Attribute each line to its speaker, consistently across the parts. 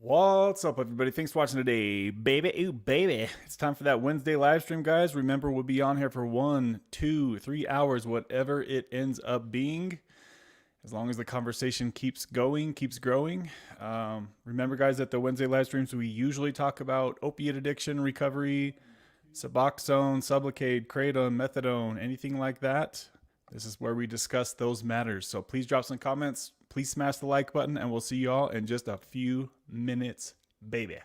Speaker 1: What's up, everybody? Thanks for watching today, baby. Ooh, baby. It's time for that Wednesday live stream, guys. Remember, we'll be on here for 1, 2, 3 hours, whatever it ends up being. As long as the conversation keeps going, keeps growing. Remember, guys, at the Wednesday live streams, we usually talk about opiate addiction, recovery, Suboxone, Sublocade, kratom, methadone, anything like that. This is where we discuss those matters. So please drop some comments. Please smash the like button, and we'll see you all in just a few minutes, baby.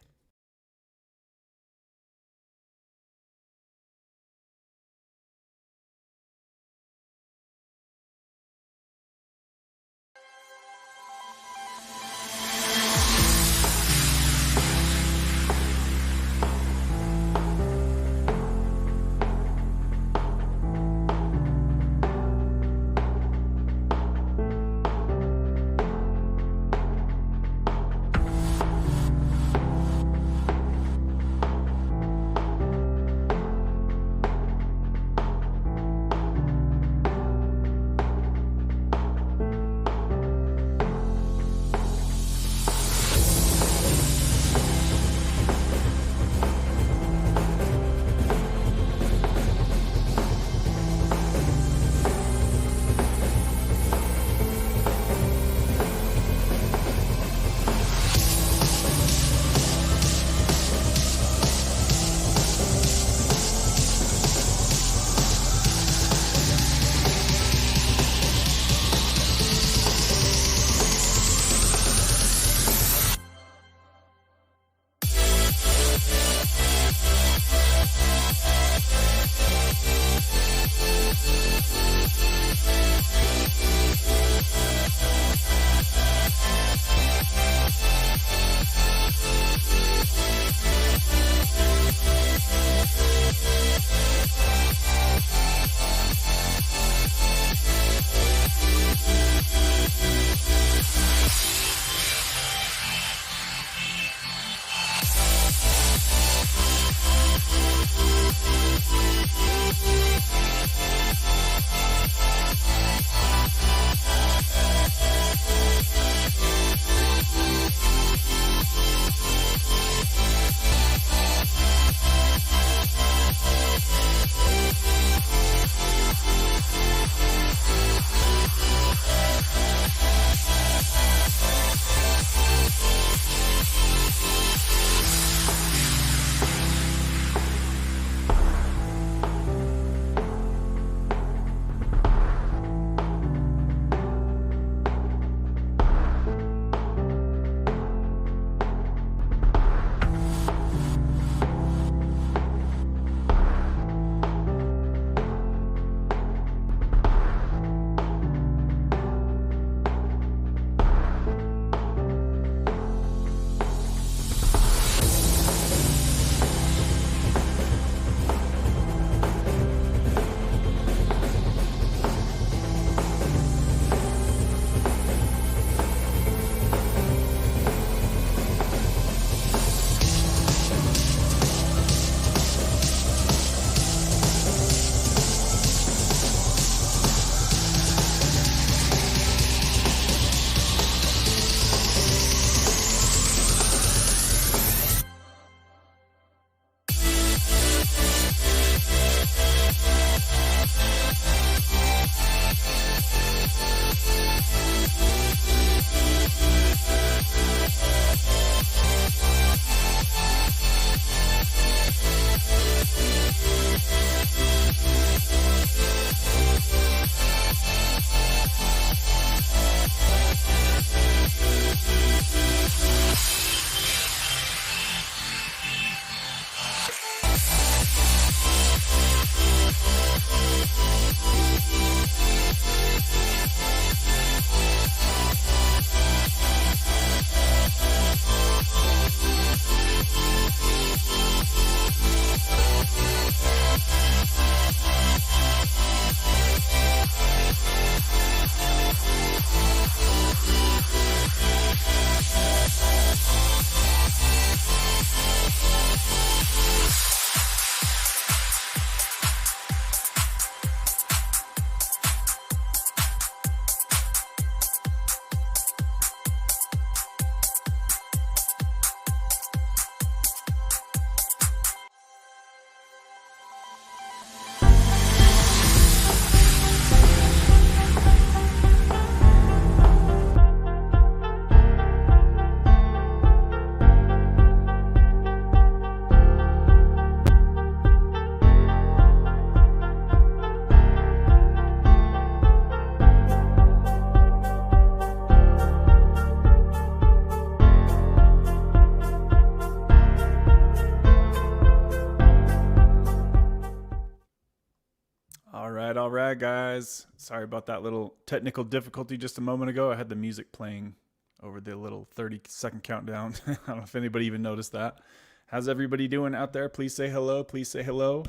Speaker 1: back, guys. Sorry about that little technical difficulty just a moment ago. I had the music playing over the little 30-second countdown. I don't know if anybody even noticed that. How's everybody doing out there? Please say hello. Please say hello.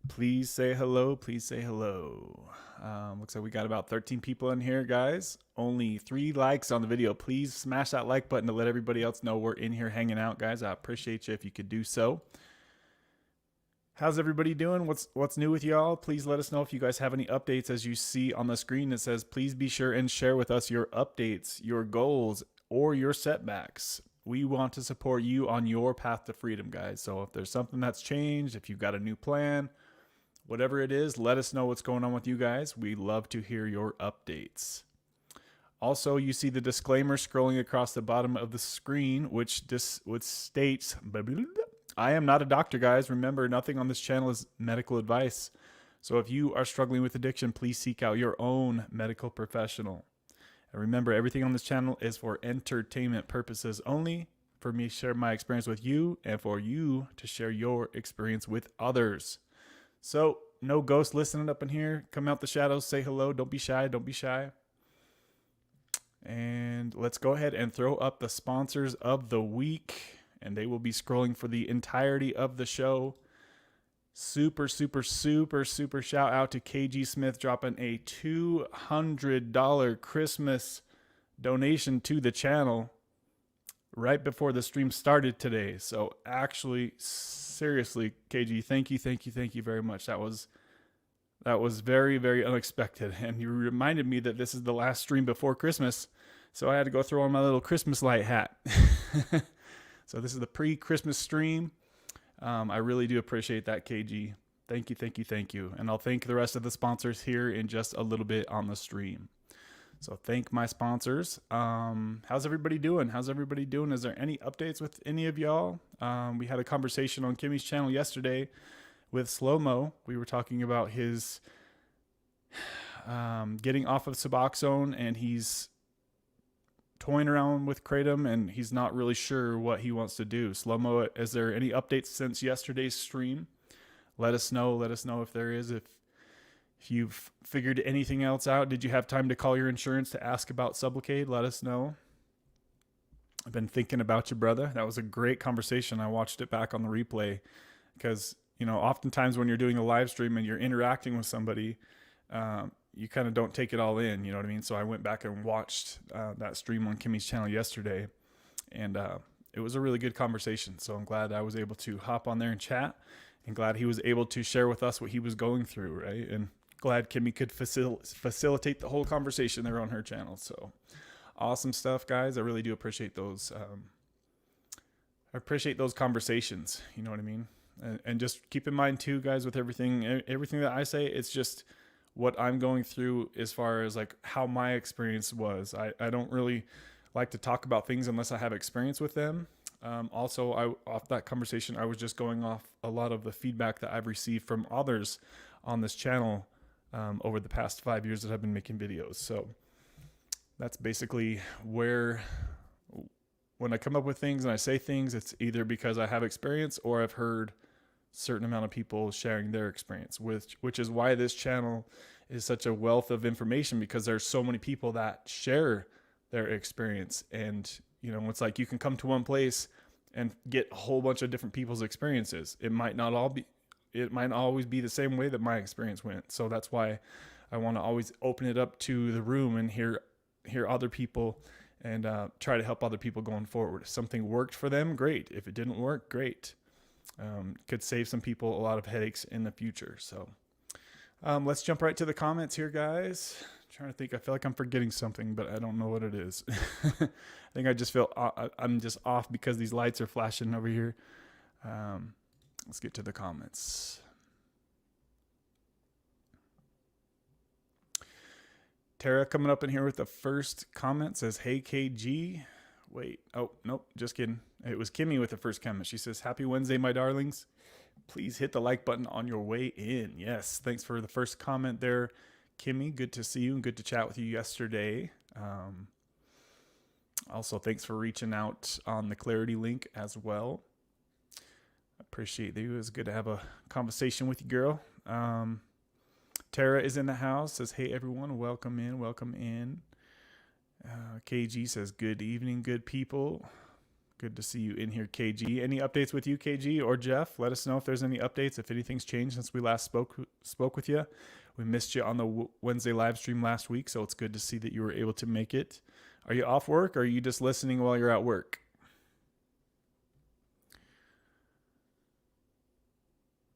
Speaker 1: Please say hello. Please say hello. Looks like we got about 13 people in here, guys. Only 3 likes on the video. Please smash that like button to let everybody else know we're in here hanging out, guys. I appreciate you if you could do so. How's everybody doing? What's new with y'all? Please let us know if you guys have any updates. As you see on the screen, it says, please be sure and share with us your updates, your goals, or your setbacks. We want to support you on your path to freedom, guys. So if there's something that's changed, if you've got a new plan, whatever it is, let us know what's going on with you guys. We love to hear your updates. Also, you see the disclaimer scrolling across the bottom of the screen, which states, I am not a doctor, guys. Remember, nothing on this channel is medical advice. So if you are struggling with addiction, please seek out your own medical professional. And remember, everything on this channel is for entertainment purposes only, for me to share my experience with you and for you to share your experience with others. So no ghosts listening up in here. Come out the shadows, say hello. Don't be shy. Don't be shy. And let's go ahead and throw up the sponsors of the week. And they will be scrolling for the entirety of the show. Super shout out to KG Smith dropping a $200 Christmas donation to the channel right before the stream started today. So actually, seriously, KG, thank you very much. That was very unexpected. And you reminded me that this is the last stream before Christmas. So I had to go throw on my little Christmas light hat. So this is the pre-Christmas stream. I really do appreciate that, KG. Thank you. And I'll thank the rest of the sponsors here in just a little bit on the stream. So thank my sponsors. How's everybody doing? Is there any updates with any of y'all? We had a conversation on Kimmy's channel yesterday with Slow-Mo. We were talking about his getting off of Suboxone, and he's toying around with kratom, and he's not really sure what he wants to do. Slow-Mo, is there any updates since yesterday's stream? Let us know if there is. If you've figured anything else out, did you have time to call your insurance to ask about Sublocade? Let us know. I've been thinking about you, brother. That was a great conversation. I watched it back on the replay because, oftentimes when you're doing a live stream and you're interacting with somebody, you kind of don't take it all in, you know what I mean? So I went back and watched that stream on Kimmy's channel yesterday, and it was a really good conversation. So I'm glad I was able to hop on there and chat, and glad he was able to share with us what he was going through, right? And glad Kimmy could facilitate the whole conversation there on her channel. So awesome stuff, guys. I really do appreciate those. I appreciate those conversations, you know what I mean? And just keep in mind too, guys, with everything that I say, it's just what I'm going through as far as like how my experience was. I don't really like to talk about things unless I have experience with them. Also, off that conversation, I was just going off a lot of the feedback that I've received from others on this channel over the past 5 years that I've been making videos. So that's basically where, when I come up with things and I say things, it's either because I have experience or I've heard certain amount of people sharing their experience, which is why this channel is such a wealth of information, because there's so many people that share their experience. And it's like you can come to one place and get a whole bunch of different people's experiences. It might always be the same way that my experience went. So that's why I want to always open it up to the room and hear other people, and try to help other people going forward. If something worked for them, great. If it didn't work, great. Could save some people a lot of headaches in the future. So let's jump right to the comments here, guys. I'm trying to think. I feel like I'm forgetting something, but I don't know what it is. I think I just feel I'm just off because these lights are flashing over here. Let's get to the comments. Tara coming up in here with the first comment says, hey, KG. Wait. Oh, nope. Just kidding. It was Kimmy with the first comment. She says, happy Wednesday, my darlings. Please hit the like button on your way in. Yes. Thanks for the first comment there, Kimmy. Good to see you and good to chat with you yesterday. Also, thanks for reaching out on the Clarity link as well. Appreciate you. It was good to have a conversation with you, girl. Tara is in the house, says, hey, everyone, welcome in, welcome in. KG says, good evening, good people. Good to see you in here, KG. Any updates with you, KG or Jeff? Let us know if there's any updates, if anything's changed since we last spoke with you. We missed you on the Wednesday live stream last week, so it's good to see that you were able to make it. Are you off work, or are you just listening while you're at work?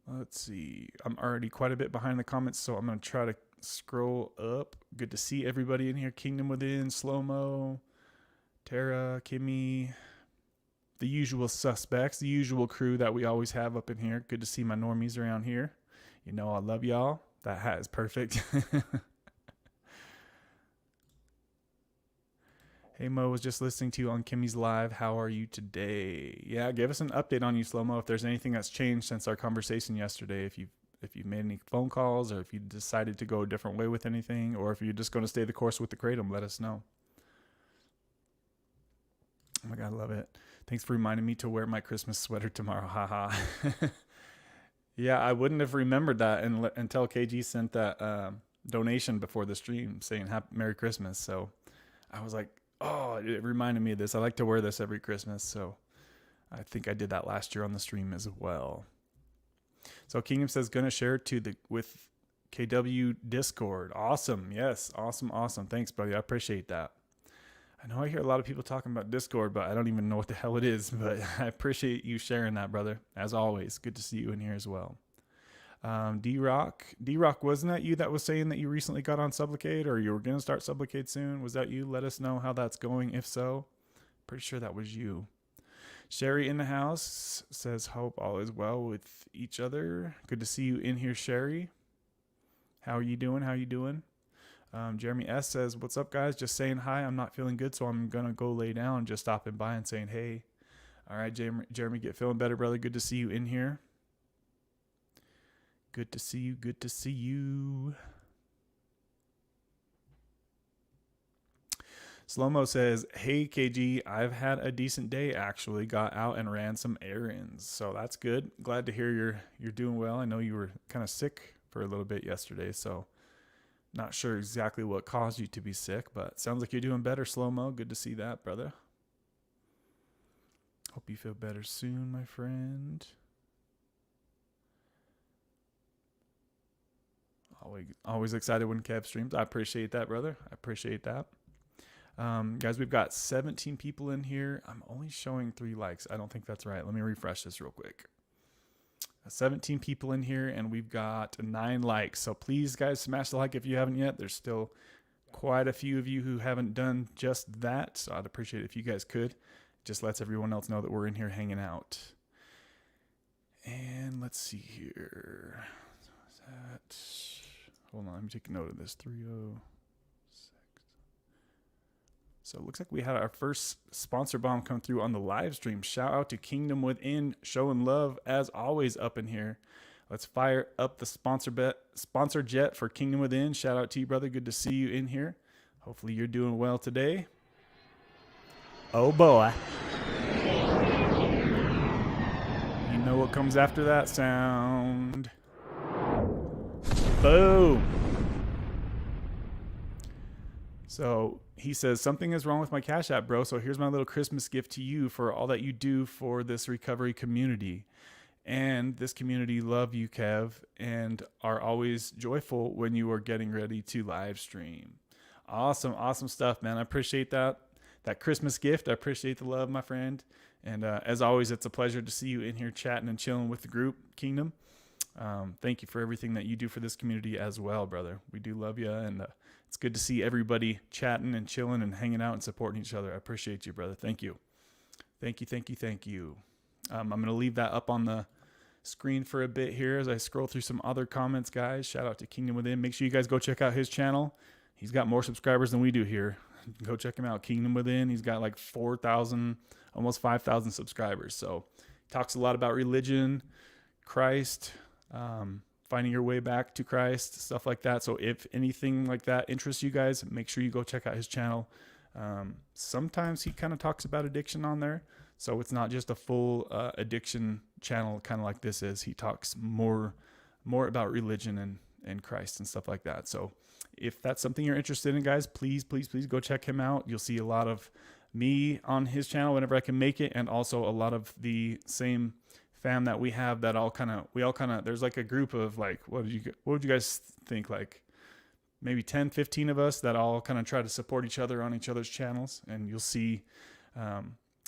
Speaker 1: Let's see. I'm already quite a bit behind the comments, so I'm going to try to scroll up. Good to see everybody in here. Kingdom Within, Slow-Mo, Tara, Kimmy, the usual suspects, the usual crew that we always have up in here. Good to see my normies around here. You know I love y'all. That hat is perfect. Hey, Mo, was just listening to you on Kimmy's live. How are you today? Yeah, give us an update on you, Slow-Mo, if there's anything that's changed since our conversation yesterday. If you've made any phone calls, or if you decided to go a different way with anything, or if you're just going to stay the course with the kratom, let us know. Oh my God, I love it. Thanks for reminding me to wear my Christmas sweater tomorrow. Haha. Yeah, I wouldn't have remembered that until KG sent that donation before the stream saying Merry Christmas. So I was like, oh, it reminded me of this. I like to wear this every Christmas. So I think I did that last year on the stream as well. So Kingdom says, gonna share with KW Discord. Awesome. Yes. Awesome. Thanks, buddy. I appreciate that. I know I hear a lot of people talking about Discord, but I don't even know what the hell it is. But I appreciate you sharing that, brother. As always, good to see you in here as well. D-Rock, wasn't that you that was saying that you recently got on Sublocade, or you were going to start Sublocade soon? Was that you? Let us know how that's going, if so. Pretty sure that was you. Sherry in the house says, hope all is well with each other. Good to see you in here, Sherry. How are you doing? Jeremy S says, what's up, guys? Just saying hi. I'm not feeling good, so I'm going to go lay down. Just stopping by and saying, hey. All right, Jeremy, get feeling better, brother. Good to see you in here. Good to see you. Slow-Mo says, hey, KG, I've had a decent day, actually. Got out and ran some errands. So that's good. Glad to hear you're doing well. I know you were kind of sick for a little bit yesterday, so not sure exactly what caused you to be sick, but sounds like you're doing better, Slow-Mo. Good to see that, brother. Hope you feel better soon, my friend. Always excited when Kev streams. I appreciate that, brother. I appreciate that. Guys, we've got 17 people in here. I'm only showing 3 likes. I don't think that's right. Let me refresh this real quick. 17 people in here, and we've got 9 likes. So please, guys, smash the like if you haven't yet. There's still quite a few of you who haven't done just that. So I'd appreciate it if you guys could. It just lets everyone else know that we're in here hanging out. And let's see here. Hold on, let me take a note of this. 306. So it looks like we had our first sponsor bomb come through on the live stream. Shout out to Kingdom Within, showing love as always up in here. Let's fire up the sponsor jet for Kingdom Within. Shout out to you, brother. Good to see you in here. Hopefully you're doing well today. Oh boy. You know what comes after that sound. Boom. So he says, something is wrong with my Cashapp, bro. So here's my little Christmas gift to you for all that you do for this recovery community. And this community love you, Kev, and are always joyful when you are getting ready to live stream. Awesome stuff, man. I appreciate that Christmas gift. I appreciate the love, my friend. And as always, it's a pleasure to see you in here chatting and chilling with the group, Kingdom. Thank you for everything that you do for this community as well, brother. We do love you, and it's good to see everybody chatting and chilling and hanging out and supporting each other. I appreciate you, brother. Thank you. I'm going to leave that up on the screen for a bit here as I scroll through some other comments, guys. Shout out to Kingdom Within. Make sure you guys go check out his channel. He's got more subscribers than we do here. Go check him out, Kingdom Within. He's got like 4,000, almost 5,000 subscribers. So he talks a lot about religion, Christ, finding your way back to Christ, stuff like that. So if anything like that interests you guys, make sure you go check out his channel. Sometimes he kind of talks about addiction on there. So it's not just a full addiction channel kind of like this is. He talks more about religion in Christ and stuff like that. So if that's something you're interested in, guys, please go check him out. You'll see a lot of me on his channel whenever I can make it, and also a lot of the same fam that we have that we all kind of, there's like a group of like, what would you guys think? Like maybe 10, 15 of us that all kind of try to support each other on each other's channels. And you'll see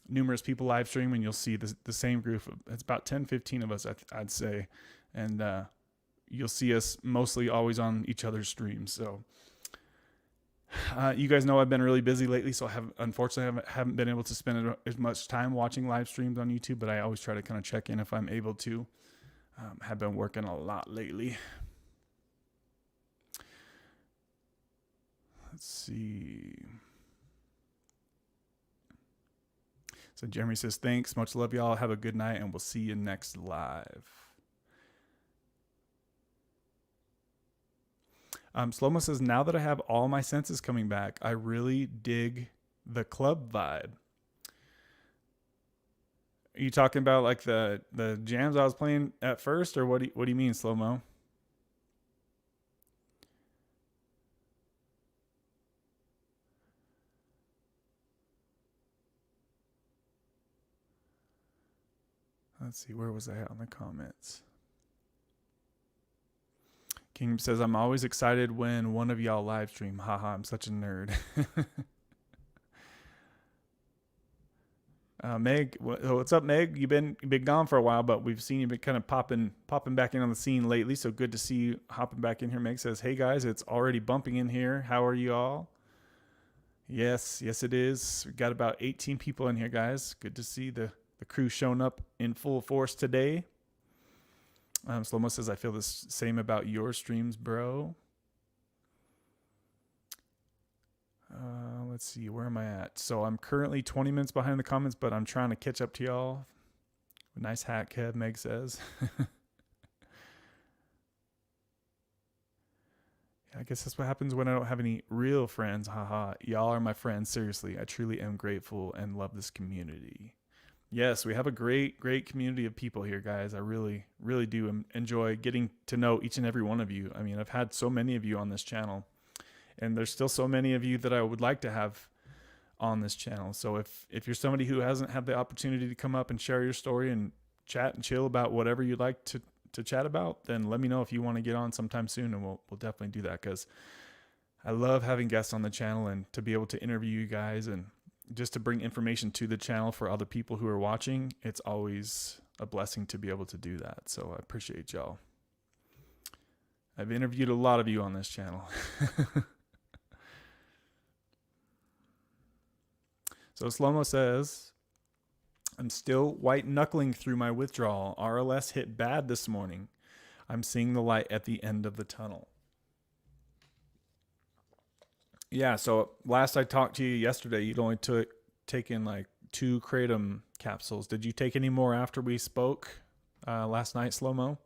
Speaker 1: numerous people live stream, and you'll see the same group. It's about 10, 15 of us, I'd say. And you'll see us mostly always on each other's streams. So you guys know I've been really busy lately, so unfortunately haven't been able to spend as much time watching live streams on YouTube, but I always try to kind of check in if I'm able to. Have been working a lot lately. Let's see. So Jeremy says, thanks. Much love, y'all. Have a good night, and we'll see you next live. Slow-mo says, now that I have all my senses coming back, I really dig the club vibe. Are you talking about like the jams I was playing at first, or what do you mean, Slow-mo? Let's see, where was I at on the comments? King says, I'm always excited when one of y'all live stream. Haha, I'm such a nerd. Meg, what's up, Meg? You've been gone for a while, but we've seen you been kind of popping back in on the scene lately. So good to see you hopping back in here. Meg says, hey guys, it's already bumping in here. How are you all? Yes, it is. We got about 18 people in here, guys. Good to see the crew showing up in full force today. Slow-mo says, I feel the same about your streams, bro. Let's see, where am I at? So I'm currently 20 minutes behind the comments, but I'm trying to catch up to y'all. Nice hat, Kev, Meg says. I guess that's what happens when I don't have any real friends. Haha, y'all are my friends. Seriously, I truly am grateful and love this community. Yes, we have a great community of people here, guys. I really do enjoy getting to know each and every one of you. I mean, I've had so many of you on this channel, and there's still so many of you that I would like to have on this channel. So if you're somebody who hasn't had the opportunity to come up and share your story and chat and chill about whatever you'd like to chat about, then let me know if you want to get on sometime soon, and we'll definitely do that, because I love having guests on the channel and to be able to interview you guys and just to bring information to the channel for other people who are watching. It's always a blessing to be able to do that. So I appreciate y'all. I've interviewed a lot of you on this channel. So Slow-mo says, I'm still white knuckling through my withdrawal. RLS hit bad this morning. I'm seeing the light at the end of the tunnel. Yeah, so last I talked to you yesterday, you'd only taken like 2 kratom capsules. Did you take any more after we spoke last night, Slow-mo?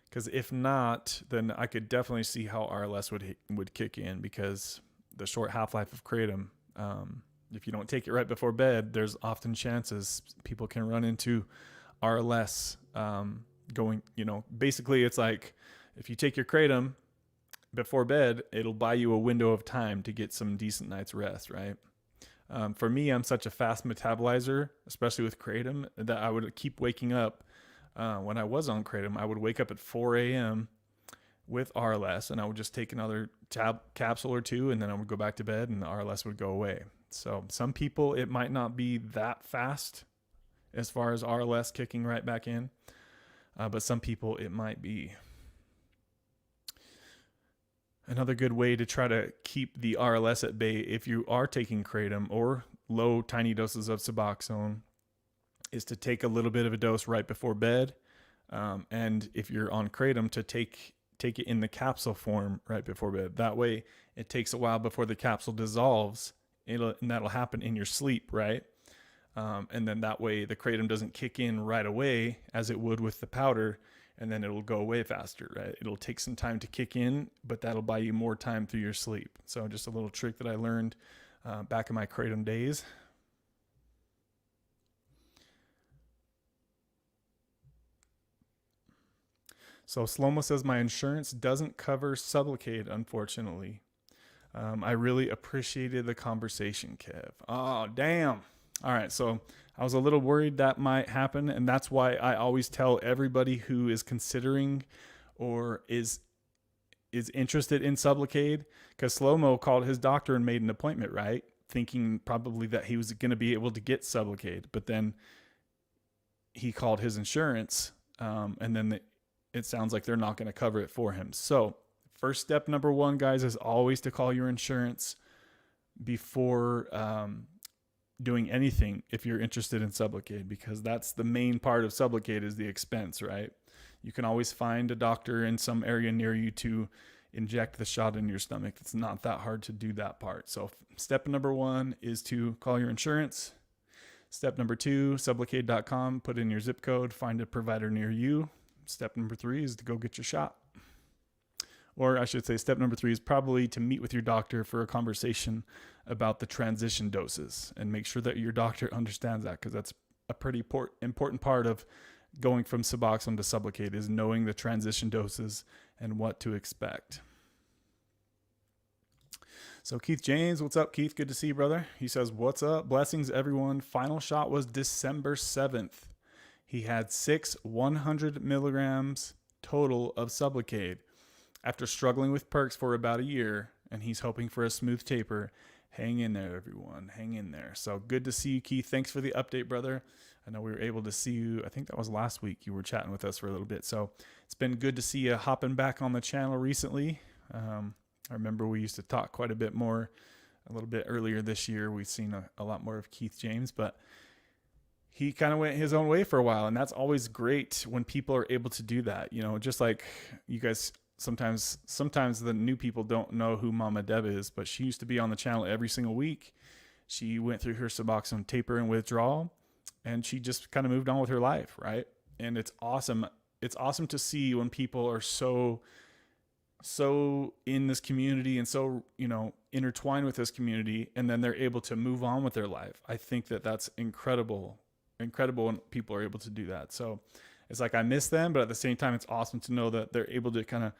Speaker 1: Because if not, then I could definitely see how RLS would kick in, because the short half-life of kratom, if you don't take it right before bed, there's often chances people can run into RLS going, basically it's like if you take your kratom before bed, it'll buy you a window of time to get some decent night's rest, right? For me, I'm such a fast metabolizer, especially with kratom, that I would keep waking up. When I was on kratom, I would wake up at 4 a.m. with RLS, and I would just take another capsule or 2, and then I would go back to bed, and the RLS would go away. So some people, it might not be that fast as far as RLS kicking right back in, but some people it might be. Another good way to try to keep the RLS at bay if you are taking kratom or low tiny doses of Suboxone is to take a little bit of a dose right before bed. And if you're on kratom, to take it in the capsule form right before bed. That way it takes a while before the capsule dissolves, and that'll happen in your sleep, right? And then that way the kratom doesn't kick in right away as it would with the powder, and then it'll go away faster, right? It'll take some time to kick in, but that'll buy you more time through your sleep. So just a little trick that I learned back in my kratom days. So Slomo says, my insurance doesn't cover Sublocade, unfortunately. I really appreciated the conversation, Kev. Oh, damn. All right, so I was a little worried that might happen, and that's why I always tell everybody who is considering or is interested in Sublocade, because Slomo called his doctor and made an appointment, right? Thinking probably that he was going to be able to get Sublocade, but then he called his insurance, and then it sounds like they're not going to cover it for him. So first step number one, guys, is always to call your insurance before doing anything if you're interested in Sublocade, because that's the main part of Sublocade is the expense, right? You can always find a doctor in some area near you to inject the shot in your stomach. It's not that hard to do that part. So step number one is to call your insurance. Step number two, sublocade.com, put in your zip code, find a provider near you. Step number three is to go get your shot. Or I should say step number three is probably to meet with your doctor for a conversation about the transition doses and make sure that your doctor understands that, because that's a pretty important part of going from Suboxone to Sublocade is knowing the transition doses and what to expect. So Keith James, what's up, Keith? Good to see you, brother. He says, what's up? Blessings, everyone. Final shot was December 7th. He had 6 100 milligrams total of Sublocade. After struggling with perks for about a year, and he's hoping for a smooth taper. Hang in there, everyone. Hang in there. So good to see you, Keith. Thanks for the update, brother. I know we were able to see you. I think that was last week. You were chatting with us for a little bit. So it's been good to see you hopping back on the channel recently. I remember we used to talk quite a bit more a little bit earlier this year. We've seen a lot more of Keith James, but he kind of went his own way for a while. And that's always great when people are able to do that. You know, just like you guys, sometimes the new people don't know who Mama Deb is, but she used to be on the channel every single week. She went through her Suboxone taper and withdrawal, and she just kind of moved on with her life, right? And it's awesome. It's awesome to see when people are so in this community and so, you know, intertwined with this community, and then they're able to move on with their life. I think that that's incredible when people are able to do that. So it's like I miss them, but at the same time, it's awesome to know that they're able to kind of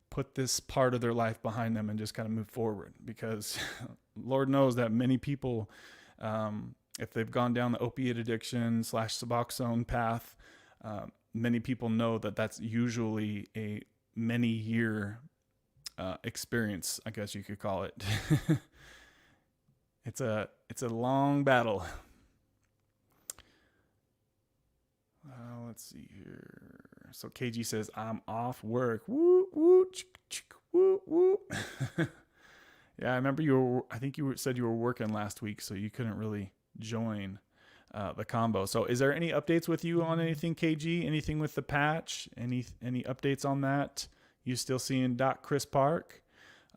Speaker 1: put this part of their life behind them and just kind of move forward, because Lord knows that many people, if they've gone down the opiate addiction / Suboxone path, many people know that that's usually a many year experience, I guess you could call it. It's a long battle. Let's see here. So KG says, I'm off work. Woo, woo, woo, woo. Yeah, I remember I think you said you were working last week, so you couldn't really join the combo. So is there any updates with you on anything, KG? Anything with the patch? Any updates on that? You still seeing Doc Chris Park?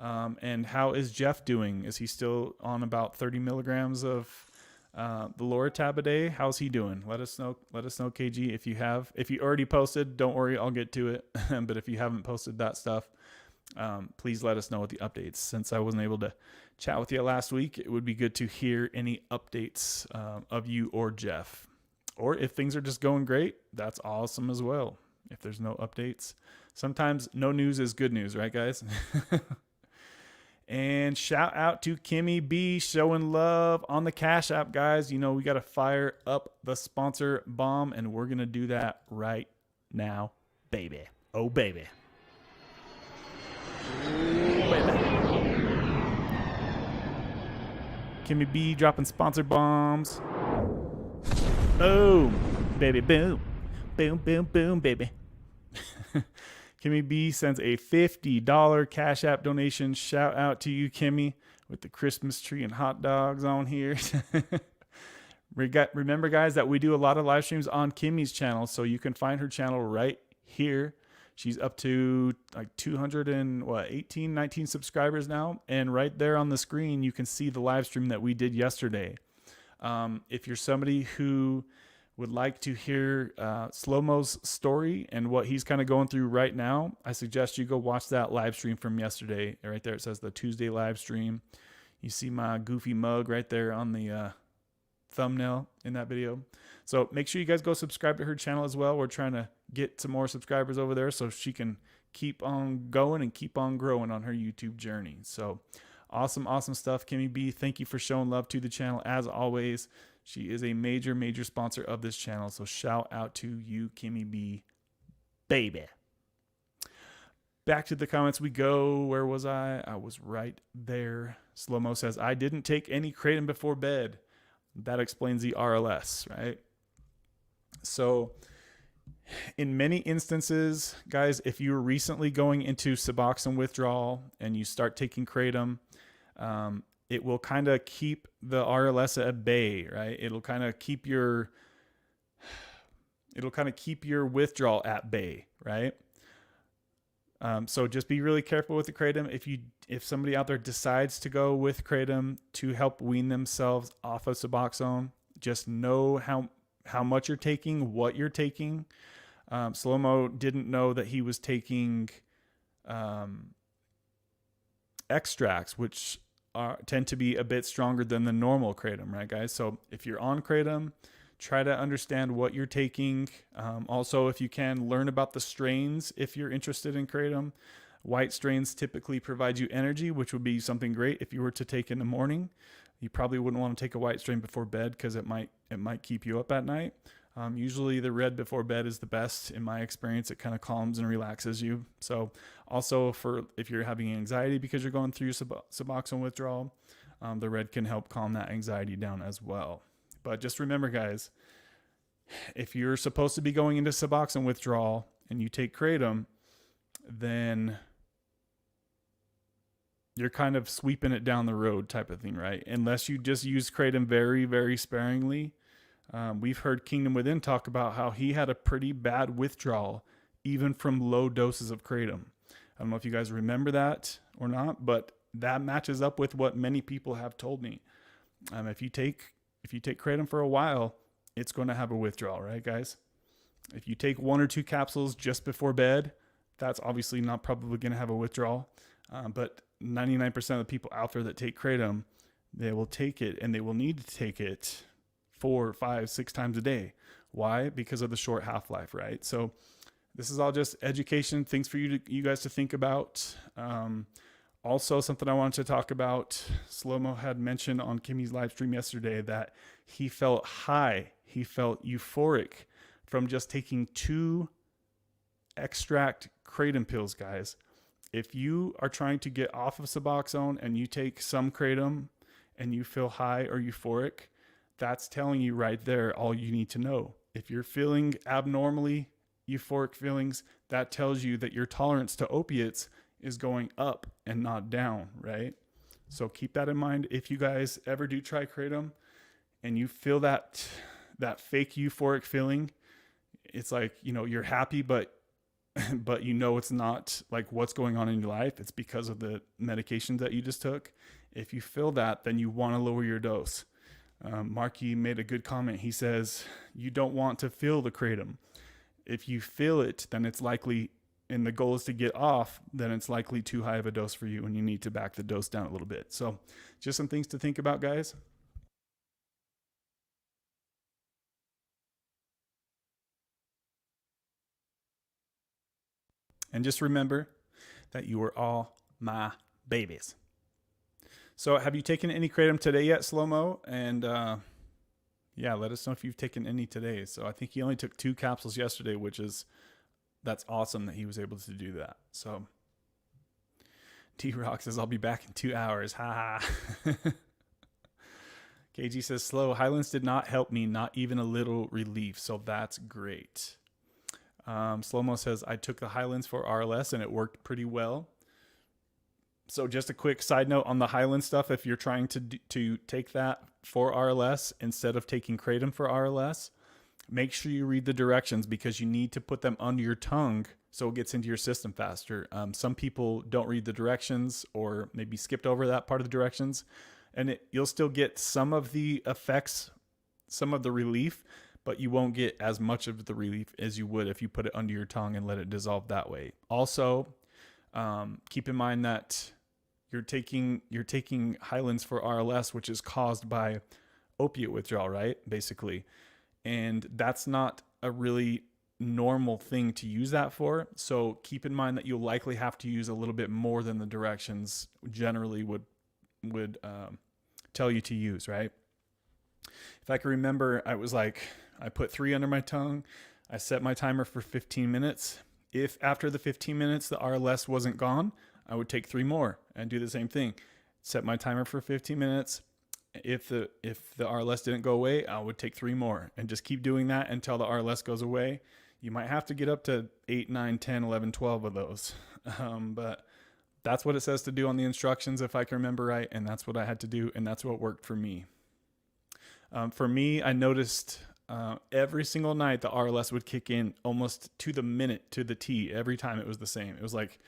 Speaker 1: And how is Jeff doing? Is he still on about 30 milligrams of the Loratab a day? How's he doing? Let us know, KG. If you already posted, don't worry, I'll get to it. But if you haven't posted that stuff, please let us know with the updates. Since I wasn't able to chat with you last week, it would be good to hear any updates of you or Jeff. Or if things are just going great, that's awesome as well. If there's no updates, sometimes no news is good news, right, guys? And shout out to Kimmy B showing love on the Cashapp, guys. You know, we got to fire up the sponsor bomb, and we're going to do that right now, baby. Oh, baby. Kimmy B dropping sponsor bombs. Oh, baby, boom. Boom, boom, boom, baby. Kimmy B sends a $50 Cash App donation. Shout out to you, Kimmy, with the Christmas tree and hot dogs on here. Remember, guys, that we do a lot of live streams on Kimmy's channel, so you can find her channel right here. She's up to like 218, 19 subscribers now. And right there on the screen, you can see the live stream that we did yesterday. If you're somebody who would like to hear Slow-Mo's story and what he's kind of going through right now, I suggest you go watch that live stream from yesterday. Right there, it says the Tuesday live stream. You see my goofy mug right there on the thumbnail in that video. So make sure you guys go subscribe to her channel as well. We're trying to get some more subscribers over there so she can keep on going and keep on growing on her YouTube journey. So awesome stuff, Kimmy B. Thank you for showing love to the channel as always. She is a major sponsor of this channel. So shout out to you, Kimmy B, baby. Back to the comments we go. Where was I? I was right there. Slow-mo says, I didn't take any kratom before bed. That explains the RLS, right? So in many instances, guys, if you're recently going into Suboxone withdrawal and you start taking kratom, it will kind of keep the RLS at bay, right? It'll kind of keep your withdrawal at bay, right? So just be really careful with the kratom. If somebody out there decides to go with kratom to help wean themselves off of Suboxone, just know how much you're taking, what you're taking. Slow-mo didn't know that he was taking extracts, which tend to be a bit stronger than the normal kratom, right, guys? So if you're on kratom, try to understand what you're taking. Also, if you can, learn about the strains if you're interested in kratom. White strains typically provide you energy, which would be something great if you were to take in the morning. You probably wouldn't want to take a white strain before bed because it might keep you up at night. Usually the red before bed is the best in my experience. It kind of calms and relaxes you. So also if you're having anxiety because you're going through Suboxone withdrawal, the red can help calm that anxiety down as well. But just remember, guys, if you're supposed to be going into Suboxone withdrawal and you take kratom, then you're kind of sweeping it down the road type of thing, right? Unless you just use kratom very sparingly. We've heard Kingdom Within talk about how he had a pretty bad withdrawal, even from low doses of kratom. I don't know if you guys remember that or not, but that matches up with what many people have told me. If you take kratom for a while, it's going to have a withdrawal, right, guys? If you take 1 or 2 capsules just before bed, that's obviously not probably going to have a withdrawal. But 99% of the people out there that take kratom, they will take it, and they will need to take it 4, 5, 6 times a day. Why? Because of the short half-life, right? So this is all just education, things for you guys to think about. Also, something I wanted to talk about, Slow-mo had mentioned on Kimmy's live stream yesterday that he felt high, he felt euphoric from just taking 2 extract kratom pills, guys. If you are trying to get off of Suboxone and you take some kratom and you feel high or euphoric, that's telling you right there all you need to know. If you're feeling abnormally euphoric feelings, that tells you that your tolerance to opiates is going up and not down, right? So keep that in mind. If you guys ever do try kratom and you feel that fake euphoric feeling, it's like, you're happy, but you know it's not like what's going on in your life. It's because of the medications that you just took. If you feel that, then you want to lower your dose. Marky made a good comment. He says, you don't want to feel the kratom. If you feel it, then it's likely, and the goal is to get off, then it's likely too high of a dose for you and you need to back the dose down a little bit. So just some things to think about, guys. And just remember that you are all my babies. So have you taken any kratom today yet, Slow-mo? And yeah, let us know if you've taken any today. So I think he only took 2 capsules yesterday, that's awesome that he was able to do that. So T-Rock says, I'll be back in 2 hours. Ha ha. KG says, slow. Highlands did not help me, not even a little relief. So that's great. Slow-mo says, I took the Highlands for RLS and it worked pretty well. So just a quick side note on the Highland stuff. If you're trying to take that for RLS instead of taking kratom for RLS, make sure you read the directions because you need to put them under your tongue so it gets into your system faster. Some people don't read the directions or maybe skipped over that part of the directions, and you'll still get some of the effects, some of the relief, but you won't get as much of the relief as you would if you put it under your tongue and let it dissolve that way. Also, keep in mind that you're taking Highlands for RLS, which is caused by opiate withdrawal, right? Basically. And that's not a really normal thing to use that for. So keep in mind that you'll likely have to use a little bit more than the directions generally would tell you to use, right? If I can remember, I put 3 under my tongue. I set my timer for 15 minutes. If after the 15 minutes the RLS wasn't gone, I would take 3 more and do the same thing. Set my timer for 15 minutes. If the RLS didn't go away, I would take 3 more and just keep doing that until the RLS goes away. You might have to get up to 8, 9, 10, 11, 12 of those. But that's what it says to do on the instructions, if I can remember right. And that's what I had to do. And that's what worked for me. For me, I noticed every single night the RLS would kick in almost to the minute, to the T. Every time it was the same. It was like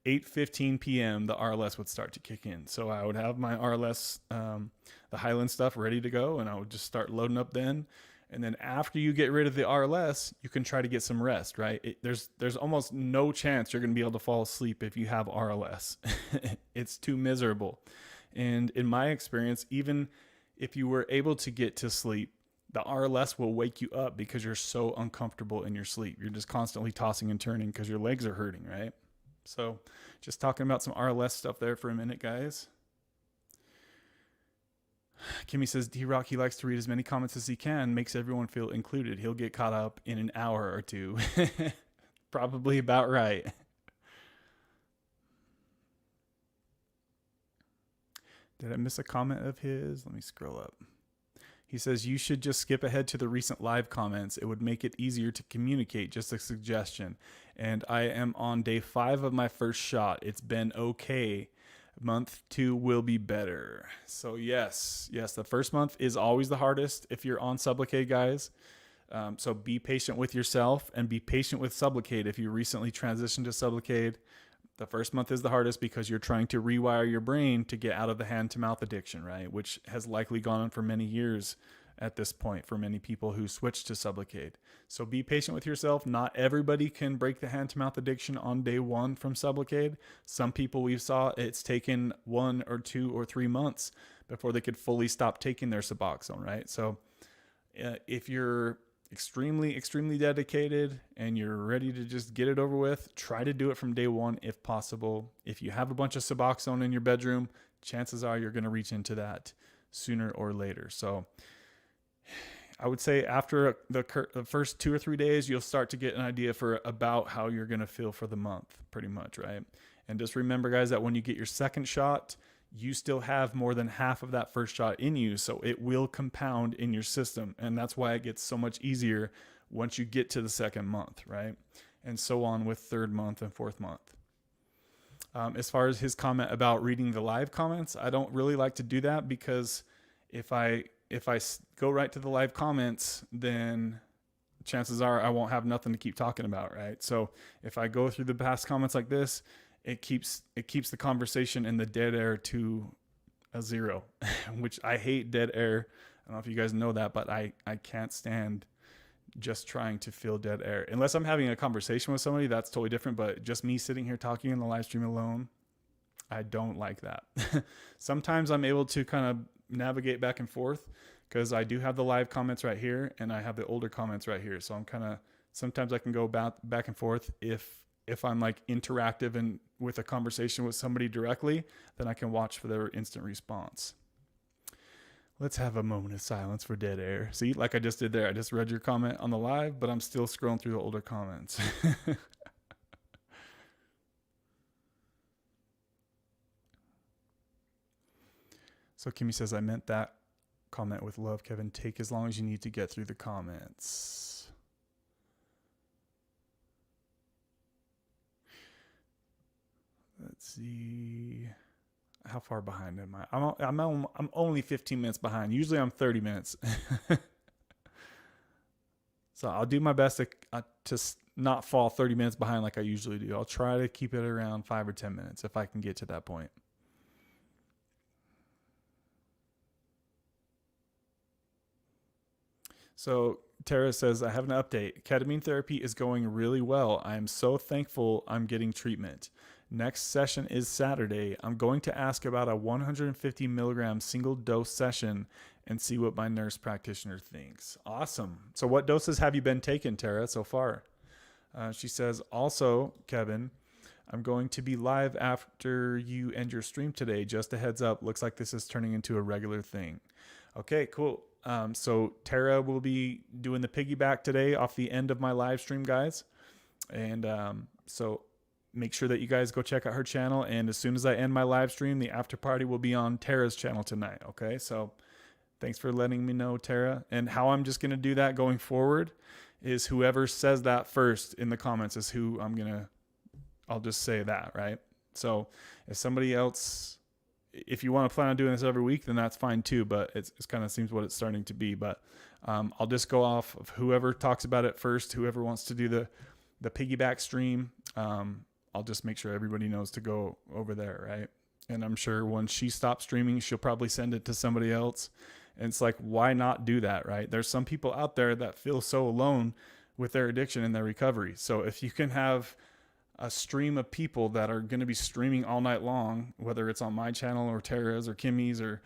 Speaker 1: 8:15 p.m. the RLS would start to kick in. So I would have my RLS, the Highland stuff ready to go, and I would just start loading up then. And then after you get rid of the RLS, you can try to get some rest, right? There's almost no chance you're going to be able to fall asleep if you have RLS. It's too miserable. And in my experience, even if you were able to get to sleep, the RLS will wake you up because you're so uncomfortable in your sleep. You're just constantly tossing and turning because your legs are hurting, right? So just talking about some RLS stuff there for a minute, guys. Kimmy says, D-Rock, he likes to read as many comments as he can, makes everyone feel included. He'll get caught up in an hour or two. Probably about right. Did I miss a comment of his? Let me scroll up. He says, you should just skip ahead to the recent live comments. It would make it easier to communicate. Just a suggestion. And I am on day 5 of my first shot. It's been okay. Month 2 will be better. So yes, the first month is always the hardest if you're on Sublocade, guys. So be patient with yourself and be patient with Sublocade. If you recently transitioned to Sublocade, the first month is the hardest because you're trying to rewire your brain to get out of the hand-to-mouth addiction, right? Which has likely gone on for many years at this point for many people who switch to Sublocade. So be patient with yourself. Not everybody can break the hand-to-mouth addiction on day 1 from Sublocade. Some people we've saw it's taken 1 or 2 or 3 months before they could fully stop taking their Suboxone, right? So if you're extremely dedicated and you're ready to just get it over with, try to do it from day 1 if possible. If you have a bunch of Suboxone in your bedroom, chances are you're going to reach into that sooner or later. So I would say after the first 2 or 3 days, you'll start to get an idea for about how you're going to feel for the month, pretty much, right? And just remember, guys, that when you get your second shot, you still have more than half of that first shot in you, so it will compound in your system. And that's why it gets so much easier once you get to the second month, right? And so on with third month and fourth month. As far as his comment about reading the live comments, I don't really like to do that because if I go right to the live comments, then chances are I won't have nothing to keep talking about, right? So if I go through the past comments like this, it keeps the conversation and the dead air to a 0, which I hate dead air. I don't know if you guys know that, but I can't stand just trying to fill dead air. Unless I'm having a conversation with somebody, that's totally different. But just me sitting here talking in the live stream alone, I don't like that. Sometimes I'm able to kind of navigate back and forth because I do have the live comments right here and I have the older comments right here. So I'm sometimes I can go back and forth if I'm like interactive and with a conversation with somebody directly, then I can watch for their instant response. Let's have a moment of silence for dead air. See, like I just did there, I just read your comment on the live, but I'm still scrolling through the older comments. So Kimmy says, I meant that comment with love, Kevin. Take as long as you need to get through the comments. Let's see. How far behind am I? I'm only 15 minutes behind. Usually I'm 30 minutes. So I'll do my best to not fall 30 minutes behind like I usually do. I'll try to keep it around 5 or 10 minutes if I can get to that point. So Tara says, I have an update. Ketamine therapy is going really well. I am so thankful I'm getting treatment. Next session is Saturday. I'm going to ask about a 150 milligram single dose session and see what my nurse practitioner thinks. Awesome. So what doses have you been taking, Tara, so far? She says, also, Kevin, I'm going to be live after you end your stream today. Just a heads up. Looks like this is turning into a regular thing. Okay, cool. So Tara will be doing the piggyback today off the end of my live stream, guys. And so make sure that you guys go check out her channel. And as soon as I end my live stream, the after party will be on Tara's channel tonight. Okay, so thanks for letting me know, Tara. And how I'm just going to do that going forward is whoever says that first in the comments is who I'll just say that, right? So if somebody else, if you want to plan on doing this every week, then that's fine too. But it's kind of seems what it's starting to be. But I'll just go off of whoever talks about it first, whoever wants to do the piggyback stream. I'll just make sure everybody knows to go over there, right? And I'm sure when she stops streaming, she'll probably send it to somebody else. And it's like, why not do that, right? There's some people out there that feel so alone with their addiction and their recovery. So if you can have a stream of people that are going to be streaming all night long, whether it's on my channel or Tara's or Kimmy's or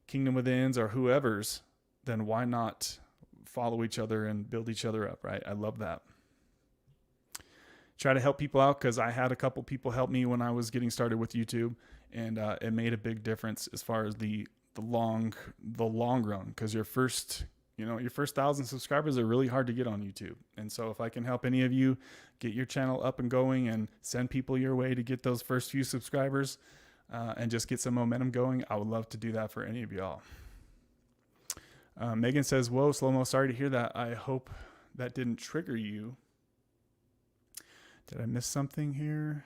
Speaker 1: Kingdom Within's or whoever's, then why not follow each other and build each other up, right? I love that. Try to help people out, because I had a couple people help me when I was getting started with YouTube, and it made a big difference as far as the long run, because your first 1,000 subscribers are really hard to get on YouTube. And so if I can help any of you get your channel up and going and send people your way to get those first few subscribers and just get some momentum going, I would love to do that for any of y'all. Megan says, whoa, Slow-Mo, sorry to hear that. I hope that didn't trigger you. Did I miss something here?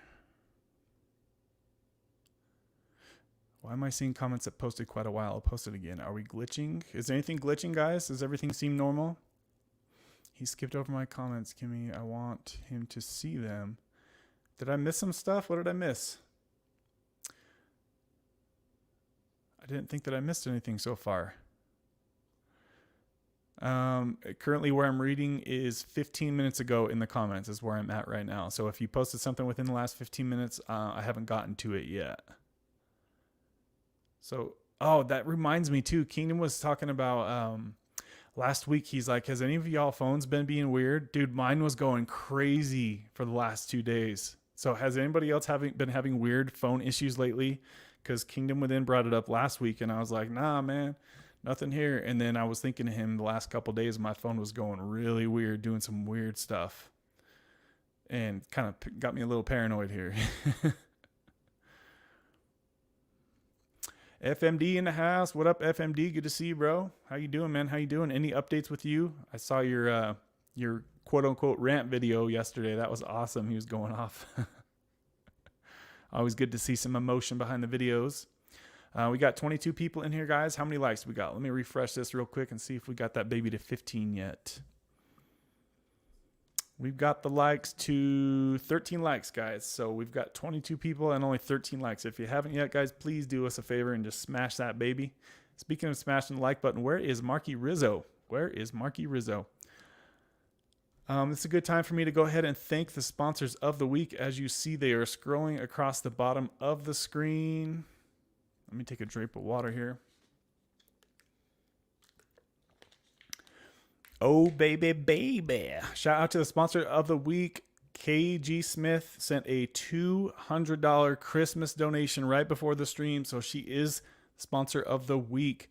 Speaker 1: Why am I seeing comments that posted quite a while? I'll post it again. Are we glitching? Is anything glitching, guys? Does everything seem normal? He skipped over my comments, Kimmy. I want him to see them. Did I miss some stuff? What did I miss? I didn't think that I missed anything so far. Currently where I'm reading is 15 minutes ago in the comments is where I'm at right now. So if you posted something within the last 15 minutes, I haven't gotten to it yet. So, oh, that reminds me too. Kingdom was talking about last week. He's like, has any of y'all phones been being weird? Dude, mine was going crazy for the last 2 days. So has anybody else been having weird phone issues lately? Because Kingdom Within brought it up last week, and I was like, nah, man, nothing here. And then I was thinking to him the last couple of days, my phone was going really weird, doing some weird stuff, and kind of got me a little paranoid here. FMD in the house. What up, FMD? Good to see you, bro. How you doing, man? How you doing? Any updates with you? I saw your quote unquote rant video yesterday. That was awesome. He was going off. Always good to see some emotion behind the videos. We got 22 people in here, guys. How many likes we got? Let me refresh this real quick and see if we got that baby to 15 yet. We've got the likes to 13 likes, guys. So we've got 22 people and only 13 likes. If you haven't yet, guys, please do us a favor and just smash that baby. Speaking of smashing the like button, where is Marky Rizzo? Where is Marky Rizzo? It's a good time for me to go ahead and thank the sponsors of the week. As you see, they are scrolling across the bottom of the screen. Let me take a drink of water here. Oh, baby, baby. Shout out to the sponsor of the week. KG Smith sent a $200 Christmas donation right before the stream. So she is sponsor of the week.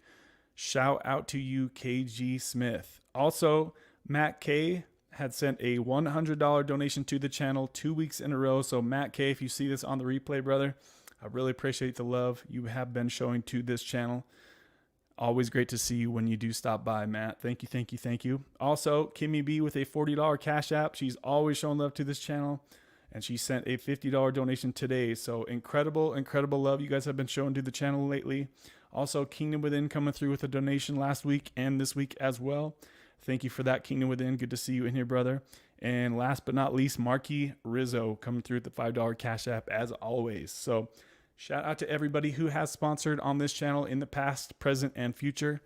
Speaker 1: Shout out to you, KG Smith. Also, Matt K had sent a $100 donation to the channel 2 weeks in a row. So Matt K, if you see this on the replay, brother, I really appreciate the love you have been showing to this channel. Always great to see you when you do stop by, Matt. Thank you, thank you, thank you. Also, Kimmy B with a $40 Cash App. She's always showing love to this channel, and she sent a $50 donation today. So incredible, incredible love you guys have been showing to the channel lately. Also, Kingdom Within coming through with a donation last week and this week as well. Thank you for that, Kingdom Within. Good to see you in here, brother. And last but not least, Marky Rizzo coming through with the $5 Cash App as always. So shout out to everybody who has sponsored on this channel in the past, present, and future.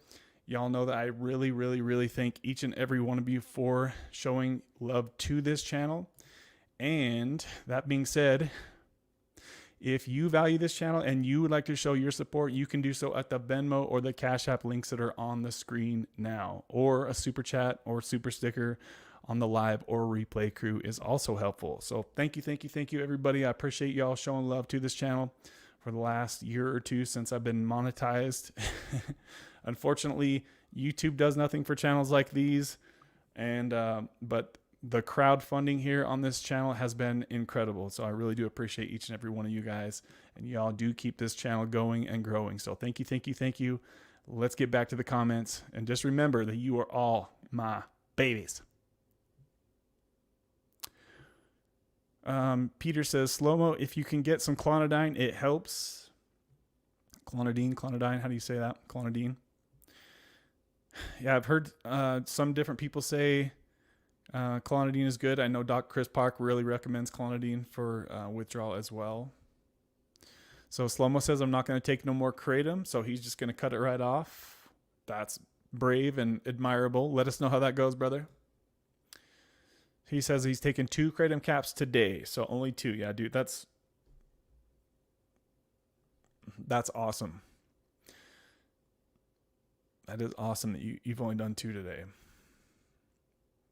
Speaker 1: Y'all know that I really, really, really thank each and every one of you for showing love to this channel. And that being said, If you value this channel and you would like to show your support, you can do so at the Venmo or the Cashapp links that are on the screen now, or a super chat or super sticker on the live or replay crew is also helpful. So thank you, everybody. I appreciate y'all showing love to this channel for the last year or two since I've been monetized. Unfortunately, YouTube does nothing for channels like these, and but the crowdfunding here on this channel has been incredible. So I really do appreciate each and every one of you guys, and y'all do keep this channel going and growing. So thank you. Let's get back to the comments, and just remember that you are all my babies. Peter says, slow-mo, if you can get some clonidine, it helps. Clonidine, how do you say that? Clonidine. Yeah, I've heard some different people say clonidine is good. I know Doc Chris Park really recommends clonidine for withdrawal as well. So slow-mo says, I'm not going to take no more kratom, so he's just going to cut it right off. That's brave and admirable. Let us know how that goes, brother. He says he's taken 2 kratom caps today, so only 2. Yeah, dude, that's awesome. That is awesome that you've only done 2 today.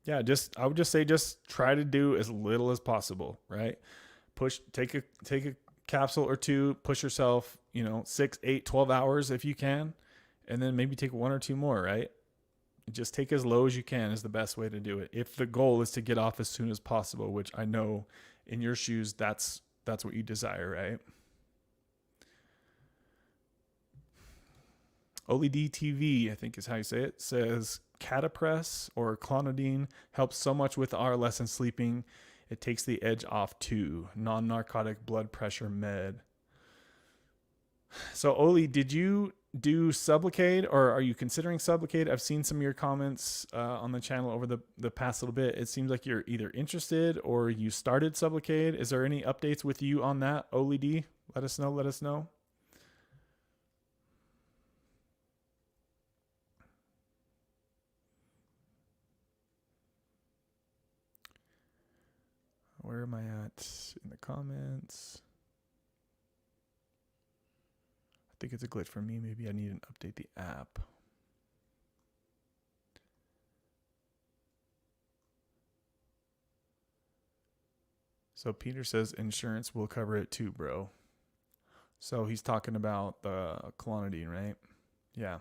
Speaker 1: Yeah, I would just say just try to do as little as possible, right? Take a capsule or 2, push yourself, 6, 8, 12 hours if you can, and then maybe take 1 or 2 more, right? Just take as low as you can is the best way to do it. If the goal is to get off as soon as possible, which I know in your shoes, that's what you desire, right? OLED TV, I think is how you say it, says catapress or clonidine helps so much with RLS and sleeping. It takes the edge off too. Non-narcotic blood pressure med. So Oli, did you do Sublocade, or are you considering Sublocade? I've seen some of your comments on the channel over the past little bit. It seems like you're either interested or you started Sublocade. Is there any updates with you on that, OLED? Let us know. Where am I at in the comments? I think it's a glitch for me. Maybe I need to update the app. So Peter says insurance will cover it too, bro. So he's talking about the clonidine, right? Yeah.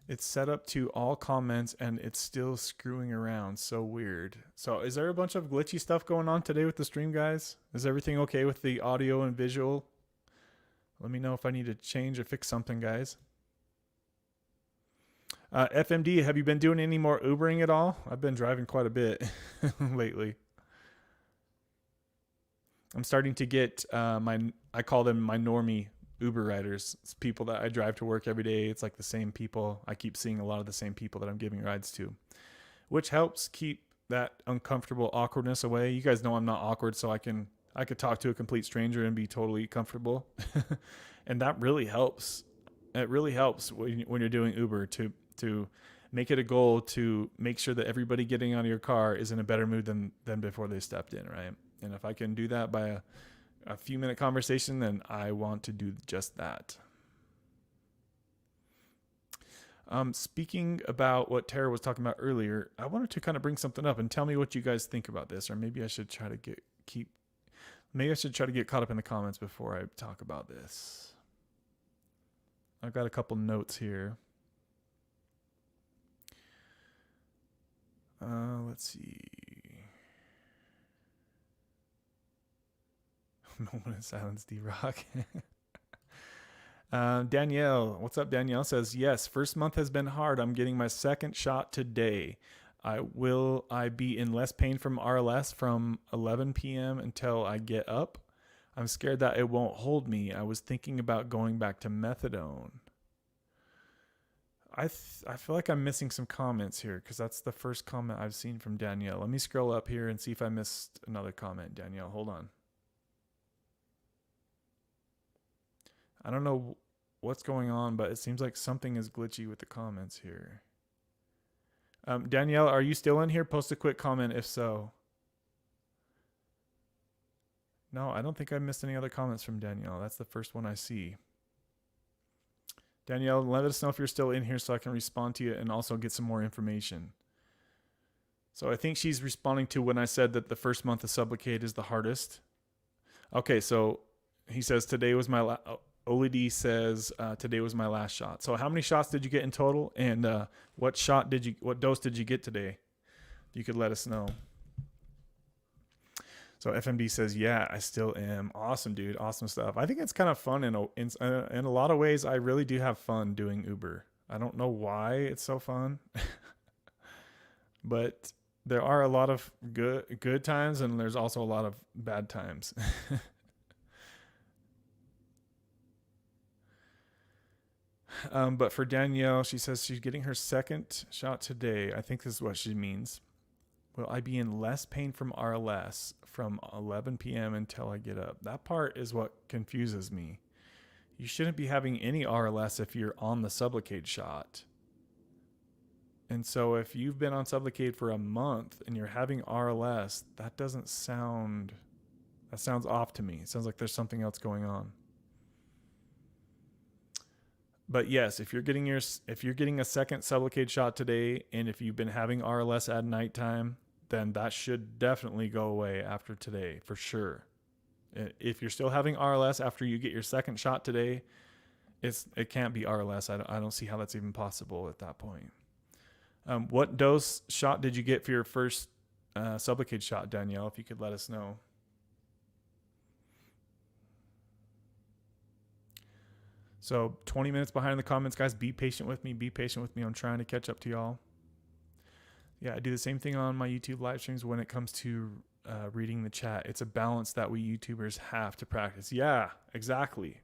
Speaker 1: It's set up to all comments and it's still screwing around. So weird. So is there a bunch of glitchy stuff going on today with the stream, guys? Is everything okay with the audio and visual? Let me know if I need to change or fix something, guys. FMD, have you been doing any more Ubering at all? I've been driving quite a bit lately. I'm starting to get I call them my normie Uber riders. It's people that I drive to work every day. It's like the same people. I keep seeing a lot of the same people that I'm giving rides to, which helps keep that uncomfortable awkwardness away. You guys know I'm not awkward, so I could talk to a complete stranger and be totally comfortable. And that really helps. It really helps when you're doing Uber to make it a goal to make sure that everybody getting out of your car is in a better mood than before they stepped in, right? And if I can do that by a few minute conversation, then I want to do just that. Speaking about what Tara was talking about earlier, I wanted to kind of bring something up and tell me what you guys think about this, or maybe I should try to get caught up in the comments before I talk about this. I've got a couple notes here. Let's see. Moment of silence, D-Rock. Danielle, what's up? Danielle says, yes, first month has been hard. I'm getting my 2nd shot today. Will I be in less pain from RLS from 11 p.m. until I get up? I'm scared that it won't hold me. I was thinking about going back to methadone. I feel like I'm missing some comments here because that's the first comment I've seen from Danielle. Let me scroll up here and see if I missed another comment. Danielle, hold on. I don't know what's going on, but it seems like something is glitchy with the comments here. Danielle, are you still in here? Post a quick comment if so. No, I don't think I missed any other comments from Danielle. That's the first one I see. Danielle, let us know if you're still in here so I can respond to you and also get some more information. So I think she's responding to when I said that the first month of Sublocade is the hardest. Okay, so he says today was my OLED says today was my last shot. So how many shots did you get in total, and what dose did you get today? You could let us know. So FMD says, yeah, I still am. Awesome, dude. Awesome stuff. I think it's kind of fun in a lot of ways. I really do have fun doing Uber. I don't know why it's so fun, but there are a lot of good times, and there's also a lot of bad times. But for Danielle, she says she's getting her second shot today. I think this is what she means. Will I be in less pain from RLS from 11 p.m. until I get up? That part is what confuses me. You shouldn't be having any RLS if you're on the Sublocade shot. And so if you've been on Sublocade for a month and you're having RLS, that sounds off to me. It sounds like there's something else going on. But yes, if you're getting a second Sublocade shot today, and if you've been having RLS at nighttime, then that should definitely go away after today for sure. If you're still having RLS after you get your second shot today, it can't be RLS. I don't see how that's even possible at that point. What dose shot did you get for your first Sublocade shot, Danielle? If you could let us know. So 20 minutes behind in the comments, guys. Be patient with me. Be patient with me. I'm trying to catch up to y'all. Yeah, I do the same thing on my YouTube live streams when it comes to reading the chat. It's a balance that we YouTubers have to practice. Yeah, exactly.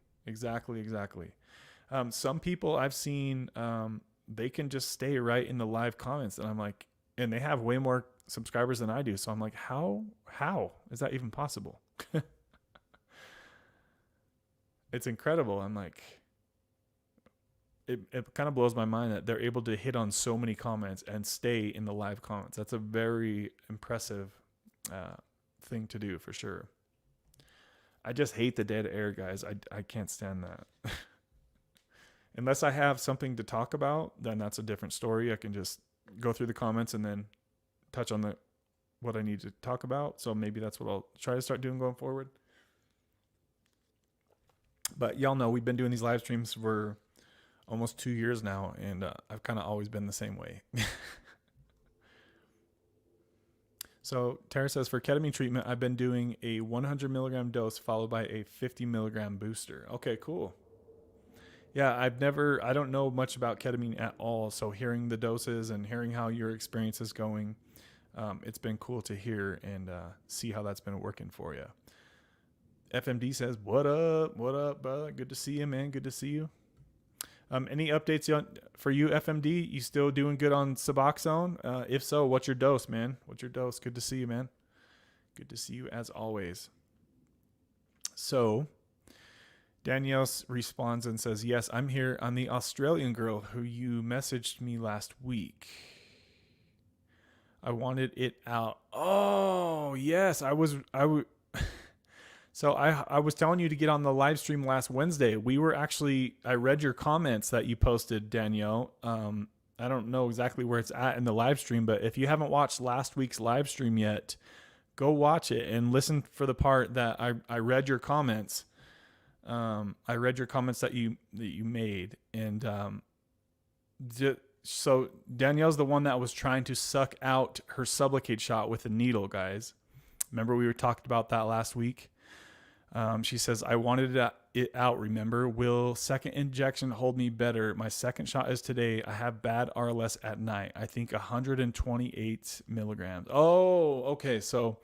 Speaker 1: Some people I've seen, they can just stay right in the live comments. And I'm like, and they have way more subscribers than I do. So I'm like, how is that even possible? It's incredible. I'm like, it kind of blows my mind that they're able to hit on so many comments and stay in the live comments. That's a very impressive thing to do for sure. I just hate the dead air, guys. I can't stand that. Unless I have something to talk about, then that's a different story. I can just go through the comments and then touch on what I need to talk about. So maybe that's what I'll try to start doing going forward. But y'all know we've been doing these live streams for almost 2 years now, and I've kind of always been the same way. So Tara says, for ketamine treatment, I've been doing a 100 milligram dose followed by a 50 milligram booster. Okay, cool. Yeah, I don't know much about ketamine at all. So hearing the doses and hearing how your experience is going, it's been cool to hear and see how that's been working for you. FMD says, what up, brother? Good to see you, man. Good to see you. Any updates for you, FMD? You still doing good on Suboxone? If so, what's your dose, man? What's your dose? Good to see you, man. Good to see you as always. So Danielle responds and says, yes, I'm here. I'm the Australian girl who you messaged me last week. I wanted it out. Oh, yes. So I was telling you to get on the live stream last Wednesday. I read your comments that you posted, Danielle. I don't know exactly where it's at in the live stream, but if you haven't watched last week's live stream yet, go watch it and listen for the part that I read your comments. I read your comments that you made. And so Danielle's the one that was trying to suck out her Sublocade shot with a needle, guys. Remember we talked about that last week? She says, I wanted it out, remember? Will second injection hold me better? My second shot is today. I have bad RLS at night. I think 128 milligrams. Oh, okay. So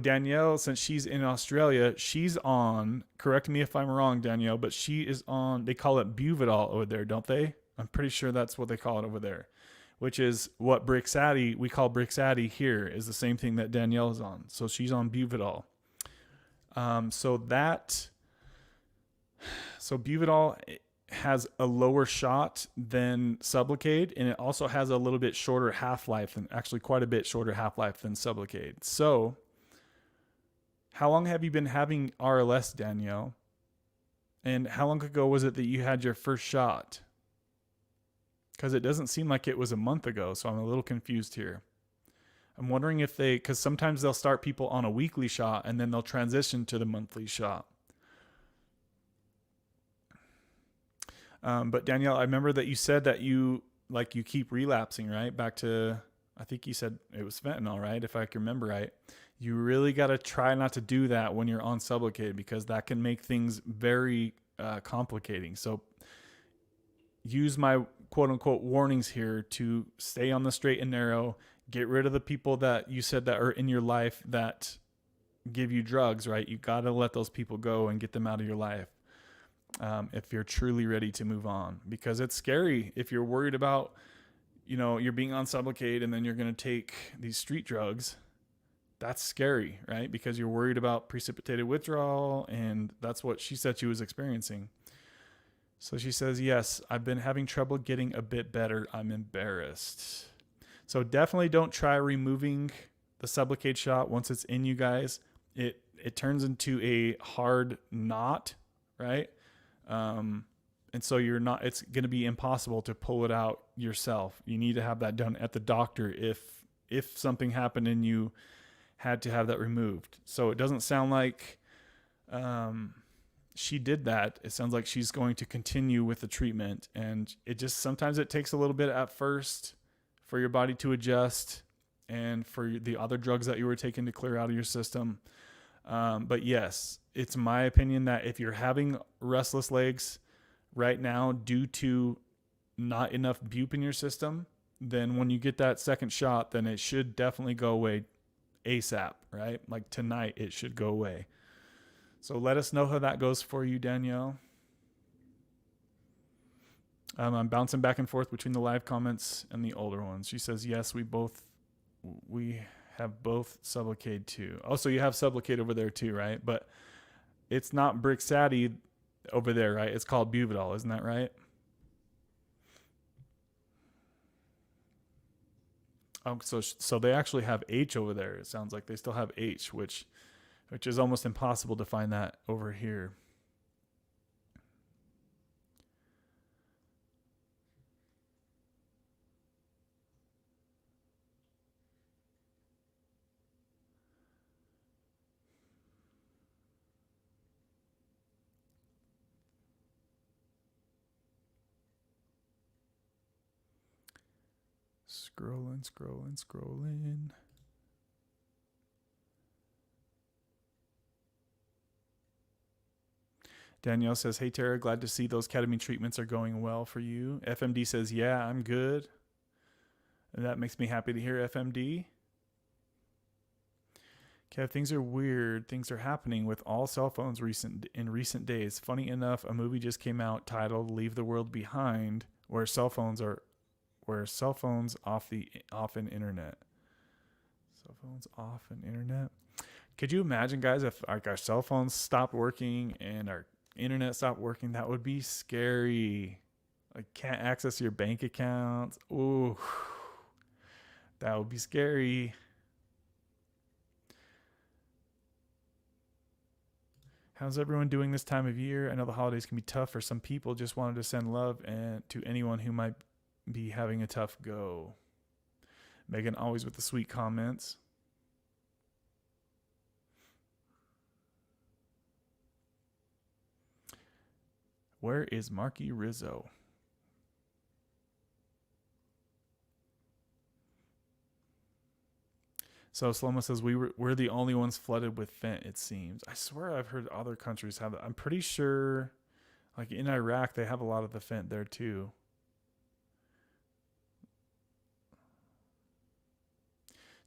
Speaker 1: Danielle, since she's in Australia, she's on, correct me if I'm wrong, Danielle, but she is on, they call it Buvidal over there, don't they? I'm pretty sure that's what they call it over there, which is what we call Brixadi here, is the same thing that Danielle is on. So she's on Buvidal. So Buvidal, has a lower shot than Sublocade, and it also has a little bit shorter half-life, and actually quite a bit shorter half-life than Sublocade. So, how long have you been having RLS, Danielle? And how long ago was it that you had your first shot? Because it doesn't seem like it was a month ago, so I'm a little confused here. I'm wondering if because sometimes they'll start people on a weekly shot and then they'll transition to the monthly shot. But Danielle, I remember that you said that you keep relapsing, right? Back to, I think you said it was fentanyl, right? If I can remember right. You really got to try not to do that when you're on Sublocade, because that can make things very complicating. So use my quote unquote warnings here to stay on the straight and narrow, get rid of the people that you said that are in your life that give you drugs, right? You got to let those people go and get them out of your life. If you're truly ready to move on, because it's scary if you're worried about, you're being on Sublocade and then you're going to take these street drugs. That's scary, right? Because you're worried about precipitated withdrawal, and that's what she said she was experiencing. So she says, yes, I've been having trouble getting a bit better. I'm embarrassed. So definitely don't try removing the Sublocade shot once it's in you guys. It turns into a hard knot, right? And so it's going to be impossible to pull it out yourself. You need to have that done at the doctor if something happened and you had to have that removed. So it doesn't sound like she did that. It sounds like she's going to continue with the treatment, and sometimes it takes a little bit at first for your body to adjust and for the other drugs that you were taking to clear out of your system. But yes, it's my opinion that if you're having restless legs right now due to not enough bupe in your system, then when you get that second shot, then it should definitely go away ASAP, right? Like tonight, it should go away. So let us know how that goes for you, Danielle. I'm bouncing back and forth between the live comments and the older ones. She says, yes, we have both Sublocade too. Oh, so you have Sublocade over there too, right? But it's not Brixadi over there, right? It's called Buvidal, isn't that right? So they actually have H over there. It sounds like they still have H, which is almost impossible to find that over here. Scrolling. Danielle says, hey, Tara, glad to see those ketamine treatments are going well for you. FMD says, yeah, I'm good. And that makes me happy to hear, FMD. Kev, things are weird. Things are happening with all cell phones in recent days. Funny enough, a movie just came out titled Leave the World Behind, where cell phones off an internet. Cell phones off an internet. Could you imagine, guys, if our cell phones stopped working and our internet stopped working? That would be scary. Like, can't access your bank accounts. Ooh, that would be scary. How's everyone doing this time of year? I know the holidays can be tough for some people. Just wanted to send love to anyone who might be having a tough go. Megan always with the sweet comments. Where is Marky Rizzo? So Sloma says we're the only ones flooded with fent, it seems. I swear I've heard other countries have that. I'm pretty sure, like in Iraq, they have a lot of the fent there too.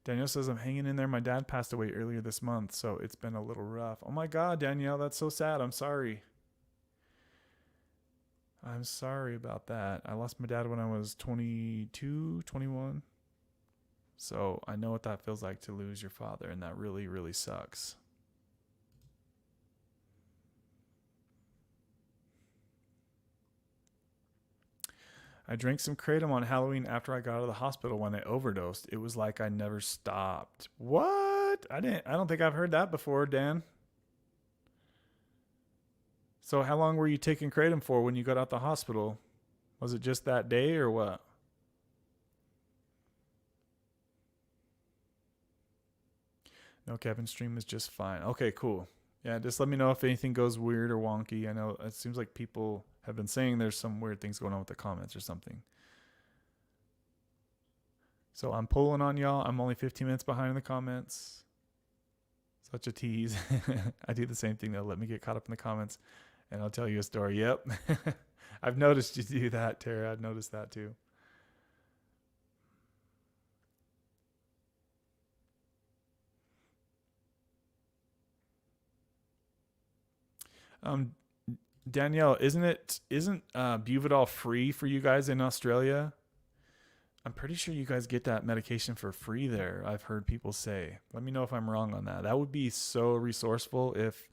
Speaker 1: Danielle says, I'm hanging in there. My dad passed away earlier this month, so it's been a little rough. Oh my God, Danielle, that's so sad. I'm sorry. I'm sorry about that. I lost my dad when I was 22, 21. So I know what that feels like to lose your father, and that really, really sucks. I drank some kratom on Halloween after I got out of the hospital when I overdosed. It was like I never stopped. What? I don't think I've heard that before, Dan. So how long were you taking kratom for when you got out the hospital? Was it just that day or what? No, Kevin's stream is just fine. Okay, cool. Yeah, just let me know if anything goes weird or wonky. I know it seems like people have been saying there's some weird things going on with the comments or something. So I'm pulling on y'all. I'm only 15 minutes behind in the comments. Such a tease. I do the same thing though. Let me get caught up in the comments and I'll tell you a story. Yep. I've noticed you do that, Tara. I've noticed that too. Danielle, isn't Buvidal free for you guys in Australia? I'm pretty sure you guys get that medication for free there. I've heard people say. Let me know if I'm wrong on that. That would be so resourceful if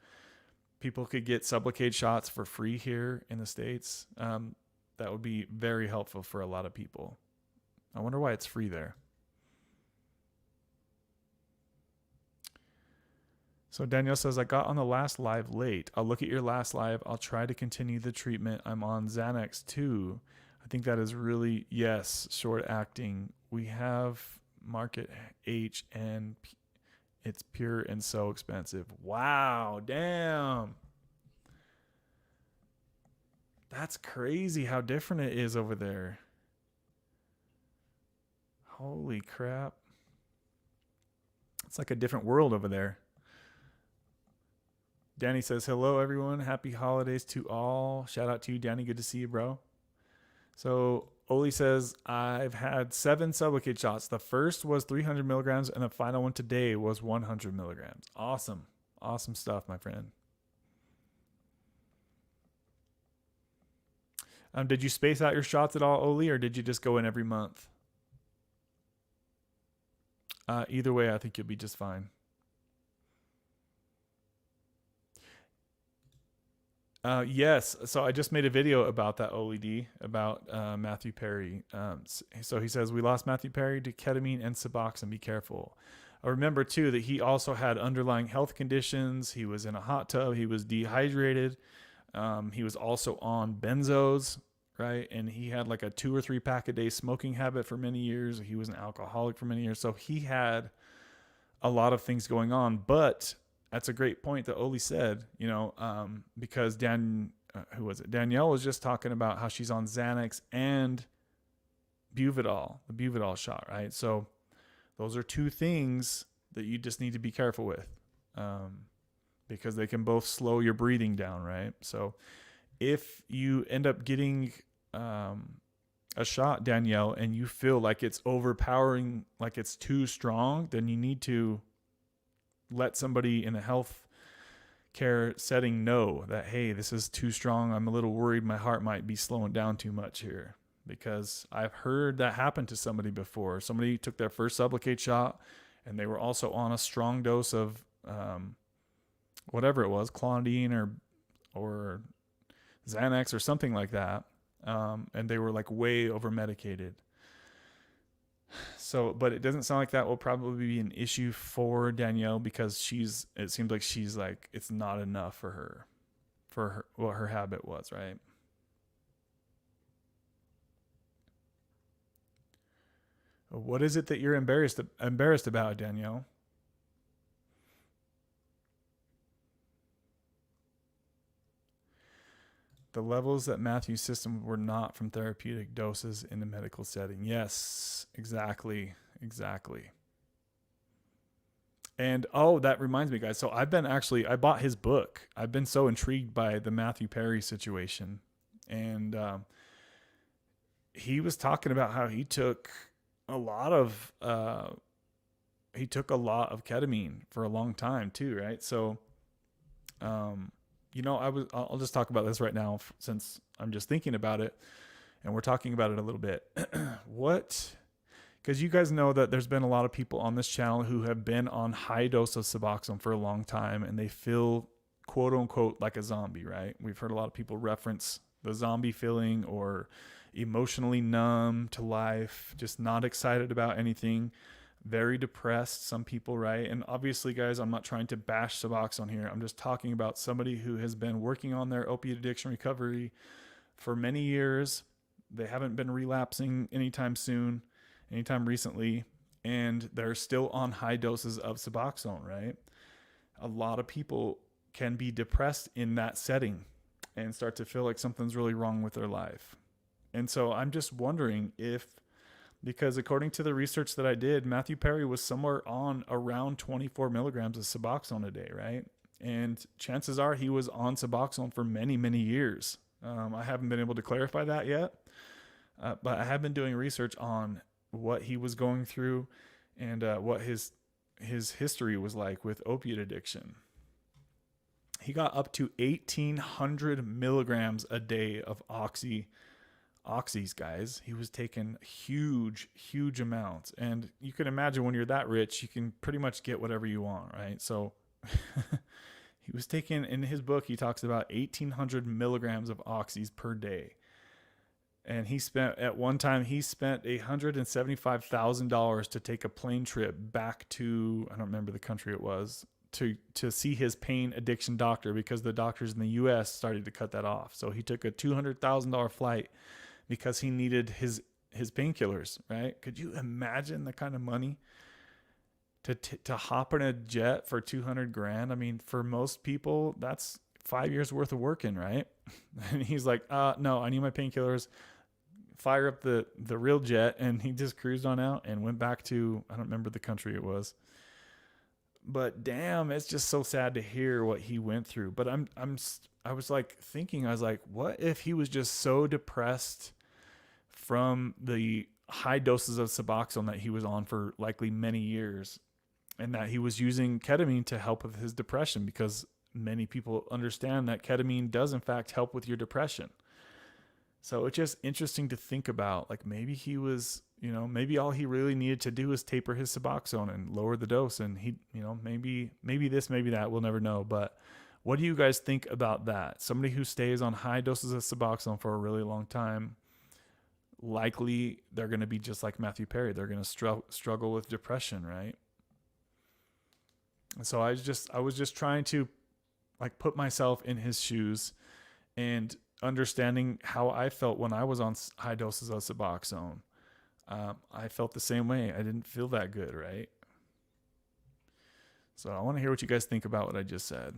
Speaker 1: people could get Sublocade shots for free here in the States. That would be very helpful for a lot of people. I wonder why it's free there. So Danielle says, I got on the last live late. I'll look at your last live. I'll try to continue the treatment. I'm on Xanax too. I think that is really, yes, short acting. We have Market H and it's pure and so expensive. Wow, damn. That's crazy how different it is over there. Holy crap. It's like a different world over there. Danny says, hello, everyone. Happy holidays to all. Shout out to you, Danny. Good to see you, bro. So Oli says, I've had 7 Sublocade shots. The first was 300 milligrams, and the final one today was 100 milligrams. Awesome. Awesome stuff, my friend. Did you space out your shots at all, Oli, or did you just go in every month? Either way, I think you'll be just fine. Yes. So I just made a video about that OLED, about Matthew Perry. So he says, we lost Matthew Perry to ketamine and Suboxone. Be careful. Remember, too, that he also had underlying health conditions. He was in a hot tub. He was dehydrated. He was also on benzos, right? And he had like a 2 or 3 pack a day smoking habit for many years. He was an alcoholic for many years. So he had a lot of things going on. But that's a great point that Oli said, because Danielle was just talking about how she's on Xanax and Buvidal, the Buvidal shot, right? So those are 2 things that you just need to be careful with, because they can both slow your breathing down, right? So if you end up getting a shot, Danielle, and you feel like it's overpowering, like it's too strong, then you need to let somebody in a health care setting know that, hey, this is too strong. I'm a little worried my heart might be slowing down too much here, because I've heard that happen to somebody before. Somebody took their first Sublocade shot and they were also on a strong dose of whatever it was, clonidine or Xanax or something like that. And they were like way over medicated. So, but it doesn't sound like that will probably be an issue for Danielle, because it seems like she's like, it's not enough for her, what her habit was, right? What is it that you're embarrassed about, Danielle? The levels that Matthew's system were not from therapeutic doses in the medical setting. Yes, exactly. And that reminds me, guys. So I bought his book. I've been so intrigued by the Matthew Perry situation. And he was talking about how he took a lot of ketamine for a long time too, right? So I'll just talk about this right now since I'm just thinking about it and we're talking about it a little bit. Because you guys know that there's been a lot of people on this channel who have been on high dose of Suboxone for a long time and they feel quote unquote like a zombie, right? We've heard a lot of people reference the zombie feeling, or emotionally numb to life, just not excited about anything, very depressed, some people, right? And obviously, guys, I'm not trying to bash Suboxone here. I'm just talking about somebody who has been working on their opiate addiction recovery for many years. They haven't been relapsing anytime soon, anytime recently, and they're still on high doses of Suboxone, right? A lot of people can be depressed in that setting and start to feel like something's really wrong with their life. And so I'm just wondering if, because according to the research that I did, Matthew Perry was somewhere on around 24 milligrams of Suboxone a day, right? And chances are he was on Suboxone for many, many years. I haven't been able to clarify that yet, but I have been doing research on what he was going through and what his history was like with opiate addiction. He got up to 1,800 milligrams a day of oxys, guys. He was taking huge amounts. And you can imagine when you're that rich, you can pretty much get whatever you want, right? So he was taking, in his book, he talks about 1,800 milligrams of oxys per day. And at one time, he spent $175,000 to take a plane trip back to, I don't remember the country it was, to see his pain addiction doctor, because the doctors in the US started to cut that off. So he took a $200,000 flight because he needed his painkillers, right? Could you imagine the kind of money to hop in a jet for 200 grand? I mean, for most people, that's 5 years worth of working, right? And he's like, no, I need my painkillers. Fire up the real jet. And he just cruised on out and went back to, I don't remember the country it was. But damn, it's just so sad to hear what he went through. But I was like thinking, what if he was just so depressed from the high doses of Suboxone that he was on for likely many years, and that he was using ketamine to help with his depression, because many people understand that ketamine does in fact help with your depression. So it's just interesting to think about, like, maybe he was, maybe all he really needed to do was taper his Suboxone and lower the dose. And he, maybe this, maybe that, we'll never know. But what do you guys think about that? Somebody who stays on high doses of Suboxone for a really long time, likely they're going to be just like Matthew Perry. They're going to struggle with depression, right? And so I was just trying to like put myself in his shoes and understanding how I felt when I was on high doses of Suboxone. I felt the same way. I didn't feel that good, right? So I want to hear what you guys think about what I just said.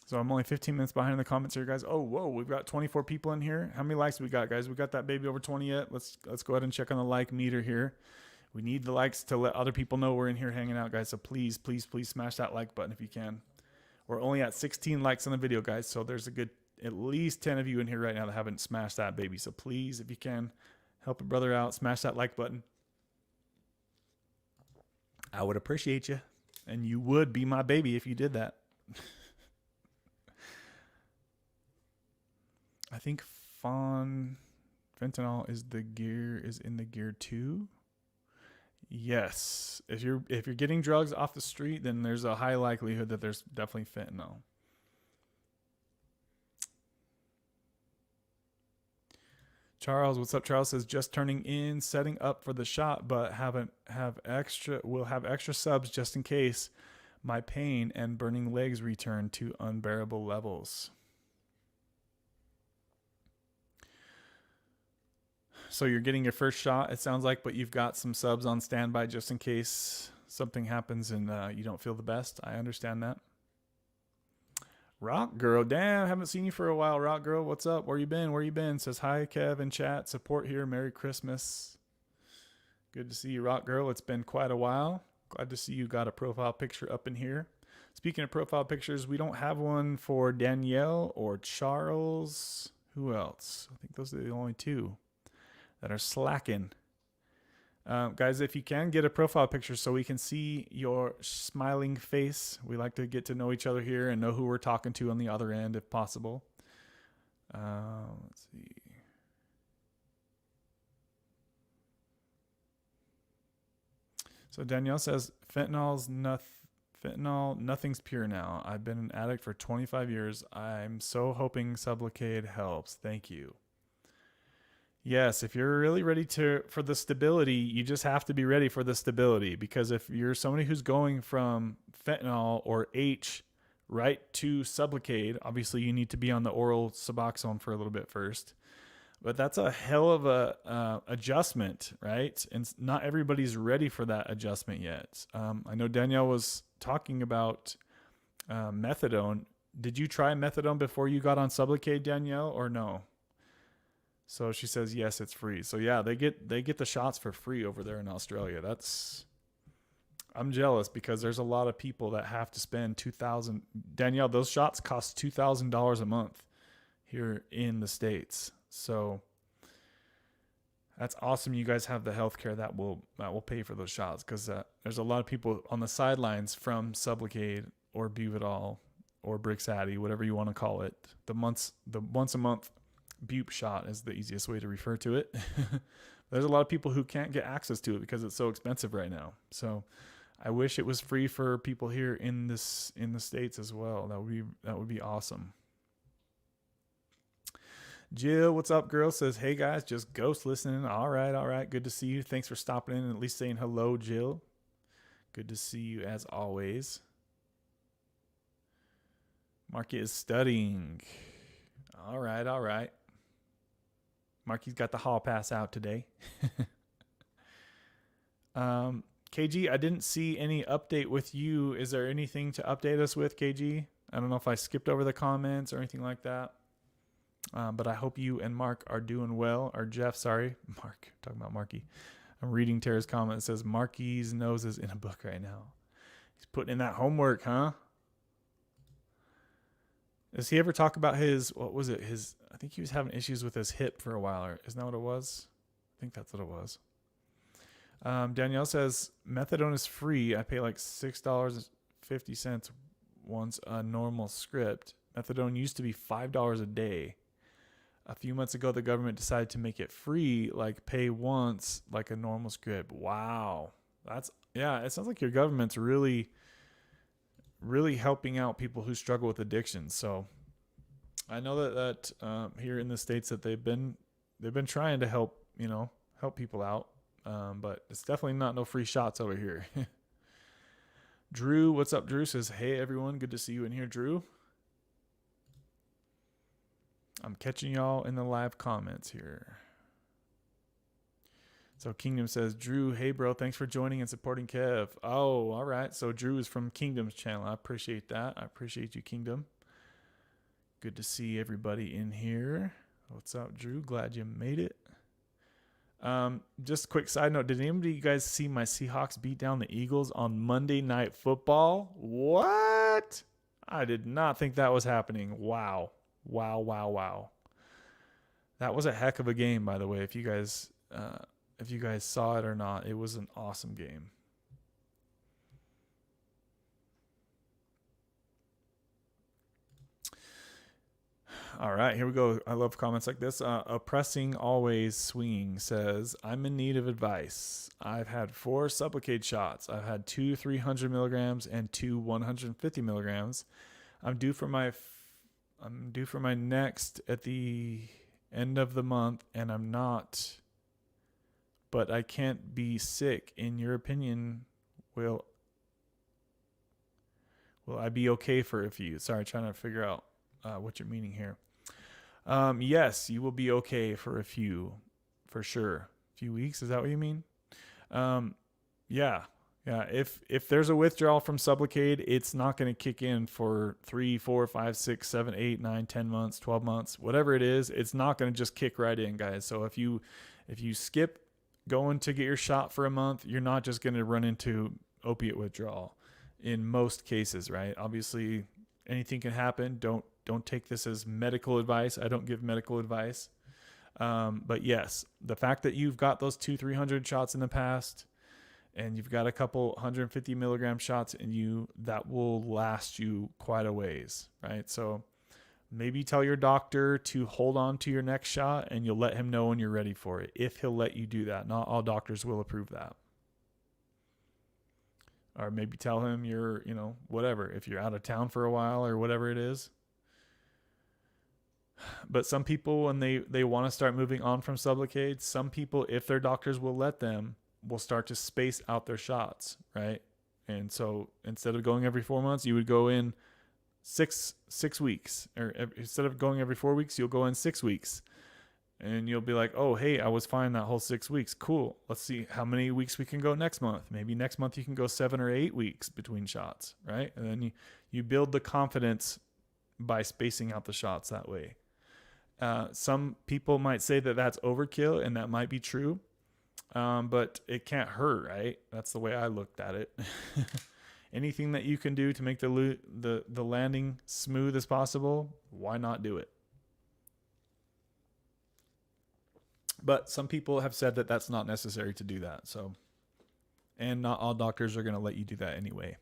Speaker 1: So I'm only 15 minutes behind in the comments here, guys. Oh, whoa, we've got 24 people in here. How many likes we got, guys? We got that baby over 20 yet? Let's go ahead and check on the like meter here. We need the likes to let other people know we're in here hanging out, guys. So please smash that like button if you can. We're only at 16 likes on the video, guys. So there's a good at least 10 of you in here right now that haven't smashed that baby. So please, if you can, help a brother out. Smash that like button. I would appreciate you. And you would be my baby if you did that. I think fentanyl is in the gear 2. Yes. If you're getting drugs off the street, then there's a high likelihood that there's definitely fentanyl. Charles, what's up? Charles says just turning in, setting up for the shot, but will have extra subs just in case my pain and burning legs return to unbearable levels. So you're getting your first shot, it sounds like, but you've got some subs on standby just in case something happens and you don't feel the best. I understand that. Rock Girl, damn, haven't seen you for a while. Rock Girl, what's up? Where you been? Says hi, Kev in chat. Support here. Merry Christmas. Good to see you, Rock Girl. It's been quite a while. Glad to see you got a profile picture up in here. Speaking of profile pictures, we don't have one for Danielle or Charles. Who else? I think those are the only two that are slacking. Guys, if you can get a profile picture so we can see your smiling face. We like to get to know each other here and know who we're talking to on the other end if possible. Let's see. So Danielle says, fentanyl, nothing's pure now. I've been an addict for 25 years. I'm so hoping Sublocade helps. Thank you. Yes, if you're really ready for the stability, you just have to be ready for the stability. Because if you're somebody who's going from fentanyl or H right to Sublocade, obviously you need to be on the oral Suboxone for a little bit first. But that's a hell of a adjustment, right? And not everybody's ready for that adjustment yet. I know Danielle was talking about methadone. Did you try methadone before you got on Sublocade, Danielle, or no? So she says yes, it's free. So yeah, they get the shots for free over there in Australia. I'm jealous because there's a lot of people that have to spend $2,000. Danielle, those shots cost $2,000 a month here in the States. So that's awesome. You guys have the healthcare that will pay for those shots, because there's a lot of people on the sidelines from Sublocade or Buvidal or Brixadi, whatever you want to call it. The once a month Bup shot is the easiest way to refer to it. There's a lot of people who can't get access to it because it's so expensive right now. So I wish it was free for people here in the States as well. That would be awesome. Jill, what's up, girl? Says, hey guys, just ghost listening. All right. Good to see you. Thanks for stopping in and at least saying hello, Jill. Good to see you as always. Marky is studying. All right. Marky's got the hall pass out today. KG, I didn't see any update with you. Is there anything to update us with, KG? I don't know if I skipped over the comments or anything like that. But I hope you and Mark are doing well. Or Jeff, sorry. Mark, talking about Marky. I'm reading Tara's comment. It says, Marky's nose is in a book right now. He's putting in that homework, huh? Does he ever talk about I think he was having issues with his hip for a while. Isn't that what it was? I think that's what it was. Danielle says, methadone is free. I pay like $6.50 once a normal script. Methadone used to be $5 a day. A few months ago, the government decided to make it free, like pay once, like a normal script. Wow. It sounds like your government's really, really helping out people who struggle with addiction. So I know that here in the States that they've been trying to help people out. But it's definitely not no free shots over here. Drew, what's up? Drew says, hey everyone, good to see you in here, Drew. I'm catching y'all in the live comments here. So Kingdom says, Drew, hey bro, thanks for joining and supporting Kev. Oh, all right. So Drew is from Kingdom's channel. I appreciate that. I appreciate you, Kingdom. Good to see everybody in here. What's up, Drew? Glad you made it. Just a quick side note. Did anybody you guys see my Seahawks beat down the Eagles on Monday Night Football? What? I did not think that was happening. Wow. That was a heck of a game, by the way. If you guys saw it or not, it was an awesome game. All right, here we go. I love comments like this. Oppressing Always Swinging says, I'm in need of advice. I've had 4 Sublocade shots. I've had 2 300 milligrams and 2 150 milligrams. I'm due for my next at the end of the month, and I'm not. But I can't be sick. In your opinion, will I be okay for a few? Sorry, trying to figure out what you're meaning here. Yes, you will be okay for a few, for sure. A few weeks, is that what you mean? Yeah. If there's a withdrawal from Sublocade, it's not going to kick in for 3, 4, 5, 6, 7, 8, 9, 10 months, 12 months, whatever it is. It's not going to just kick right in, guys. So if you skip going to get your shot for a month, you're not just going to run into opiate withdrawal in most cases, right? Obviously, anything can happen. Don't take this as medical advice. I don't give medical advice. But yes, the fact that you've got those 200-300 shots in the past, and you've got a couple 150 milligram shots in you, that will last you quite a ways, right? So maybe tell your doctor to hold on to your next shot, and you'll let him know when you're ready for it, if he'll let you do that. Not all doctors will approve that. Or maybe tell him you're, whatever, if you're out of town for a while or whatever it is. But some people, when they want to start moving on from Sublocade, some people, if their doctors will let them, will start to space out their shots, right? And so instead of going every 4 months, you would go in six weeks, or instead of going every 4 weeks, you'll go in 6 weeks, and you'll be like, oh, hey, I was fine that whole 6 weeks. Cool. Let's see how many weeks we can go next month. Maybe next month you can go 7 or 8 weeks between shots, right? And then you build the confidence by spacing out the shots that way. Some people might say that that's overkill, and that might be true. But it can't hurt, right? That's the way I looked at it. Anything that you can do to make the landing smooth as possible, why not do it? But some people have said that that's not necessary to do that. So, and not all doctors are going to let you do that anyway.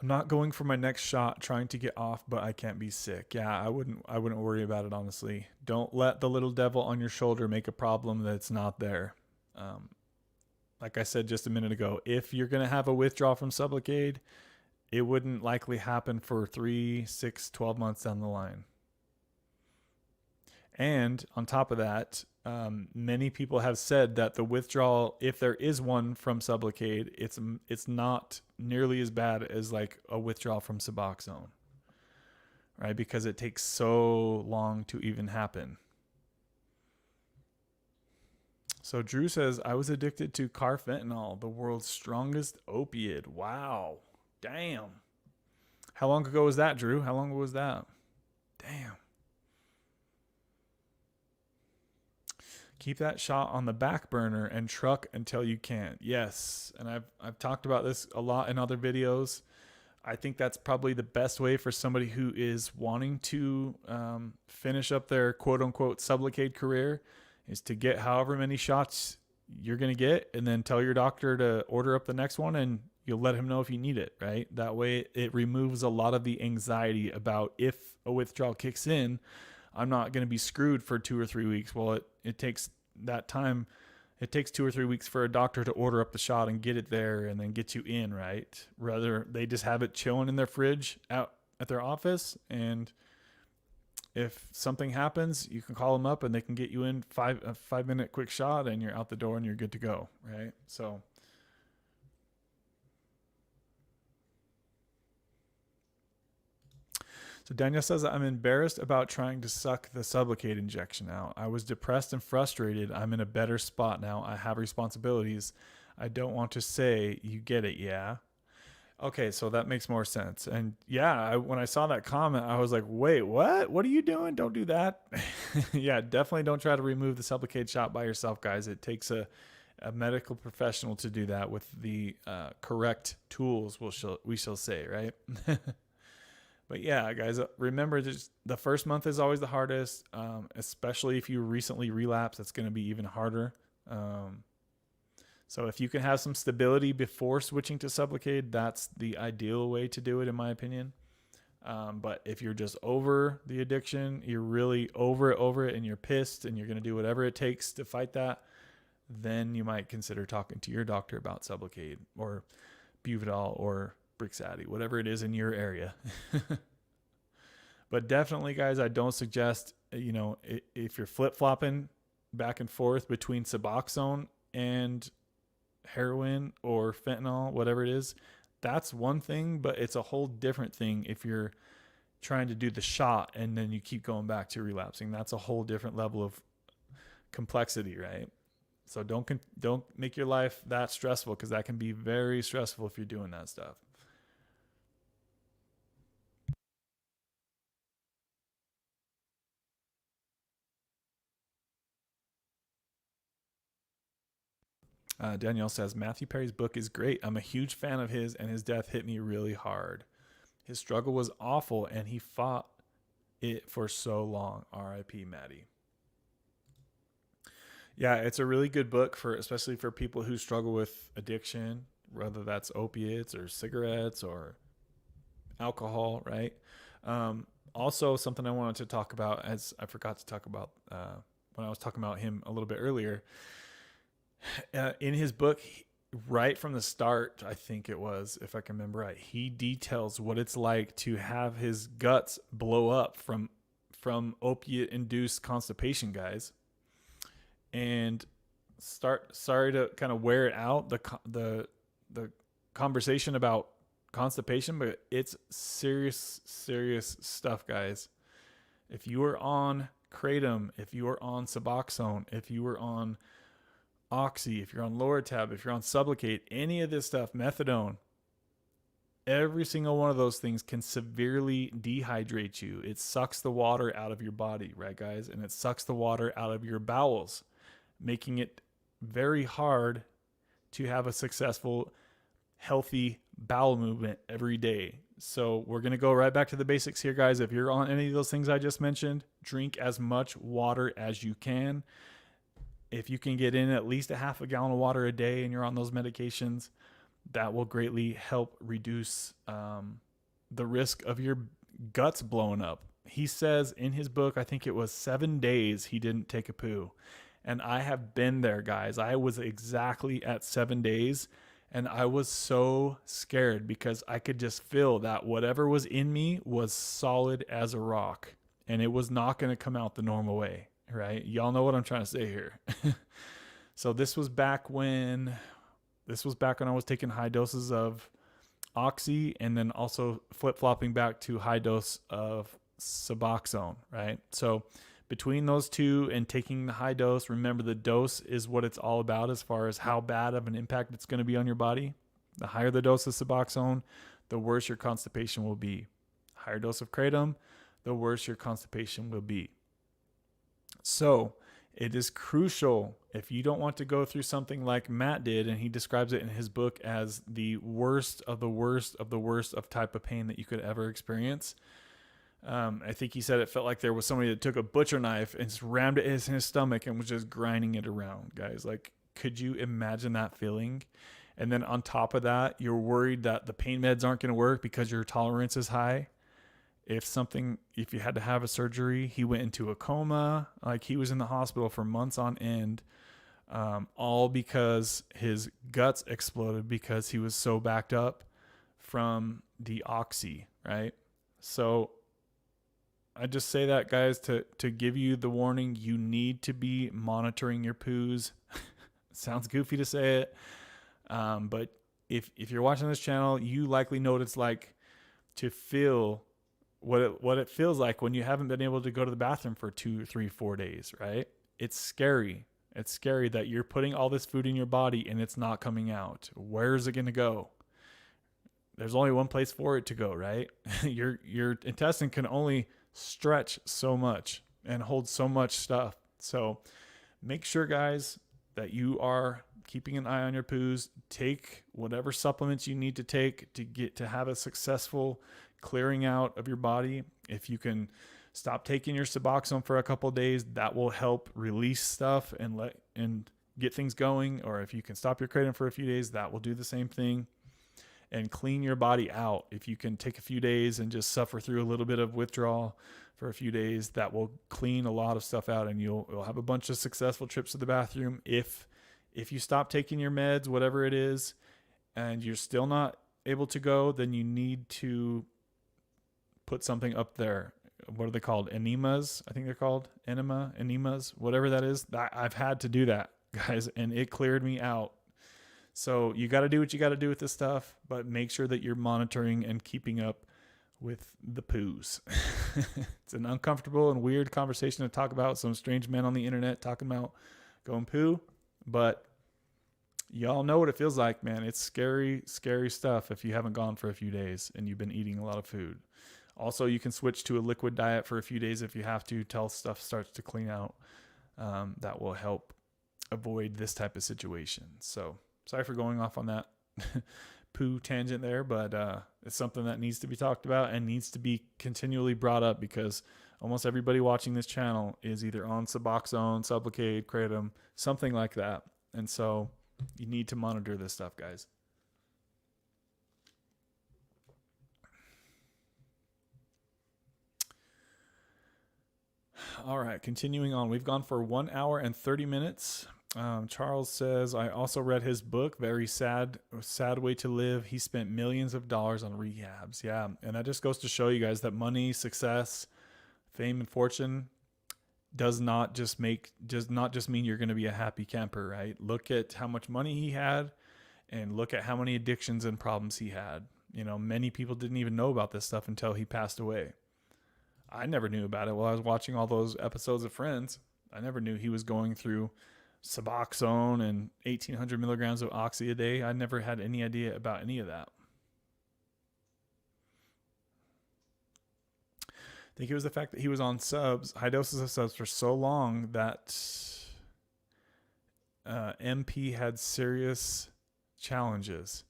Speaker 1: I'm not going for my next shot, trying to get off, but I can't be sick. Yeah, I wouldn't worry about it, honestly. Don't let the little devil on your shoulder make a problem that's not there. Like I said just a minute ago, if you're going to have a withdrawal from Sublocade, it wouldn't likely happen for 3, 6, 12 months down the line. And on top of that, many people have said that the withdrawal, if there is one from Sublocade, it's not nearly as bad as like a withdrawal from Suboxone, right? Because it takes so long to even happen. So Drew says, I was addicted to carfentanil, the world's strongest opiate. Wow. Damn. How long ago was that, Drew? How long ago was that? Damn. Keep that shot on the back burner and truck until you can. Yes, and I've talked about this a lot in other videos. I think that's probably the best way for somebody who is wanting to finish up their quote-unquote Sublocade career, is to get however many shots you're going to get, and then tell your doctor to order up the next one, and you'll let him know if you need it, right? That way it removes a lot of the anxiety about, if a withdrawal kicks in, I'm not going to be screwed for 2 or 3 weeks. Well, it takes that time. It takes 2 or 3 weeks for a doctor to order up the shot and get it there and then get you in, right? Rather, they just have it chilling in their fridge out at their office. And if something happens, you can call them up and they can get you in a 5-minute quick shot, and you're out the door and you're good to go, right? So Daniel says, I'm embarrassed about trying to suck the Sublocade injection out. I was depressed and frustrated. I'm in a better spot now. I have responsibilities. I don't want to say, you get it, yeah? Okay, so that makes more sense. And yeah, when I saw that comment, I was like, wait, what? What are you doing? Don't do that. Yeah, definitely don't try to remove the Sublocade shot by yourself, guys. It takes a medical professional to do that with the correct tools, we shall say, right? But yeah, guys, remember, just the first month is always the hardest, especially if you recently relapse. It's going to be even harder. So if you can have some stability before switching to Sublocade, that's the ideal way to do it, in my opinion. But if you're just over the addiction, you're really over it, and you're pissed, and you're going to do whatever it takes to fight that, then you might consider talking to your doctor about Sublocade or Buvidal or Brixadi, whatever it is in your area. But definitely, guys, I don't suggest, if you're flip-flopping back and forth between Suboxone and heroin or fentanyl, whatever it is, that's one thing, but it's a whole different thing if you're trying to do the shot and then you keep going back to relapsing. That's a whole different level of complexity, right? So don't make your life that stressful, because that can be very stressful if you're doing that stuff. Danielle says, Matthew Perry's book is great. I'm a huge fan of his, and his death hit me really hard. His struggle was awful, and he fought it for so long. R.I.P. Maddie. Yeah, it's a really good book especially for people who struggle with addiction, whether that's opiates or cigarettes or alcohol, right? Also, something I wanted to talk about, as I forgot to talk about when I was talking about him a little bit earlier. In his book, right from the start, I think it was, if I can remember right, he details what it's like to have his guts blow up from opiate-induced constipation, guys. And sorry to kind of wear it out, the conversation about constipation, but it's serious stuff, guys. If you are on kratom, if you are on Suboxone, if you are on Oxy, if you're on Loratab, if you're on Sublocade, any of this stuff, methadone, every single one of those things can severely dehydrate you. It sucks the water out of your body, right, guys? And it sucks the water out of your bowels, making it very hard to have a successful, healthy bowel movement every day. So we're going to go right back to the basics here, guys. If you're on any of those things I just mentioned, drink as much water as you can. If you can get in at least a half a gallon of water a day and you're on those medications, that will greatly help reduce the risk of your guts blowing up. He says in his book, I think it was 7 days he didn't take a poo. And I have been there, guys. I was exactly at 7 days, and I was so scared because I could just feel that whatever was in me was solid as a rock, and it was not going to come out the normal way, right? Y'all know what I'm trying to say here. So this was back when I was taking high doses of Oxy, and then also flip-flopping back to high dose of Suboxone, right? So between those two and taking the high dose, remember the dose is what it's all about as far as how bad of an impact it's going to be on your body. The higher the dose of Suboxone, the worse your constipation will be. Higher dose of kratom, the worse your constipation will be. So it is crucial, if you don't want to go through something like Matt did, and he describes it in his book as the worst of the worst of the worst of type of pain that you could ever experience. I think he said it felt like there was somebody that took a butcher knife and just rammed it in his stomach and was just grinding it around, guys. Like, could you imagine that feeling? And then on top of that, you're worried that the pain meds aren't going to work because your tolerance is high. If you had to have a surgery, he went into a coma, like he was in the hospital for months on end, all because his guts exploded because he was so backed up from the Oxy, right? So I just say that, guys, to give you the warning. You need to be monitoring your poos. Sounds goofy to say it, but if you're watching this channel, you likely know what it's like to feel what it feels like when you haven't been able to go to the bathroom for 2, 3, 4 days, right? It's scary. It's scary that you're putting all this food in your body and it's not coming out. Where is it going to go? There's only one place for it to go, right? Your intestine can only stretch so much and hold so much stuff. So make sure, guys, that you are keeping an eye on your poos. Take whatever supplements you need to take to have a successful clearing out of your body. If you can stop taking your Suboxone for a couple of days, that will help release stuff and get things going. Or if you can stop your kratom for a few days, that will do the same thing. And clean your body out. If you can take a few days and just suffer through a little bit of withdrawal for a few days, that will clean a lot of stuff out, and you'll have a bunch of successful trips to the bathroom. If you stop taking your meds, whatever it is, and you're still not able to go, then you need to put something up there. What are they called? Enemas? I think they're called enemas, whatever that is. I've had to do that, guys, and it cleared me out. So you got to do what you got to do with this stuff, but make sure that you're monitoring and keeping up with the poos. It's an uncomfortable and weird conversation to talk about. Some strange men on the internet talking about going poo, but y'all know what it feels like, man. It's scary, scary stuff if you haven't gone for a few days and you've been eating a lot of food. Also, you can switch to a liquid diet for a few days if you have to, till stuff starts to clean out. That will help avoid this type of situation. So sorry for going off on that poo tangent there, but it's something that needs to be talked about and needs to be continually brought up, because almost everybody watching this channel is either on Suboxone, Sublocade, kratom, something like that. And so you need to monitor this stuff, guys. All right, continuing on. We've gone for 1 hour and 30 minutes. Charles says, I also read his book, Very Sad Way to Live. He spent millions of dollars on rehabs. Yeah, and that just goes to show you guys that money, success, fame, and fortune does not just mean you're going to be a happy camper, right? Look at how much money he had and look at how many addictions and problems he had. You know, many people didn't even know about this stuff until he passed away. I never knew about it while I was watching all those episodes of Friends. I never knew he was going through Suboxone and 1,800 milligrams of Oxy a day. I never had any idea about any of that. I think it was the fact that he was on subs, high doses of subs, for so long that MP had serious challenges.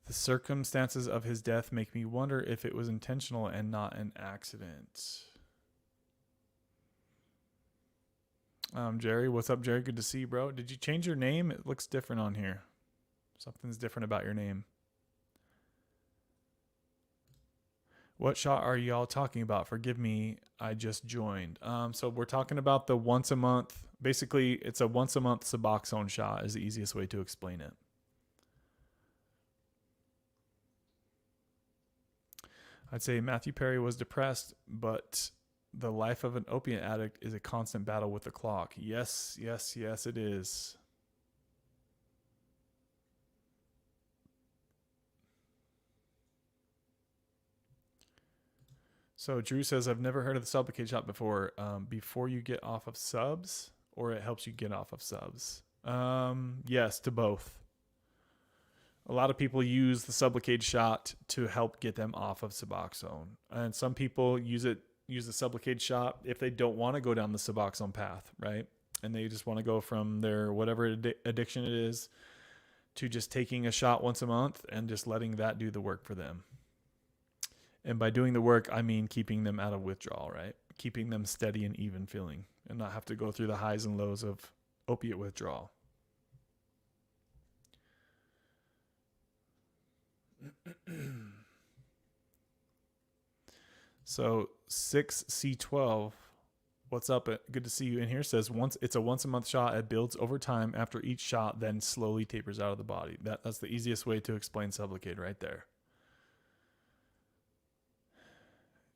Speaker 1: The circumstances of his death make me wonder if it was intentional and not an accident. Jerry, what's up, Jerry? Good to see you, bro. Did you change your name? It looks different on here. Something's different about your name. What shot are y'all talking about? Forgive me, I just joined. So we're talking about the once a month. Basically, it's a once a month Suboxone shot is the easiest way to explain it. I'd say Matthew Perry was depressed, but the life of an opiate addict is a constant battle with the clock. Yes, yes, yes, it is. So Drew says, I've never heard of the Sublocade shot before. Before you get off of subs, or it helps you get off of subs? Yes, to both. A lot of people use the Sublocade shot to help get them off of Suboxone. And some people use the Sublocade shot if they don't want to go down the Suboxone path, right? And they just want to go from their whatever addiction it is to just taking a shot once a month and just letting that do the work for them. And by doing the work, I mean keeping them out of withdrawal, right? Keeping them steady and even feeling and not have to go through the highs and lows of opiate withdrawal. So 6C12, what's up? Good to see you in here. Says it's a once a month shot. It builds over time after each shot, then slowly tapers out of the body. That's the easiest way to explain Sublocade right there.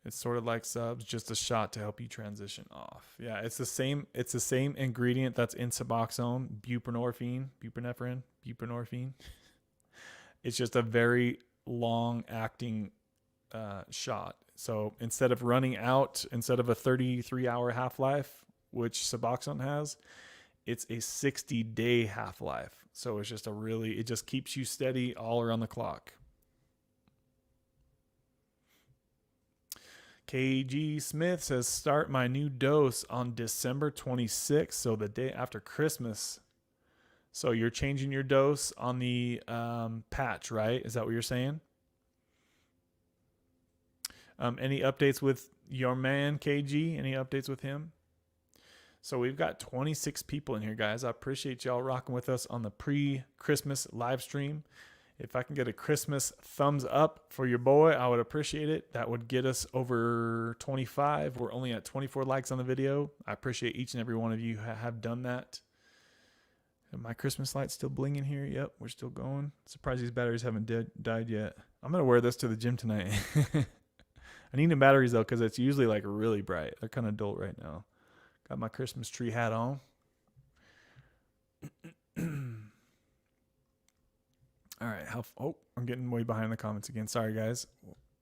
Speaker 1: It's sort of like subs, just a shot to help you transition off. Yeah, it's the same ingredient that's in Suboxone, buprenorphine. It's just a very long acting shot. So instead of running out, instead of a 33-hour half-life, which Suboxone has, it's a 60-day half-life. So it's just it just keeps you steady all around the clock. KG Smith says, start my new dose on December 26th, so the day after Christmas. So you're changing your dose on the patch, right? Is that what you're saying? Any updates with your man, KG? Any updates with him? So we've got 26 people in here, guys. I appreciate y'all rocking with us on the pre-Christmas live stream. If I can get a Christmas thumbs up for your boy, I would appreciate it. That would get us over 25. We're only at 24 likes on the video. I appreciate each and every one of you who have done that. And my Christmas light's still blinging here. Yep, we're still going. Surprised these batteries haven't died yet. I'm going to wear this to the gym tonight. I need new batteries, though, because it's usually like really bright. They're kind of dull right now. Got my Christmas tree hat on. All right. I'm getting way behind the comments again. Sorry, guys.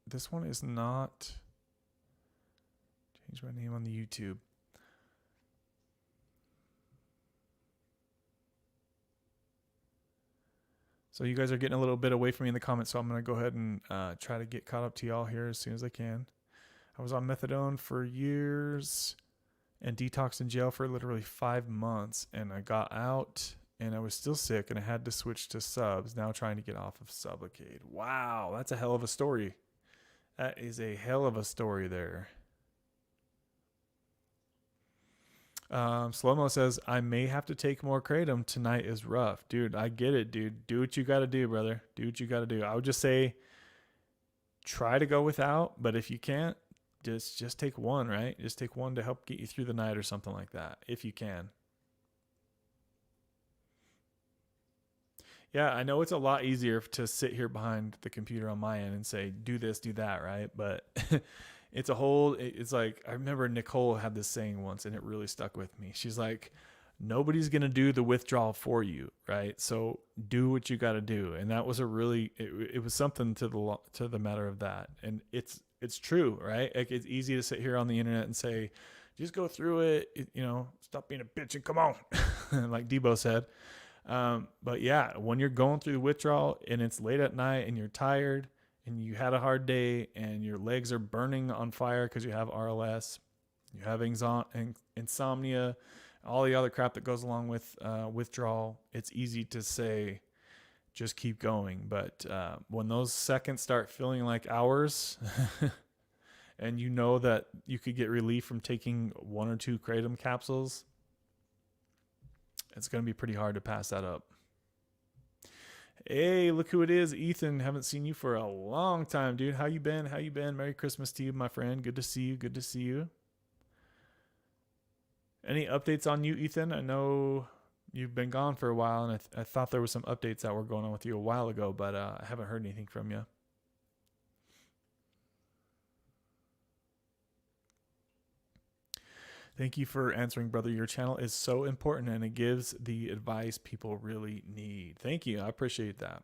Speaker 1: This one is not. Change my name on the YouTube. So you guys are getting a little bit away from me in the comments, so I'm going to go ahead and try to get caught up to y'all here as soon as I can. I was on methadone for years and detoxed in jail for literally 5 months. And I got out and I was still sick and I had to switch to subs. Now trying to get off of Sublocade. Wow, that's a hell of a story. That is a hell of a story there. Slow-mo says, I may have to take more kratom. Tonight is rough. Dude, I get it, dude. Do what you got to do, brother. Do what you got to do. I would just say try to go without, but if you can't, just take one, right? Just take one to help get you through the night or something like that, if you can. Yeah, I know it's a lot easier to sit here behind the computer on my end and say, do this, do that, right? But it's like, I remember Nicole had this saying once and it really stuck with me. She's like, nobody's going to do the withdrawal for you, right? So do what you got to do. And that was it was something to the matter of that. And it's true, right? Like, it's easy to sit here on the internet and say, just go through it, stop being a bitch and come on, like Debo said. But yeah, when you're going through the withdrawal and it's late at night and you're tired and you had a hard day and your legs are burning on fire because you have RLS, you have insomnia, all the other crap that goes along with withdrawal, it's easy to say, just keep going. But when those seconds start feeling like hours and you know that you could get relief from taking 1 or 2 kratom capsules, it's going to be pretty hard to pass that up. Hey, look who it is. Ethan, haven't seen you for a long time, dude. How you been? Merry Christmas to you, my friend. Good to see you. Any updates on you, Ethan? I know you've been gone for a while, and I thought there was some updates that were going on with you a while ago, but I haven't heard anything from you. Thank you for answering, brother. Your channel is so important and it gives the advice people really need. Thank you. I appreciate that.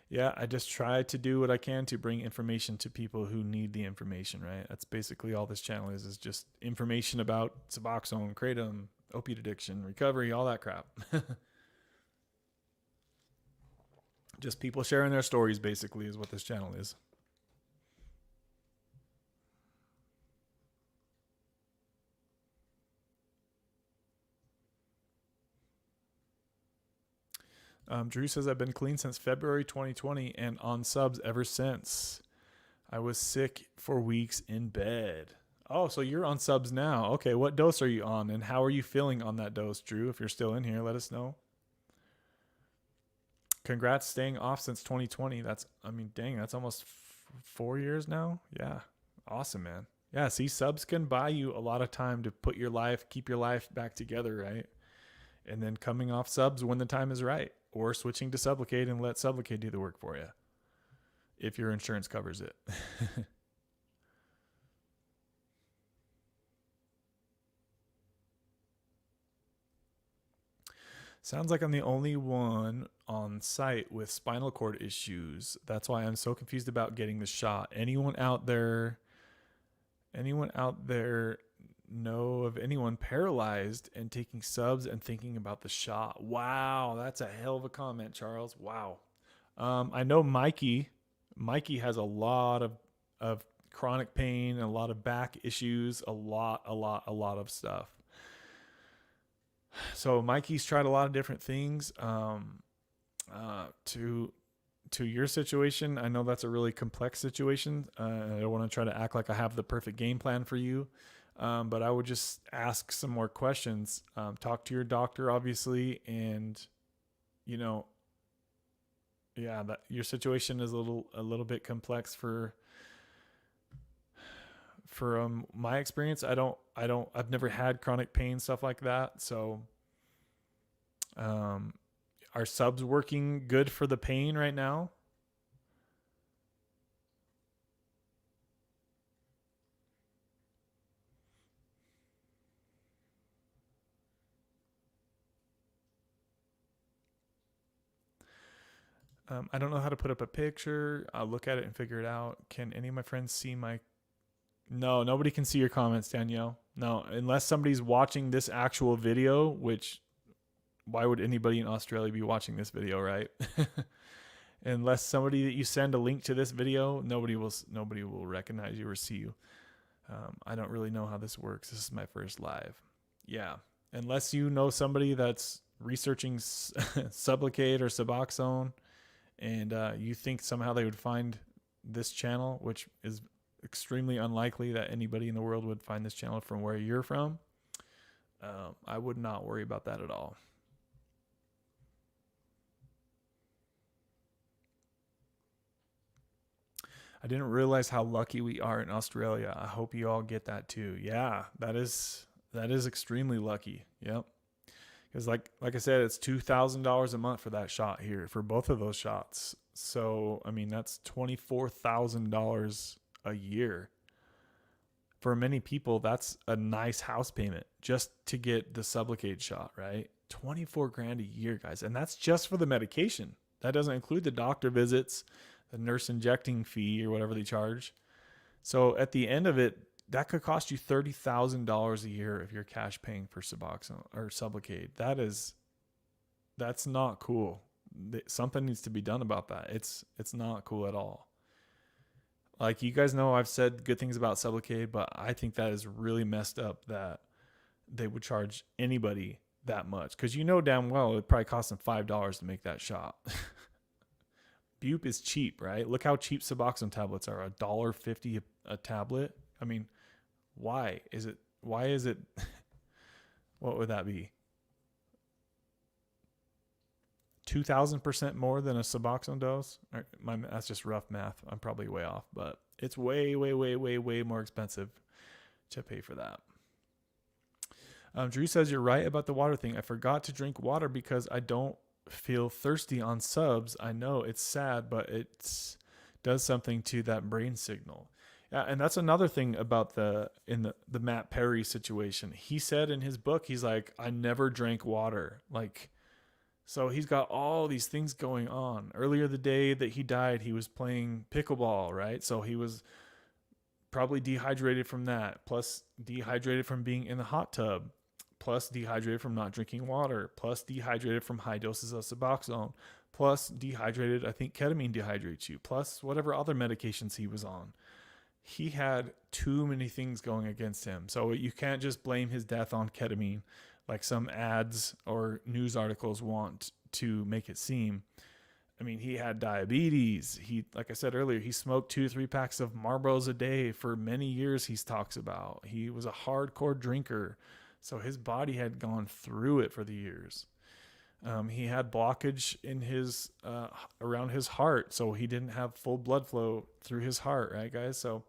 Speaker 1: Yeah, I just try to do what I can to bring information to people who need the information, right? That's basically all this channel is just information about Suboxone, kratom, opiate addiction, recovery, all that crap. Just people sharing their stories, basically, is what this channel is. Drew says, I've been clean since February 2020 and on subs ever since. I was sick for weeks in bed. Oh, so you're on subs now. Okay, what dose are you on and how are you feeling on that dose, Drew? If you're still in here, let us know. Congrats staying off since 2020. That's almost 4 years now. Yeah, awesome, man. Yeah, see, subs can buy you a lot of time to keep your life back together, right? And then coming off subs when the time is right. Or switching to Sublocade and let Sublocade do the work for you, if your insurance covers it. Sounds like I'm the only one on site with spinal cord issues. That's why I'm so confused about getting the shot. Anyone out there know of anyone paralyzed and taking subs and thinking about the shot? Wow, that's a hell of a comment, Charles. Wow. I know Mikey has a lot of chronic pain, a lot of back issues, a lot of stuff. So Mikey's tried a lot of different things. To your situation, I know that's a really complex situation. I don't want to try to act like I have the perfect game plan for you. But I would just ask some more questions. Talk to your doctor, obviously, and that your situation is a little bit complex for my experience. I've never had chronic pain, stuff like that. So, are subs working good for the pain right now? I don't know how to put up a picture. I'll look at it and figure it out. Can any of my friends see my... No, nobody can see your comments, Danielle. No, unless somebody's watching this actual video, which why would anybody in Australia be watching this video, right? Unless somebody that you send a link to this video, nobody will recognize you or see you.
Speaker 2: I don't really know how this works. This is my first live. Yeah. Unless you know somebody that's researching Sublocade or Suboxone, and you think somehow they would find this channel, which is extremely unlikely that anybody in the world would find this channel from where you're from, I would not worry about that at all. I didn't realize how lucky we are in Australia. I hope you all get that too. Yeah, that is extremely lucky. Yep. Because like I said, it's $2,000 a month for that shot here for both of those shots. So I mean that's $24,000 a year. For many people, that's a nice house payment just to get the Sublocade shot, right? 24 grand a year, guys, and that's just for the medication. That doesn't include the doctor visits, the nurse injecting fee or whatever they charge. So at the end of it, that could cost you $30,000 a year if you're cash paying for Suboxone or Sublocade. That's not cool. Something needs to be done about that. It's not cool at all. Like, you guys know I've said good things about Sublocade, but I think that is really messed up that they would charge anybody that much, because you know damn well it probably cost them $5 to make that shot. Bupe is cheap, right? Look how cheap Suboxone tablets are, $1.50 a tablet. I mean, why is it what would that be, 2,000% more than a Suboxone dose? That's just rough math. I'm probably way off, but it's way more expensive to pay for that. Drew says, you're right about the water thing. I forgot to drink water because I don't feel thirsty on subs. I know it's sad, but it does something to that brain signal. Yeah, and that's another thing about the Matt Perry situation. He said in his book, he's like, I never drank water. Like, so he's got all these things going on. Earlier the day that he died, he was playing pickleball, right? So he was probably dehydrated from that, plus dehydrated from being in the hot tub, plus dehydrated from not drinking water, plus dehydrated from high doses of Suboxone, plus dehydrated, I think ketamine dehydrates you, plus whatever other medications he was on. He had too many things going against him. So you can't just blame his death on ketamine like some ads or news articles want to make it seem. I mean, he had diabetes. He, like I said earlier, he smoked 2 to 3 packs of Marlboros a day for many years. He talks about he was a hardcore drinker, so his body had gone through it for the years. He had blockage in his around his heart, so he didn't have full blood flow through his heart, right, guys? So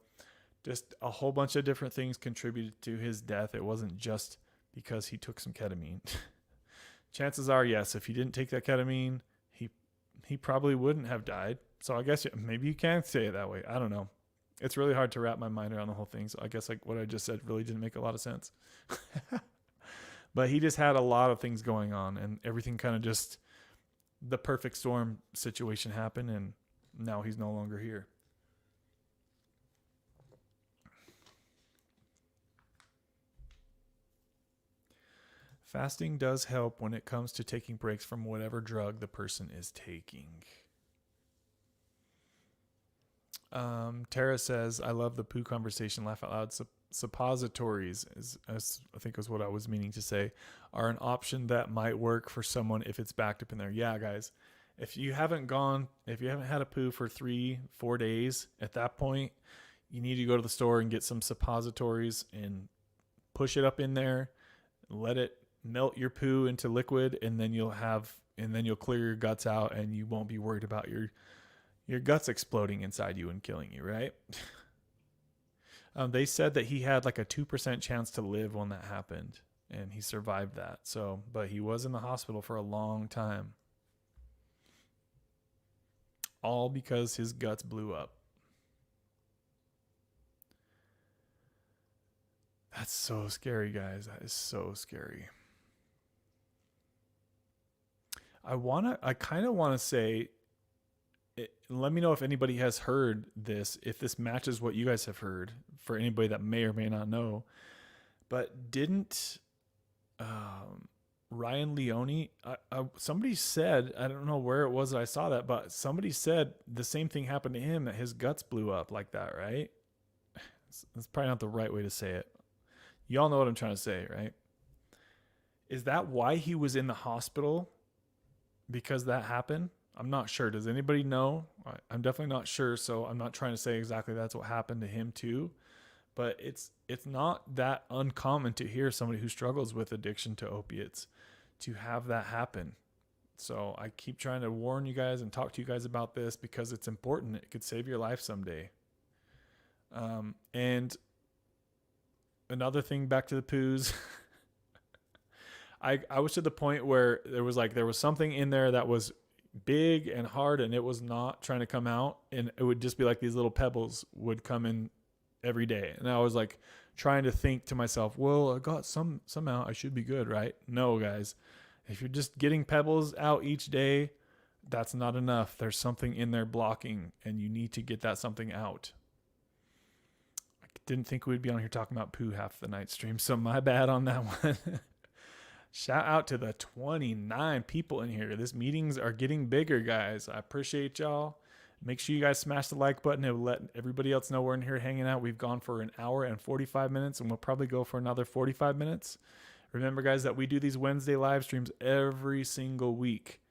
Speaker 2: just a whole bunch of different things contributed to his death. It wasn't just because he took some ketamine. Chances are, yes, if he didn't take that ketamine, he probably wouldn't have died. So I guess maybe you can say it that way. I don't know. It's really hard to wrap my mind around the whole thing. So I guess like what I just said really didn't make a lot of sense. But he just had a lot of things going on, and everything kind of just, the perfect storm situation happened, and now he's no longer here. Fasting does help when it comes to taking breaks from whatever drug the person is taking. Tara says, I love the poo conversation. Laugh out loud. Suppositories, as I think was what I was meaning to say, are an option that might work for someone if it's backed up in there. Yeah, guys. If you haven't had a poo for 3-4 days, at that point, you need to go to the store and get some suppositories and push it up in there, let it melt your poo into liquid, and then you'll clear your guts out, and you won't be worried about your guts exploding inside you and killing you, right? They said that he had like a 2% chance to live when that happened, and he survived that. So, but he was in the hospital for a long time, all because his guts blew up. That's so scary, guys. That is so scary. I kind of want to say, let me know if anybody has heard this, if this matches what you guys have heard, for anybody that may or may not know. But didn't Ryan Leone, somebody said, I don't know where it was that I saw that, but somebody said the same thing happened to him, that his guts blew up like that, right? That's probably not the right way to say it. Y'all know what I'm trying to say, right? Is that why he was in the hospital? Because that happened? I'm not sure. Does anybody know? I'm definitely not sure. So I'm not trying to say exactly that's what happened to him too. But it's not that uncommon to hear somebody who struggles with addiction to opiates to have that happen. So I keep trying to warn you guys and talk to you guys about this because it's important. It could save your life someday. And another thing, back to the poos. I was to the point where there was something in there that was big and hard and it was not trying to come out, and it would just be like these little pebbles would come in every day. And I was like trying to think to myself, well, I got some out, I should be good, right? No, guys. If you're just getting pebbles out each day, that's not enough. There's something in there blocking and you need to get that something out. I didn't think we'd be on here talking about poo half the night stream, so my bad on that one. Shout out to the 29 people in here. These meetings are getting bigger, guys. I appreciate y'all. Make sure you guys smash the like button. It will let everybody else know we're in here hanging out. We've gone for an hour and 45 minutes, and we'll probably go for another 45 minutes. Remember, guys, that we do these Wednesday live streams every single week.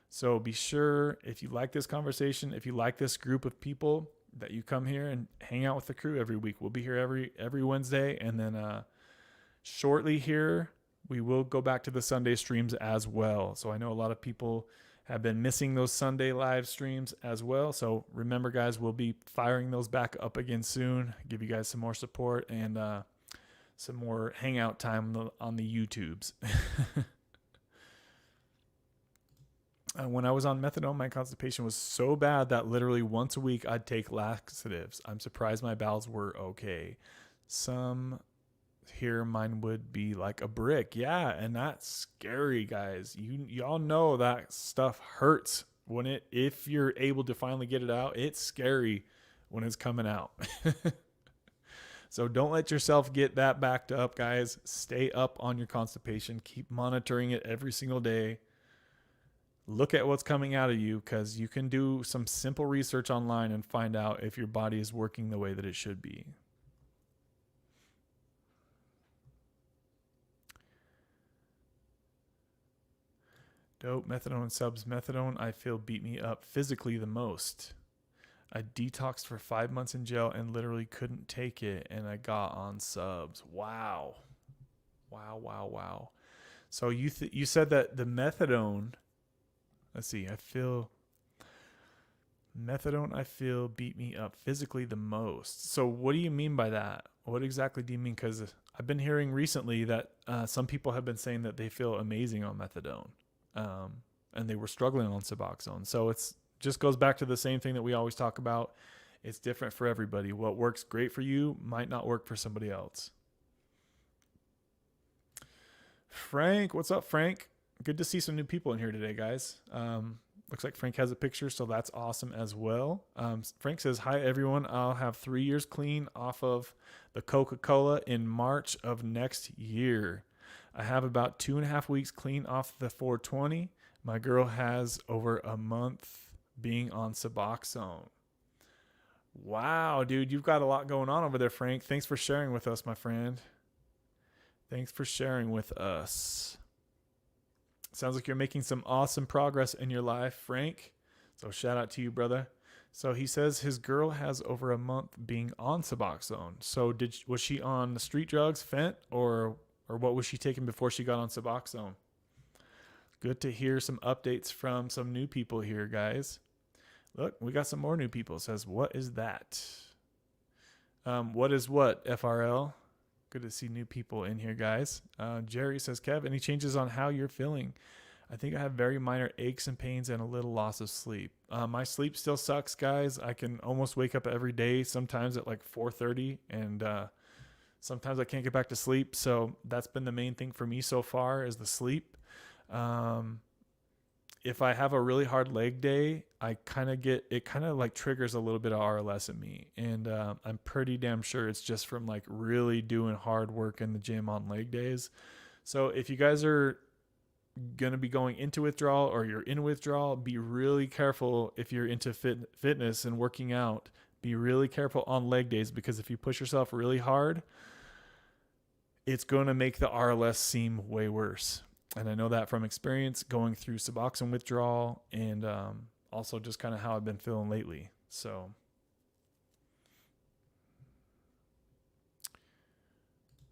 Speaker 2: So be sure, if you like this conversation, if you like this group of people, that you come here and hang out with the crew every week. We'll be here every Wednesday, and then shortly here, we will go back to the Sunday streams as well. So I know a lot of people have been missing those Sunday live streams as well. So remember, guys, we'll be firing those back up again soon. Give you guys some more support and some more hangout time on the YouTubes. When I was on methadone, my constipation was so bad that literally once a week I'd take laxatives. I'm surprised my bowels were okay. Some here, mine would be like a brick. Yeah, and that's scary, guys. Y'all know that stuff hurts if you're able to finally get it out. It's scary when it's coming out. So don't let yourself get that backed up, guys. Stay up on your constipation. Keep monitoring it every single day. Look at what's coming out of you, because you can do some simple research online and find out if your body is working the way that it should be. Dope. Methadone and subs. Methadone, I feel, beat me up physically the most. I detoxed for 5 months in jail and literally couldn't take it, and I got on subs. Wow. So you said that the methadone, let's see, methadone, I feel, beat me up physically the most. So what do you mean by that? What exactly do you mean? Because I've been hearing recently that some people have been saying that they feel amazing on methadone. And they were struggling on Suboxone. So it's just goes back to the same thing that we always talk about. It's different for everybody. What works great for you might not work for somebody else. Frank, what's up, Frank? Good to see some new people in here today, guys. Looks like Frank has a picture, so that's awesome as well. Frank says, hi, everyone. I'll have 3 years clean off of the Coca-Cola in March of next year. I have about 2.5 weeks clean off the 420. My girl has over a month being on Suboxone. Wow, dude, you've got a lot going on over there, Frank. Thanks for sharing with us, my friend. Thanks for sharing with us. Sounds like you're making some awesome progress in your life, Frank. So shout out to you, brother. So he says his girl has over a month being on Suboxone. So was she on the street drugs, fent, or what was she taking before she got on Suboxone? Good to hear some updates from some new people here, guys. Look, we got some more new people. It says, what is that? What is what, FRL? Good to see new people in here, guys. Jerry says, Kev, any changes on how you're feeling? I think I have very minor aches and pains and a little loss of sleep. My sleep still sucks, guys. I can almost wake up every day, sometimes at like 4:30, and sometimes I can't get back to sleep. So that's been the main thing for me so far, is the sleep. If I have a really hard leg day, it kind of like triggers a little bit of RLS in me. And I'm pretty damn sure it's just from like really doing hard work in the gym on leg days. So if you guys are going to be going into withdrawal or you're in withdrawal, be really careful if you're into fitness and working out, Be really careful on leg days, because if you push yourself really hard, it's going to make the RLS seem way worse. And I know that from experience going through Suboxone withdrawal, and also just kind of how I've been feeling lately. So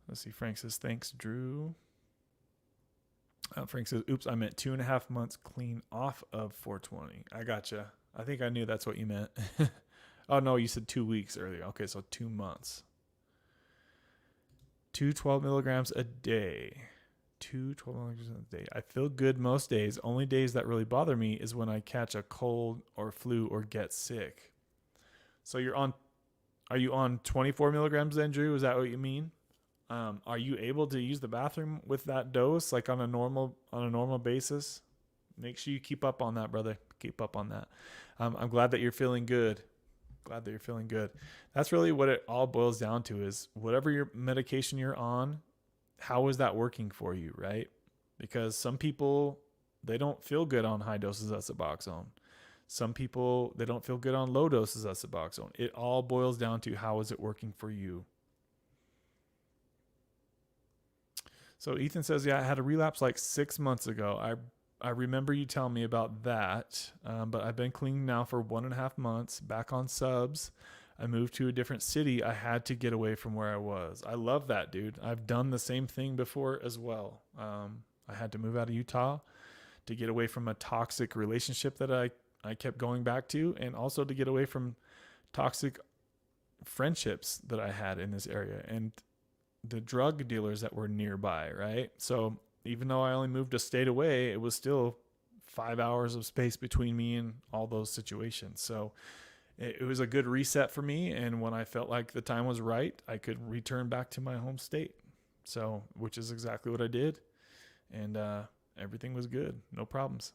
Speaker 2: let's see. Frank says, thanks, Drew. Frank says, oops, I meant 2.5 months clean off of 420. I gotcha. I think I knew that's what you meant. Oh, no, you said 2 weeks earlier. Okay, so 2 months. 12 milligrams a day. 12 milligrams a day. I feel good most days. Only days that really bother me is when I catch a cold or flu or get sick. So are you on 24 milligrams then, Drew? Is that what you mean? Are you able to use the bathroom with that dose, like on a normal basis? Make sure you keep up on that, brother. Keep up on that. I'm glad that you're feeling good. That's really what it all boils down to, is whatever your medication you're on, how is that working for you, right? Because some people, they don't feel good on high doses of Suboxone. Some people, they don't feel good on low doses of Suboxone. It all boils down to how is it working for you. So Ethan says, yeah, I had a relapse like 6 months ago. I remember you telling me about that, but I've been clean now for 1.5 months, back on subs. I moved to a different city. I had to get away from where I was. I love that, dude. I've done the same thing before as well. I had to move out of Utah to get away from a toxic relationship that I kept going back to, and also to get away from toxic friendships that I had in this area and the drug dealers that were nearby, right? So even though I only moved a state away, it was still 5 hours of space between me and all those situations. So it was a good reset for me. And when I felt like the time was right, I could return back to my home state. So, which is exactly what I did. And everything was good. No problems.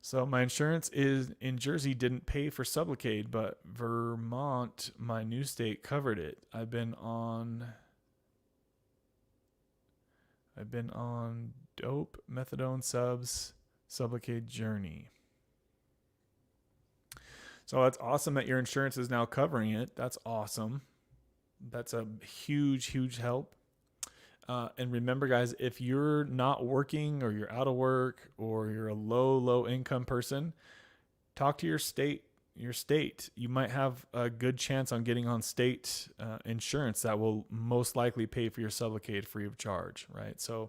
Speaker 2: So my insurance in Jersey didn't pay for Sublocade, but Vermont, my new state, covered it. I've been on dope, methadone subs, Sublocade journey. So that's awesome that your insurance is now covering it. That's awesome. That's a huge, huge help. And remember, guys, if you're not working or you're out of work or you're a low income person, talk to your state. You might have a good chance on getting on state insurance that will most likely pay for your Sublocade free of charge, right? So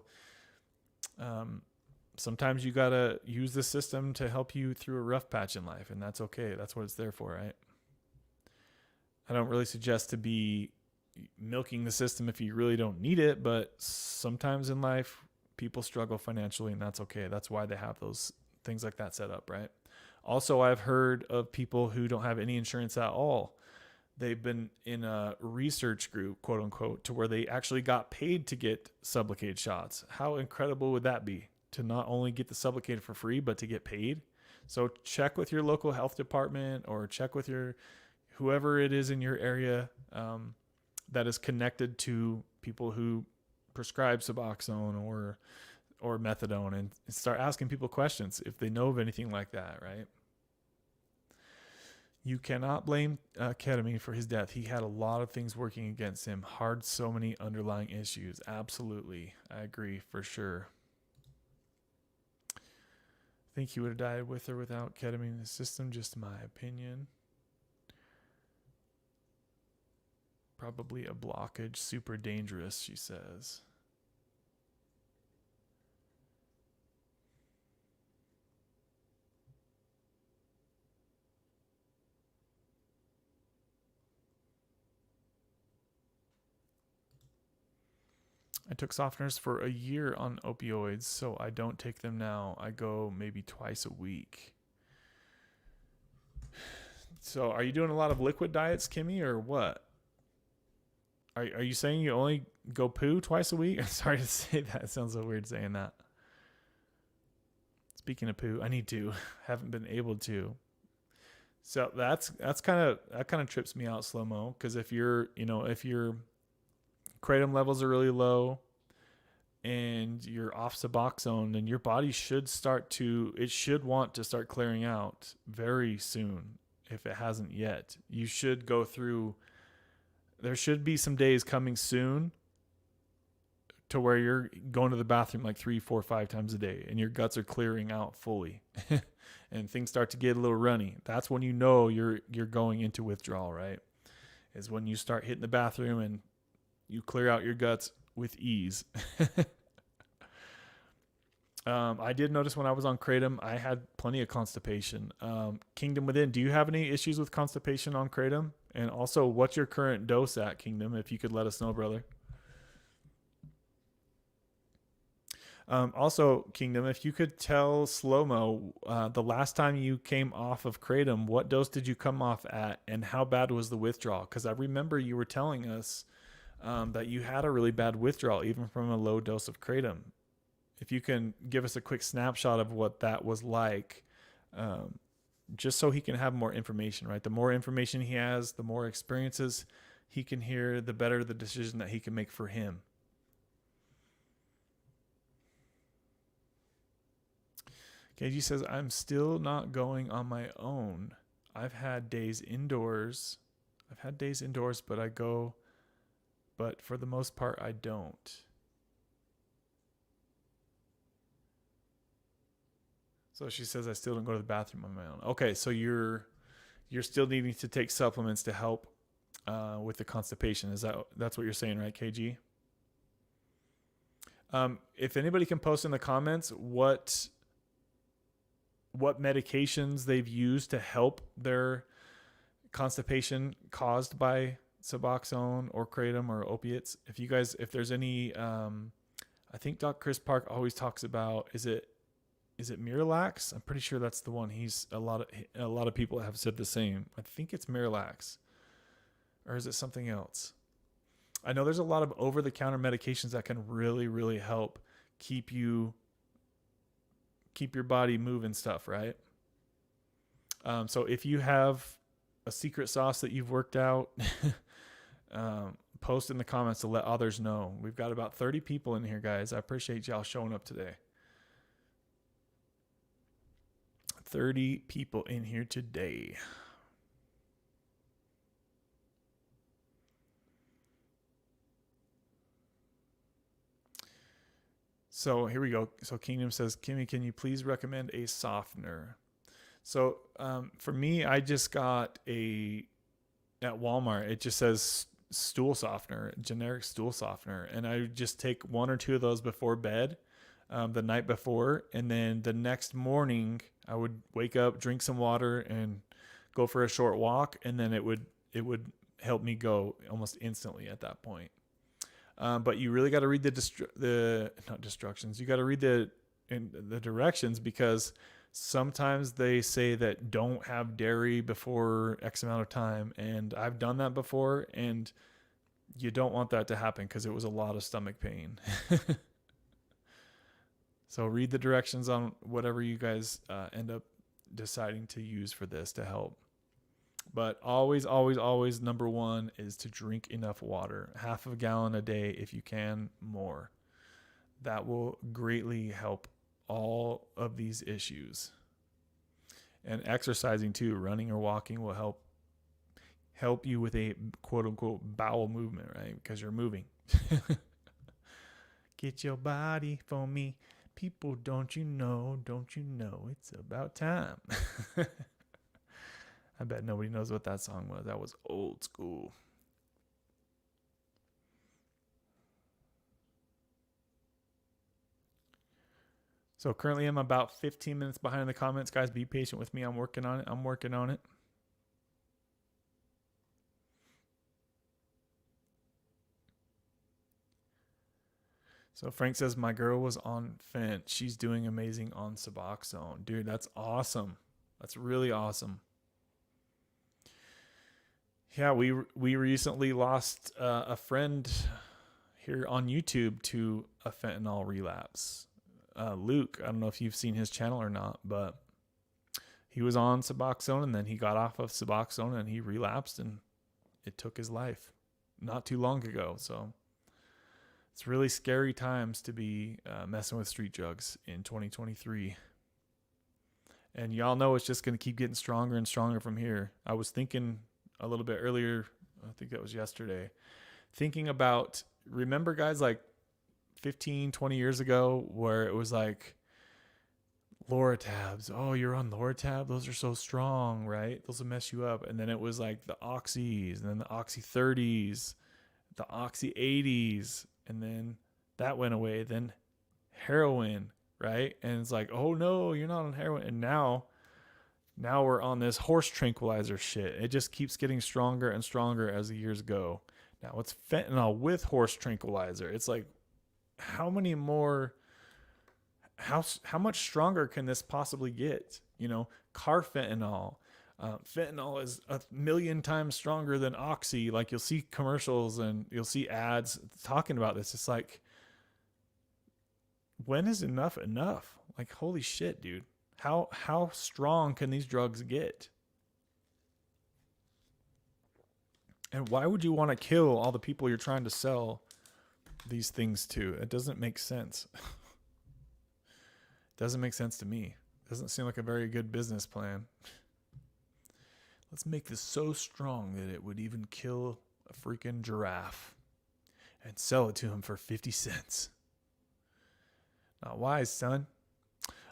Speaker 2: sometimes you got to use the system to help you through a rough patch in life, and that's okay. That's what it's there for, right? I don't really suggest to be milking the system if you really don't need it, but sometimes in life people struggle financially, and that's okay. That's why they have those things like that set up, right? Also, I've heard of people who don't have any insurance at all. They've been in a research group, quote unquote, to where they actually got paid to get Sublocade shots. How incredible would that be, to not only get the Sublocade for free, but to get paid? So check with your local health department, or check with whoever it is in your area that is connected to people who prescribe Suboxone or methadone, and start asking people questions if they know of anything like that, right? You cannot blame ketamine for his death. He had a lot of things working against him. So many underlying issues. Absolutely. I agree for sure. I think he would have died with or without ketamine in his system, just my opinion. Probably a blockage, super dangerous, she says. I took softeners for a year on opioids, so I don't take them now. I go maybe twice a week. So are you doing a lot of liquid diets, Kimmy, or what? Are you saying you only go poo twice a week? I'm sorry to say that. It sounds so weird saying that. Speaking of poo, I need to. Haven't been able to. So that kind of trips me out, slow-mo, because if your kratom levels are really low and you're off Suboxone, and your body should want to start clearing out very soon if it hasn't yet. You should go through, there should be some days coming soon to where you're going to the bathroom like 3, 4, 5 times a day and your guts are clearing out fully and things start to get a little runny. That's when you know you're going into withdrawal, right? Is when you start hitting the bathroom and you clear out your guts with ease. I did notice when I was on kratom, I had plenty of constipation. Kingdom Within, do you have any issues with constipation on kratom? And also, what's your current dose at, Kingdom? If you could let us know, brother. Also, Kingdom, if you could tell Slow-Mo, the last time you came off of kratom, what dose did you come off at, and how bad was the withdrawal? Because I remember you were telling us that you had a really bad withdrawal, even from a low dose of kratom. If you can give us a quick snapshot of what that was like, just so he can have more information, right? The more information he has, the more experiences he can hear, the better the decision that he can make for him. KG says, I'm still not going on my own. I've had days indoors, but I go, but for the most part, I don't. So she says, I still don't go to the bathroom on my own. Okay, so you're still needing to take supplements to help with the constipation. That's what you're saying, right, KG? If anybody can post in the comments what medications they've used to help their constipation caused by Suboxone or kratom or opiates. If there's any, I think Dr. Chris Park always talks about, is it Miralax? I'm pretty sure that's the one. A lot of people have said the same. I think it's Miralax, or is it something else? I know there's a lot of over-the-counter medications that can really, really help keep your body moving stuff, right? So if you have a secret sauce that you've worked out, post in the comments to let others know. We've got about 30 people in here, guys. I appreciate y'all showing up today. 30 people in here today. So here we go. So Kingdom says, Kimmy, can you please recommend a softener? So for me, I just got at Walmart, it just says stool softener, generic stool softener. And I just take 1 or 2 of those before bed the night before. And then the next morning I would wake up, drink some water and go for a short walk. And then it would help me go almost instantly at that point. But you really got to read not instructions. You got to read the directions, because sometimes they say that don't have dairy before X amount of time. And I've done that before, and you don't want that to happen because it was a lot of stomach pain. So read the directions on whatever you guys end up deciding to use for this to help. But always, always, always, number one is to drink enough water. 1/2 gallon a day if you can, more. That will greatly help all of these issues. And exercising too, running or walking, will help you with a quote unquote bowel movement, right? Because you're moving. Get your body for me. People, don't you know, it's about time. I bet nobody knows what that song was. That was old school. So currently I'm about 15 minutes behind in the comments. Guys, be patient with me. I'm working on it. So Frank says, my girl was on Fent. She's doing amazing on Suboxone. Dude, that's awesome. That's really awesome. Yeah, we recently lost a friend here on YouTube to a fentanyl relapse. Luke, I don't know if you've seen his channel or not, but he was on Suboxone and then he got off of Suboxone and he relapsed and it took his life not too long ago. So It's really scary times to be messing with street drugs in 2023. And y'all know it's just going to keep getting stronger and stronger from here. I was thinking a little bit earlier, I think that was yesterday, thinking about, remember guys like 15, 20 years ago where it was like Loratabs. Oh, you're on Loratab? Those are so strong, right? Those will mess you up. And then it was like the Oxys, and then the Oxy 30s, the Oxy 80s, and then that went away. Then heroin, right? And it's like, oh no, you're not on heroin. And now we're on this horse tranquilizer shit. It just keeps getting stronger and stronger as the years go. Now it's fentanyl with horse tranquilizer. It's like, how many more, how much stronger can this possibly get? You know, carfentanil. Fentanyl is 1,000,000 times stronger than Oxy. Like, you'll see commercials and you'll see ads talking about this. It's like, when is enough enough? Like, holy shit, dude. How strong can these drugs get? And why would you want to kill all the people you're trying to sell these things to? It doesn't make sense. Doesn't make sense to me. Doesn't seem like a very good business plan. Let's make this so strong that it would even kill a freaking giraffe and sell it to him for 50 cents. Not wise, son.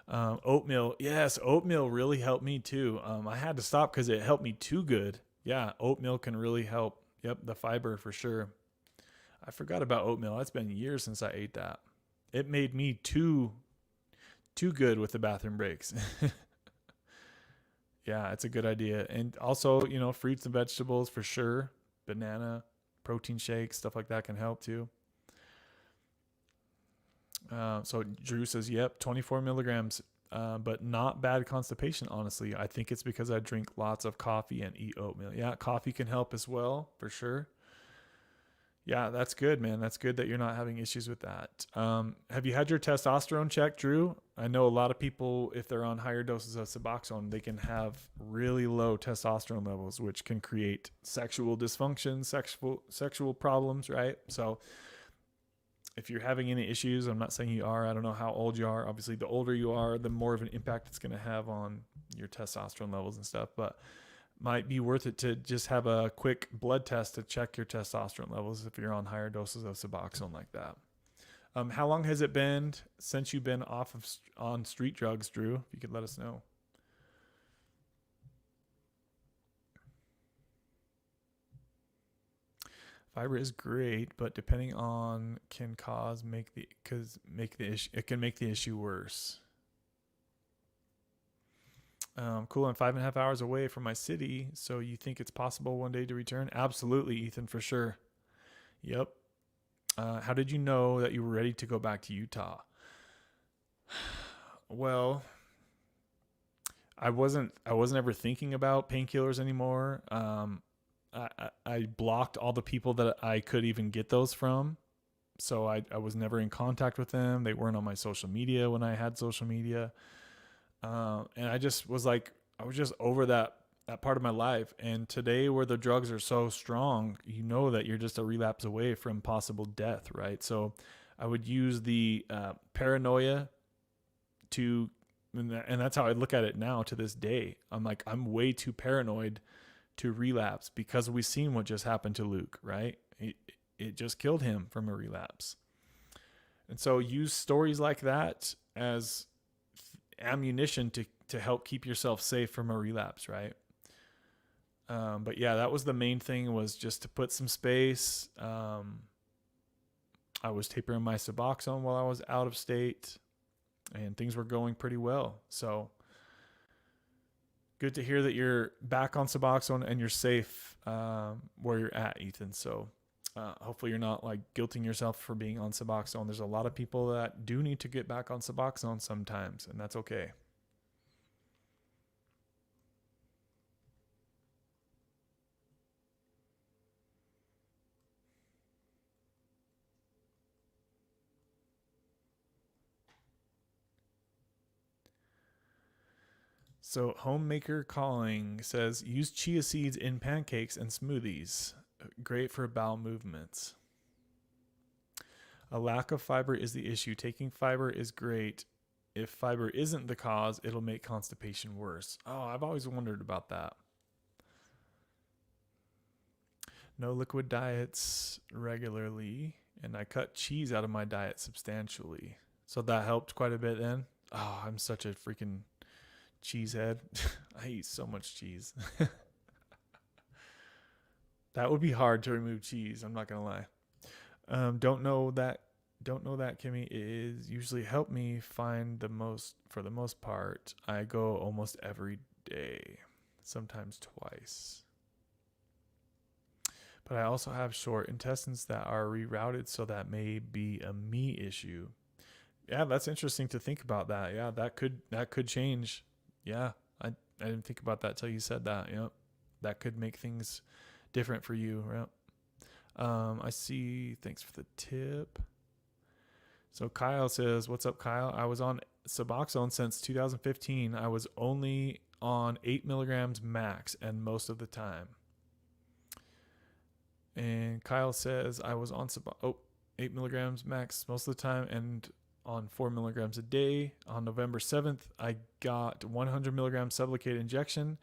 Speaker 2: Oatmeal. Yes, oatmeal really helped me too. I had to stop because it helped me too good. Yeah, oatmeal can really help. Yep, the fiber for sure. I forgot about oatmeal. It's been years since I ate that. It made me too good with the bathroom breaks. Yeah, it's a good idea. And also, you know, fruits and vegetables for sure. Banana, protein shakes, stuff like that can help too. So Drew says, yep, 24 milligrams, but not bad constipation, honestly. I think it's because I drink lots of coffee and eat oatmeal. Yeah, coffee can help as well, for sure. Yeah, that's good, man. That's good that you're not having issues with that. Have you had your testosterone checked, Drew? I know a lot of people, if they're on higher doses of Suboxone, they can have really low testosterone levels, which can create sexual dysfunction, sexual problems, right? So if you're having any issues, I'm not saying you are. I don't know how old you are. Obviously, the older you are, the more of an impact it's going to have on your testosterone levels and stuff. But might be worth it to just have a quick blood test to check your testosterone levels if you're on higher doses of Suboxone like that. How long has it been since you've been on street drugs, Drew? If you could let us know. Fiber is great, but depending on can make the issue, it can make the issue worse. Cool. I'm 5.5 hours away from my city. So you think it's possible one day to return? Absolutely, Ethan, for sure. Yep. How did you know that you were ready to go back to Utah? Well, I wasn't ever thinking about painkillers anymore. I blocked all the people that I could even get those from. So I was never in contact with them. They weren't on my social media when I had social media. And I just was like, I was just over that part of my life. And today, where the drugs are so strong, you know that you're just a relapse away from possible death, right? So I would use the paranoia and that's how I look at it now to this day. I'm like, I'm way too paranoid to relapse because we've seen what just happened to Luke, right? It just killed him from a relapse. And so use stories like that as ammunition to help keep yourself safe from a relapse, right? But yeah, that was the main thing, was just to put some space. I was tapering my Suboxone while I was out of state, and things were going pretty well. So good to hear that you're back on Suboxone and you're safe where you're at, Ethan. So hopefully you're not like guilting yourself for being on Suboxone. There's a lot of people that do need to get back on Suboxone sometimes, and that's okay. So Homemaker Calling says, use chia seeds in pancakes and smoothies. Great for bowel movements. A lack of fiber is the issue. Taking fiber is great. If fiber isn't the cause, it'll make constipation worse. Oh, I've always wondered about that. No liquid diets regularly, and I cut cheese out of my diet substantially. So that helped quite a bit then. Oh, I'm such a freaking cheesehead. I eat so much cheese. That would be hard to remove cheese. I'm not gonna lie. Don't know that, Kimmy, is usually help me find for the most part. I go almost every day, sometimes twice. But I also have short intestines that are rerouted, so that may be a me issue. Yeah, that's interesting to think about that. Yeah, that could change. Yeah, I didn't think about that till you said that. Yep, that could make things different for you. Yep. I see. Thanks for the tip. So Kyle says, "What's up, Kyle? I was on Suboxone since 2015. I was only on 8 milligrams max, and most of the time." And Kyle says, I was on 8 milligrams max most of the time and on 4 milligrams a day. On November 7th, I got 100 milligrams Sublocade injection,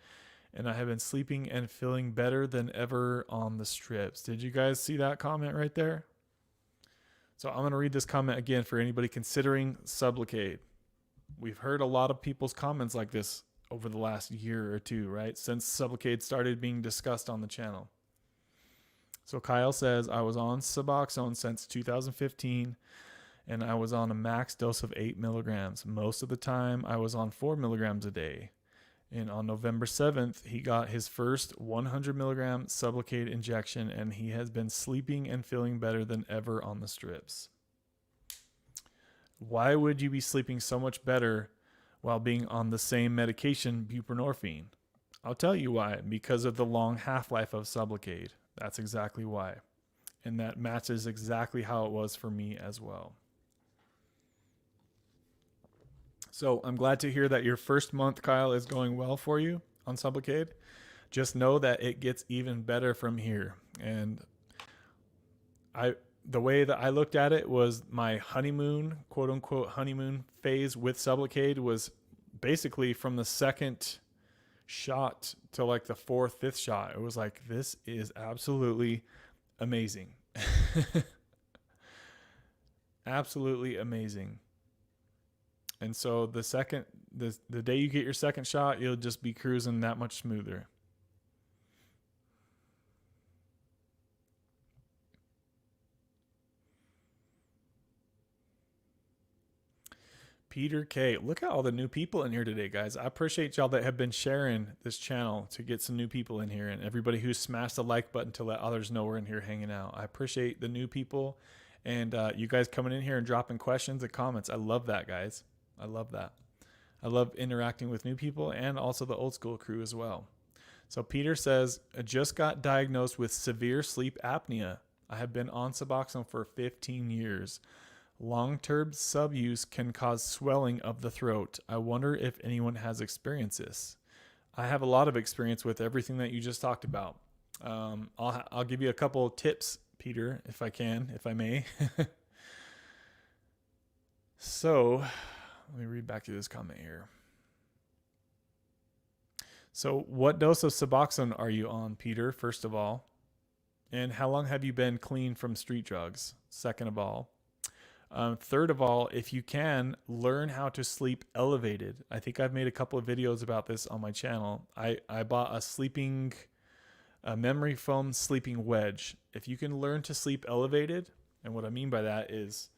Speaker 2: and I have been sleeping and feeling better than ever on the strips. Did you guys see that comment right there? So I'm going to read this comment again for anybody considering Sublocade. We've heard a lot of people's comments like this over the last year or two, right? Since Sublocade started being discussed on the channel. So Kyle says, I was on Suboxone since 2015, and I was on a max dose of 8 milligrams. Most of the time, I was on 4 milligrams a day. And on November 7th, he got his first 100 milligram Sublocade injection, and he has been sleeping and feeling better than ever on the strips. Why would you be sleeping so much better while being on the same medication, buprenorphine? I'll tell you why. Because of the long half-life of Sublocade. That's exactly why. And that matches exactly how it was for me as well. So I'm glad to hear that your first month, Kyle, is going well for you on Sublocade. Just know that it gets even better from here. And the way that I looked at it was my honeymoon, quote unquote honeymoon phase with Sublocade was basically from the second shot to like the 4th, 5th shot. It was like, this is absolutely amazing. Absolutely amazing. And so the day you get your second shot, you'll just be cruising that much smoother. Peter K. Look at all the new people in here today, guys. I appreciate y'all that have been sharing this channel to get some new people in here, and everybody who's smashed the like button to let others know we're in here hanging out. I appreciate the new people and you guys coming in here and dropping questions and comments. I love that, guys. I love that. I love interacting with new people and also the old school crew as well. So Peter says, I just got diagnosed with severe sleep apnea. I have been on Suboxone for 15 years. Long-term sub-use can cause swelling of the throat. I wonder if anyone has experienced this. I have a lot of experience with everything that you just talked about. I'll give you a couple of tips, Peter, if I may. So let me read back to this comment here. So what dose of Suboxone are you on, Peter, first of all? And how long have you been clean from street drugs, second of all? Third of all, if you can, learn how to sleep elevated. I think I've made a couple of videos about this on my channel. I bought a memory foam sleeping wedge. If you can learn to sleep elevated, and what I mean by that is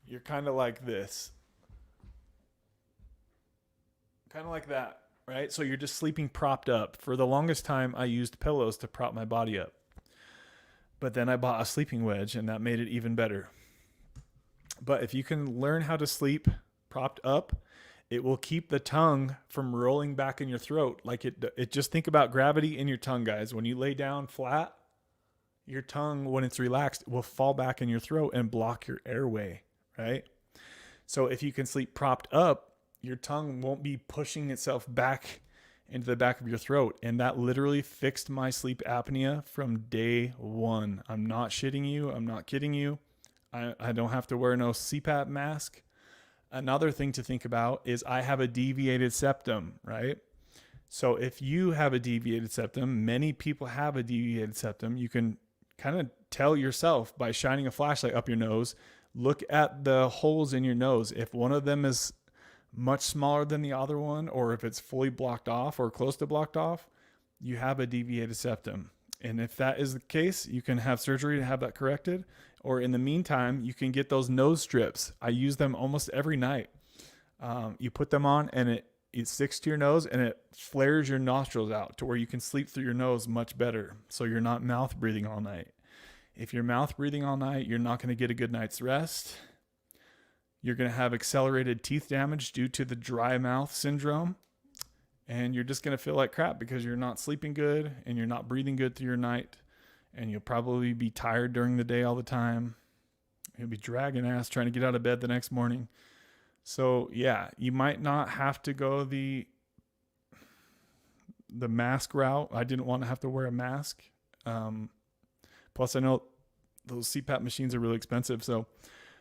Speaker 2: you're kind of like this. Kind of like that, right? So you're just sleeping propped up. For the longest time, I used pillows to prop my body up. But then I bought a sleeping wedge, and that made it even better. But if you can learn how to sleep propped up, it will keep the tongue from rolling back in your throat. Like it just think about gravity in your tongue, guys. When you lay down flat, your tongue, when it's relaxed, will fall back in your throat and block your airway, right? So if you can sleep propped up, your tongue won't be pushing itself back into the back of your throat. And that literally fixed my sleep apnea from day one. I'm not shitting you. I'm not kidding you. I don't have to wear no CPAP mask. Another thing to think about is I have a deviated septum, right? So if you have a deviated septum, many people have a deviated septum. You can kind of tell yourself by shining a flashlight up your nose. Look at the holes in your nose. If one of them is much smaller than the other one, or if it's fully blocked off or close to blocked off, you have a deviated septum. And if that is the case, you can have surgery to have that corrected. Or in the meantime, you can get those nose strips. I use them almost every night. You put them on and it sticks to your nose and it flares your nostrils out to where you can sleep through your nose much better. So you're not mouth breathing all night. If you're mouth breathing all night, you're not going to get a good night's rest. You're going to have accelerated teeth damage due to the dry mouth syndrome. And you're just going to feel like crap because you're not sleeping good and you're not breathing good through your night. And you'll probably be tired during the day all the time. You'll be dragging ass trying to get out of bed the next morning. So yeah, you might not have to go the mask route. I didn't want to have to wear a mask. Plus I know those CPAP machines are really expensive. So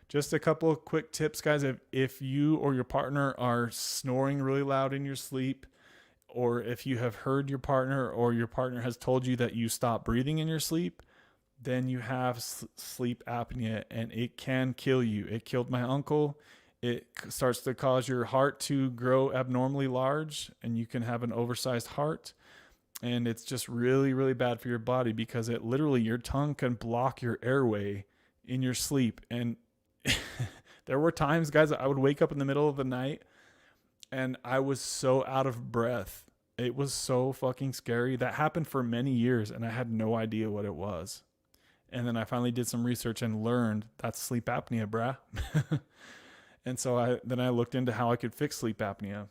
Speaker 2: just a couple of quick tips, guys. If you or your partner are snoring really loud in your sleep, or if you have heard your partner or your partner has told you that you stop breathing in your sleep, then you have sleep apnea and it can kill you. It killed my uncle. It starts to cause your heart to grow abnormally large and you can have an oversized heart. And it's just really, really bad for your body because it literally, your tongue can block your airway in your sleep. And there were times, guys, I would wake up in the middle of the night and I was so out of breath. It was so fucking scary. That happened for many years and I had no idea what it was. And then I finally did some research and learned that's sleep apnea, bruh. And so I looked into how I could fix sleep apnea.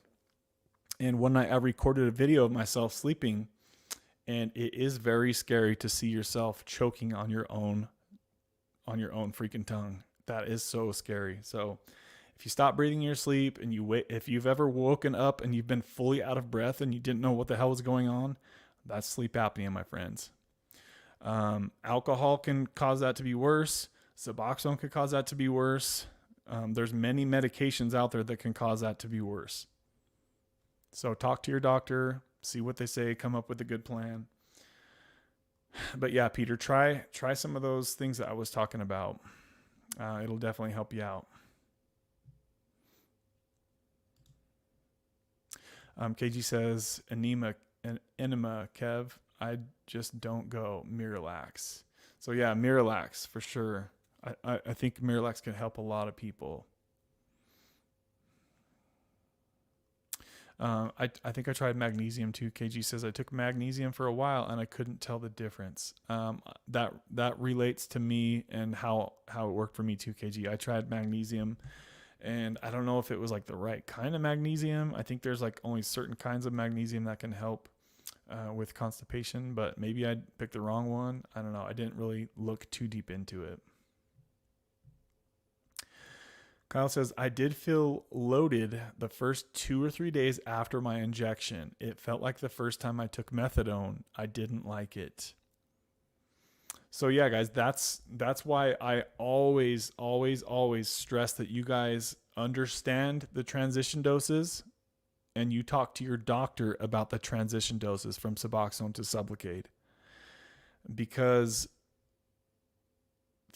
Speaker 2: And one night I recorded a video of myself sleeping, and it is very scary to see yourself choking on your own freaking tongue. That is so scary. So if you stop breathing in your sleep and if you've ever woken up and you've been fully out of breath and you didn't know what the hell was going on, that's sleep apnea, my friends. Alcohol can cause that to be worse. Suboxone could cause that to be worse. There's many medications out there that can cause that to be worse. So talk to your doctor, see what they say, come up with a good plan. But yeah, Peter, try some of those things that I was talking about. It'll definitely help you out. KG says, enema, Kev, I just don't go. Miralax. So yeah, Miralax for sure. I think Miralax can help a lot of people. I think I tried magnesium too. KG says I took magnesium for a while and I couldn't tell the difference. That relates to me and how it worked for me too, KG. I tried magnesium and I don't know if it was like the right kind of magnesium. I think there's like only certain kinds of magnesium that can help with constipation, but maybe I picked the wrong one. I don't know. I didn't really look too deep into it. Kyle says, I did feel loaded the first 2 or 3 days after my injection. It felt like the first time I took methadone. I didn't like it. So yeah, guys, that's why I always stress that you guys understand the transition doses and you talk to your doctor about the transition doses from Suboxone to Sublocade. Because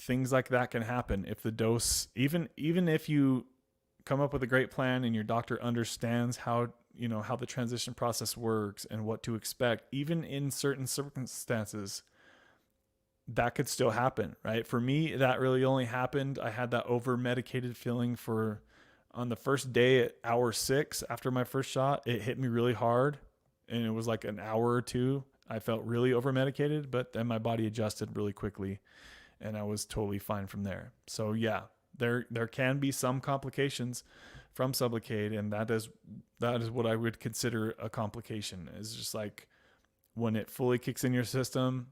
Speaker 2: things like that can happen if the dose, even if you come up with a great plan and your doctor understands how the transition process works and what to expect, even in certain circumstances, that could still happen, right? For me, that really only happened. I had that over medicated feeling on the first day at hour 6 after my first shot. It hit me really hard and it was like an hour or two. I felt really over medicated, but then my body adjusted really quickly. And I was totally fine from there. So yeah, there can be some complications from Sublocade, and that is what I would consider a complication. It's just like when it fully kicks in your system,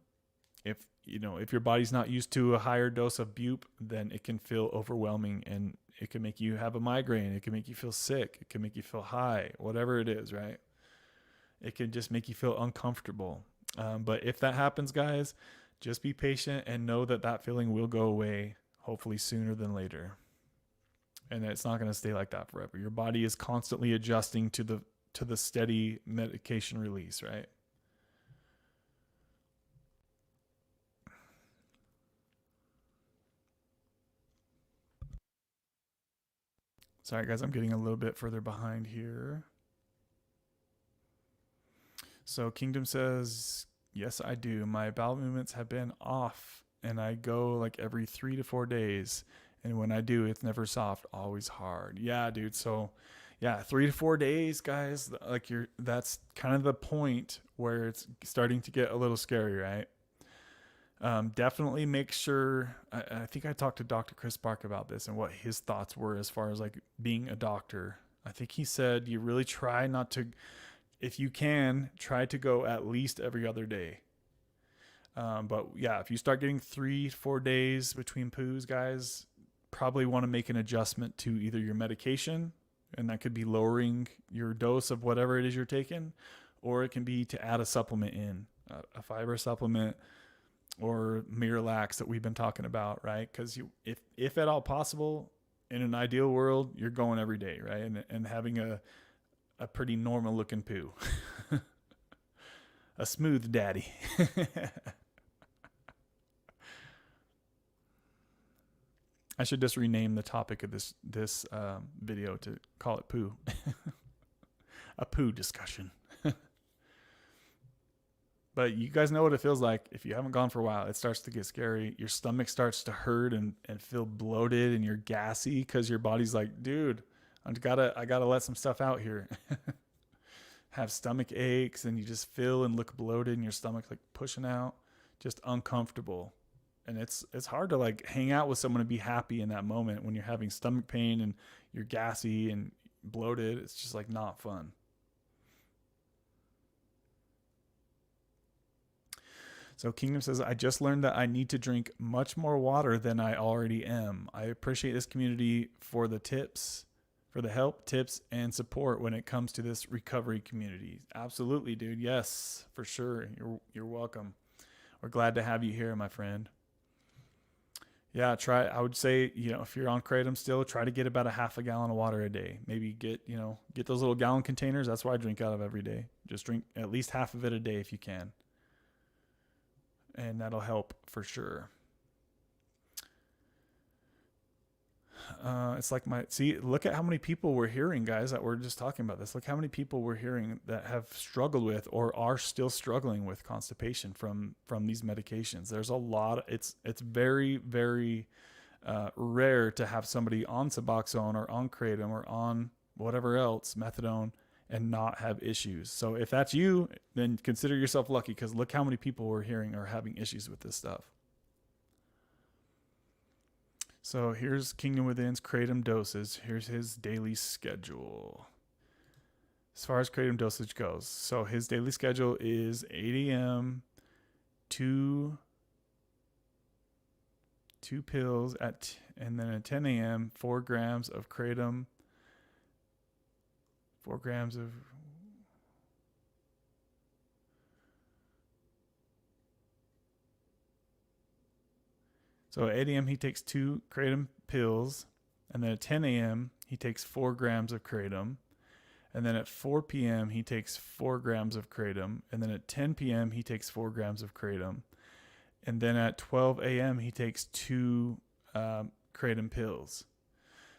Speaker 2: if your body's not used to a higher dose of bupe, then it can feel overwhelming and it can make you have a migraine. It can make you feel sick. It can make you feel high, whatever it is, right? It can just make you feel uncomfortable. But if that happens, guys, just be patient and know that feeling will go away. hopefully sooner than later. And it's not going to stay like that forever. Your body is constantly adjusting to the steady medication release, right? Sorry, guys, I'm getting a little bit further behind here. So Kingdom says, yes, I do. My bowel movements have been off, and I go like every 3 to 4 days. And when I do, it's never soft, always hard. Yeah, dude. So yeah, 3 to 4 days, guys. Like that's kind of the point where it's starting to get a little scary, right? Definitely make sure. I think I talked to Dr. Chris Park about this and what his thoughts were as far as like being a doctor. I think he said you really try not to, if you can, try to go at least every other day. But yeah, if you start getting 3 to 4 days between poos, guys, probably want to make an adjustment to either your medication, and that could be lowering your dose of whatever it is you're taking, or it can be to add a supplement in, a fiber supplement, or Miralax that we've been talking about, right? Because if at all possible, in an ideal world, you're going every day, right? And having a pretty normal looking poo, a smooth daddy. I should just rename the topic of this video to call it poo, a poo discussion. But you guys know what it feels like. If you haven't gone for a while, it starts to get scary. Your stomach starts to hurt and feel bloated, and you're gassy because your body's like, dude, I gotta let some stuff out here. Have stomach aches, and you just feel and look bloated, and your stomach like pushing out, just uncomfortable. And it's hard to like hang out with someone and be happy in that moment when you're having stomach pain and you're gassy and bloated. It's just like not fun. So Kingdom says, I just learned that I need to drink much more water than I already am. I appreciate this community for the tips, for the help, tips, and support when it comes to this recovery community. Absolutely, dude. Yes, for sure. You're welcome. We're glad to have you here, my friend. Yeah, I would say, if you're on kratom still, try to get about a half a gallon of water a day. Maybe get those little gallon containers. That's what I drink out of every day. Just drink at least half of it a day if you can. And that'll help for sure. It's like look at how many people we're hearing, guys, that we're just talking about this. Look how many people we're hearing that have struggled with or are still struggling with constipation from these medications. There's a lot. It's very, very rare to have somebody on Suboxone or on kratom or on whatever else, methadone, and not have issues. So if that's you, then consider yourself lucky, because look how many people we're hearing are having issues with this stuff. So here's Kingdom Within's kratom doses. Here's his daily schedule. As far as kratom dosage goes, so his daily schedule is 8 a.m. two pills and then at 10 a.m. 4 grams of kratom. 4 grams of So at 8 a.m. he takes 2 kratom pills, and then at 10 a.m. he takes 4 grams of kratom, and then at 4 p.m. he takes 4 grams of kratom, and then at 10 p.m. he takes 4 grams of kratom, and then at 12 a.m. he takes 2 kratom pills.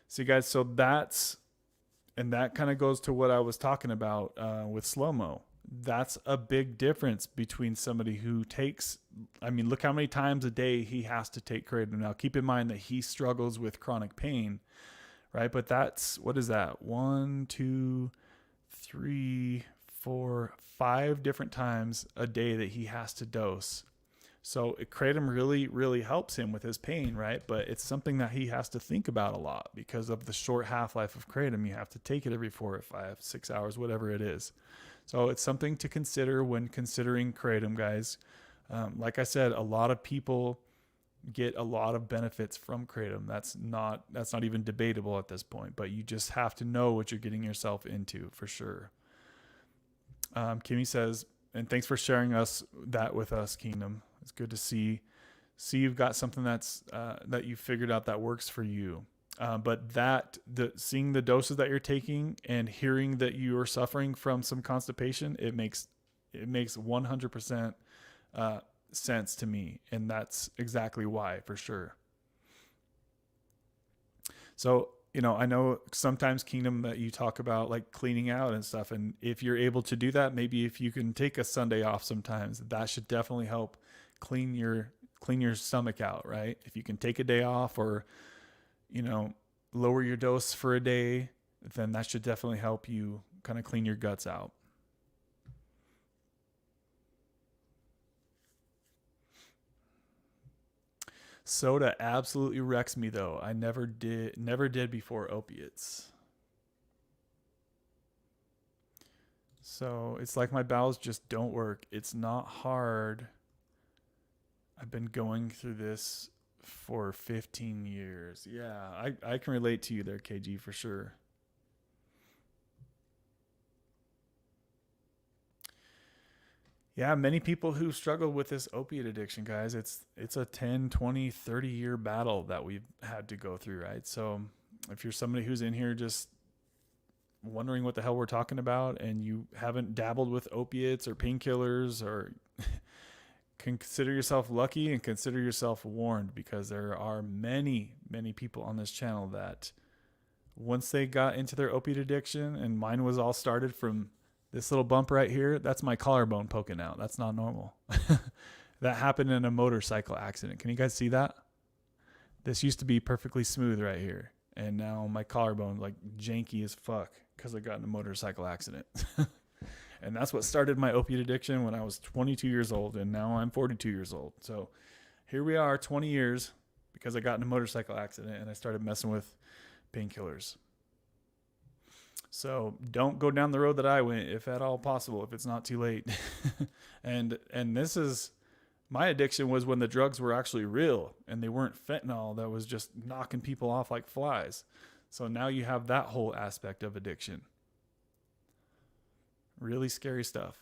Speaker 2: So you guys, and that kind of goes to what I was talking about with slow-mo. That's a big difference between somebody who takes, look how many times a day he has to take kratom. Now, keep in mind that he struggles with chronic pain, right? But what is that? 1, 2, 3, 4, 5 different times a day that he has to dose. So kratom really, really helps him with his pain, right? But it's something that he has to think about a lot because of the short half-life of kratom. You have to take it every 4 or 5, 6 hours, whatever it is. So it's something to consider when considering kratom, guys. Like I said, a lot of people get a lot of benefits from kratom. That's not even debatable at this point, but you just have to know what you're getting yourself into for sure. Kimmy says, and thanks for sharing that with us, Kingdom. It's good to see see you've got something that's that you figured out that works for you. But seeing the doses that you're taking and hearing that you are suffering from some constipation, it makes 100% sense to me, and that's exactly why, for sure. So, I know sometimes, Kingdom, that you talk about like cleaning out and stuff, and if you're able to do that, maybe if you can take a Sunday off sometimes, that should definitely help clean your stomach out, right? If you can take a day off, or lower your dose for a day, then that should definitely help you kind of clean your guts out. Soda absolutely wrecks me, though. I never did before opiates. So it's like my bowels just don't work. It's not hard. I've been going through this for 15 years. Yeah, I can relate to you there, KG, for sure. Yeah, many people who struggle with this opiate addiction, guys, it's a 10, 20, 30-year battle that we've had to go through, right? So if you're somebody who's in here just wondering what the hell we're talking about, and you haven't dabbled with opiates or painkillers, or consider yourself lucky and consider yourself warned, because there are many, many people on this channel that once they got into their opiate addiction, and mine was all started from this little bump right here, that's my collarbone poking out. That's not normal. That happened in a motorcycle accident. Can you guys see that? This used to be perfectly smooth right here, and now my collarbone like janky as fuck because I got in a motorcycle accident. And that's what started my opiate addiction when I was 22 years old, and now I'm 42 years old. So here we are, 20 years, because I got in a motorcycle accident and I started messing with painkillers. So don't go down the road that I went, if at all possible, if it's not too late. And this is, my addiction was when the drugs were actually real and they weren't fentanyl that was just knocking people off like flies. So now you have that whole aspect of addiction. Really scary stuff.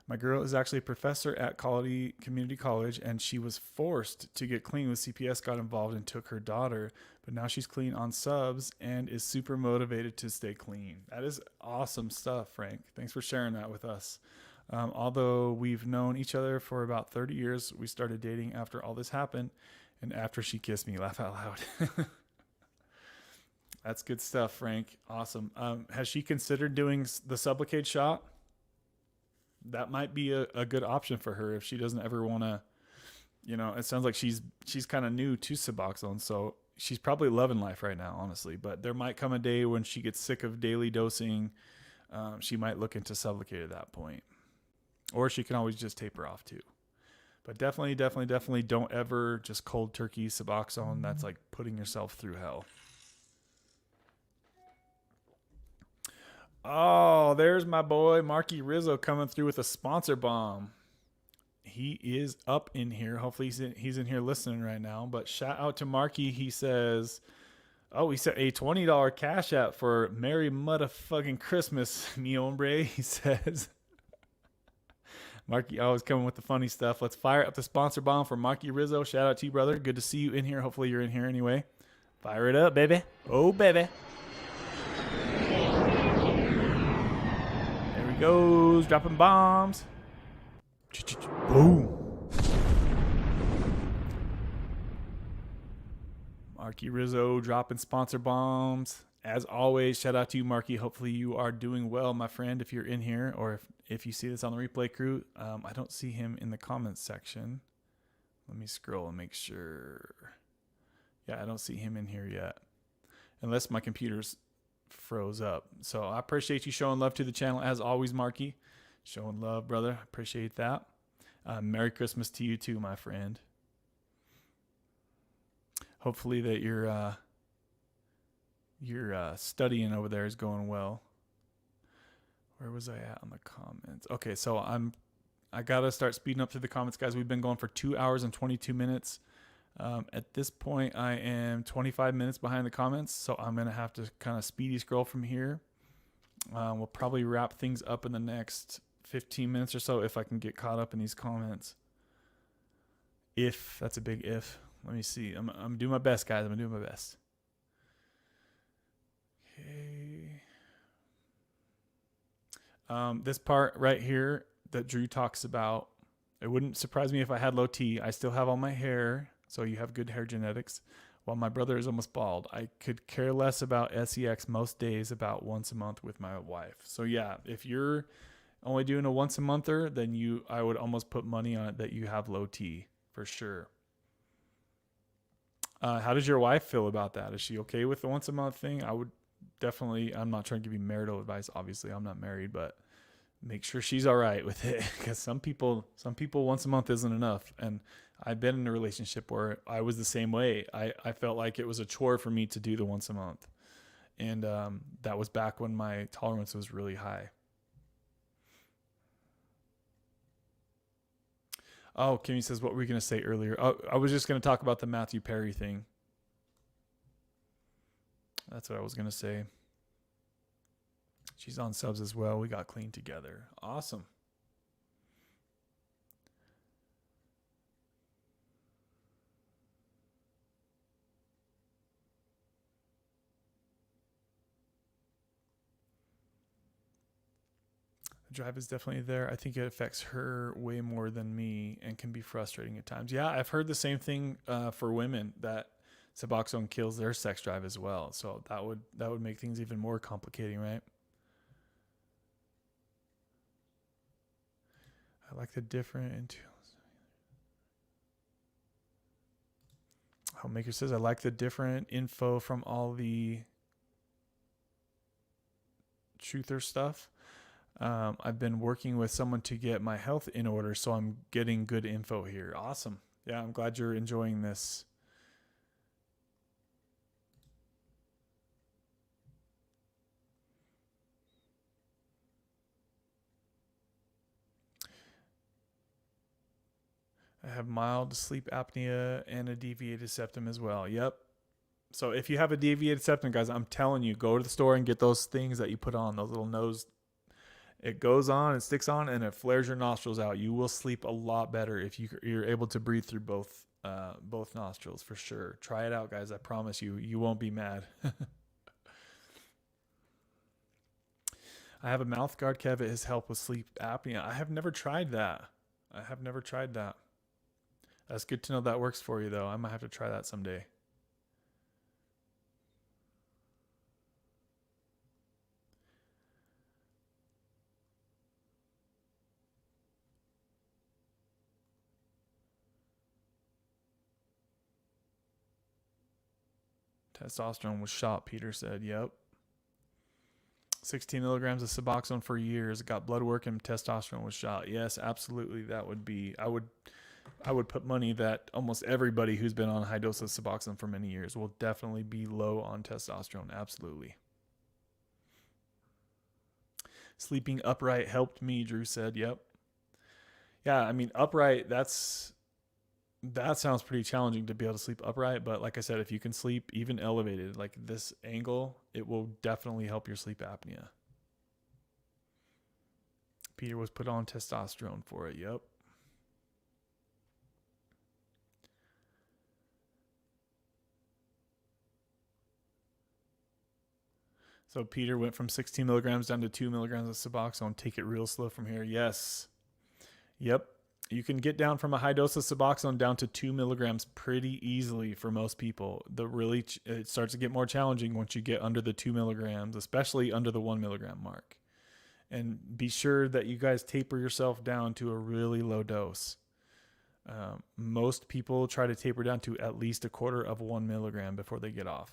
Speaker 2: My girl is actually a professor at Quality Community College, and she was forced to get clean when CPS got involved and took her daughter. But now she's clean on subs and is super motivated to stay clean. That is awesome stuff, Frank. Thanks for sharing that with us. Although we've known each other for about 30 years, we started dating after all this happened, and after she kissed me, laugh out loud. That's good stuff, Frank. Awesome. Has she considered doing the Sublocade shot? That might be a good option for her if she doesn't ever want to, it sounds like she's kind of new to Suboxone, so she's probably loving life right now, honestly. But there might come a day when she gets sick of daily dosing. She might look into Sublocade at that point. Or she can always just taper off too. But definitely don't ever just cold turkey Suboxone. That's like putting yourself through hell. Oh, there's my boy Marky Rizzo coming through with a sponsor bomb. He is up in here. Hopefully he's in here listening right now. But shout out to Marky. He says, he said a $20 Cash App for Merry Motherfucking Christmas, mi hombre. He says. Marky always coming with the funny stuff. Let's fire up the sponsor bomb for Marky Rizzo. Shout out to you, brother. Good to see you in here. Hopefully you're in here anyway. Fire it up, baby. Oh, baby. Goes dropping bombs. Boom. Marky Rizzo dropping sponsor bombs. As always, shout out to you, Marky. Hopefully you are doing well, my friend, if you're in here, or if you see this on the replay crew. I don't see him in the comments section. Let me scroll and make sure. Yeah, I don't see him in here yet. Unless my computer's froze up. So I appreciate you showing love to the channel as always, Marky. Showing love, brother. Appreciate that. Merry Christmas to you too, my friend. Hopefully that your studying over there is going well. Where was I at on the comments? Okay, so I gotta start speeding up through the comments, guys. We've been going for 2 hours and 22 minutes. At this point, I am 25 minutes behind the comments, so I'm going to have to kind of speedy scroll from here. We'll probably wrap things up in the next 15 minutes or so if I can get caught up in these comments. If that's a big if. Let me see. I'm doing my best, guys. I'm doing my best. Okay. This part right here that Drew talks about, it wouldn't surprise me if I had low T. I still have all my hair, so you have good hair genetics. While my brother is almost bald, I could care less about sex most days, about once a month with my wife. So yeah, if you're only doing a once a monther, then I would almost put money on it that you have low T for sure. How does your wife feel about that? Is she okay with the once a month thing? I would definitely, I'm not trying to give you marital advice. Obviously, I'm not married, but make sure she's all right with it, because some people once a month isn't enough. And I've been in a relationship where I was the same way. I felt like it was a chore for me to do the once a month. And that was back when my tolerance was really high. Oh, Kimmy says, what were we going to say earlier? Oh, I was just going to talk about the Matthew Perry thing. That's what I was going to say. She's on subs as well. We got clean together. Awesome. The drive is definitely there. I think it affects her way more than me and can be frustrating at times. Yeah, I've heard the same thing for women, that Suboxone kills their sex drive as well. So that would make things even more complicating, right? I like the different. Homemaker says, I like the different info from all the truther stuff. I've been working with someone to get my health in order, so I'm getting good info here. Awesome. Yeah, I'm glad you're enjoying this. I have mild sleep apnea and a deviated septum as well. Yep. So if you have a deviated septum, guys, I'm telling you, go to the store and get those things that you put on, those little nose. It goes on, it sticks on, and it flares your nostrils out. You will sleep a lot better if you're able to breathe through both nostrils, for sure. Try it out, guys. I promise you, you won't be mad. I have a mouth guard, Kev. It has helped with sleep apnea. I have never tried that. That's good to know that works for you, though. I might have to try that someday. Testosterone was shot, Peter said. Yep. 16 milligrams of Suboxone for years. Got blood work and testosterone was shot. Yes, absolutely. That would be, I would put money that almost everybody who's been on high dose of Suboxone for many years will definitely be low on testosterone. Absolutely. Sleeping upright helped me, Drew said. Yep. Yeah, I mean, upright, that sounds pretty challenging to be able to sleep upright. But like I said, if you can sleep even elevated, like this angle, it will definitely help your sleep apnea. Peter was put on testosterone for it. Yep. So Peter went from 16 milligrams down to 2 milligrams of Suboxone. Take it real slow from here. Yes. Yep. You can get down from a high dose of Suboxone down to 2 milligrams pretty easily for most people. It starts to get more challenging once you get under the 2 milligrams, especially under the 1 milligram mark. And be sure that you guys taper yourself down to a really low dose. Most people try to taper down to at least a quarter of 1 milligram before they get off.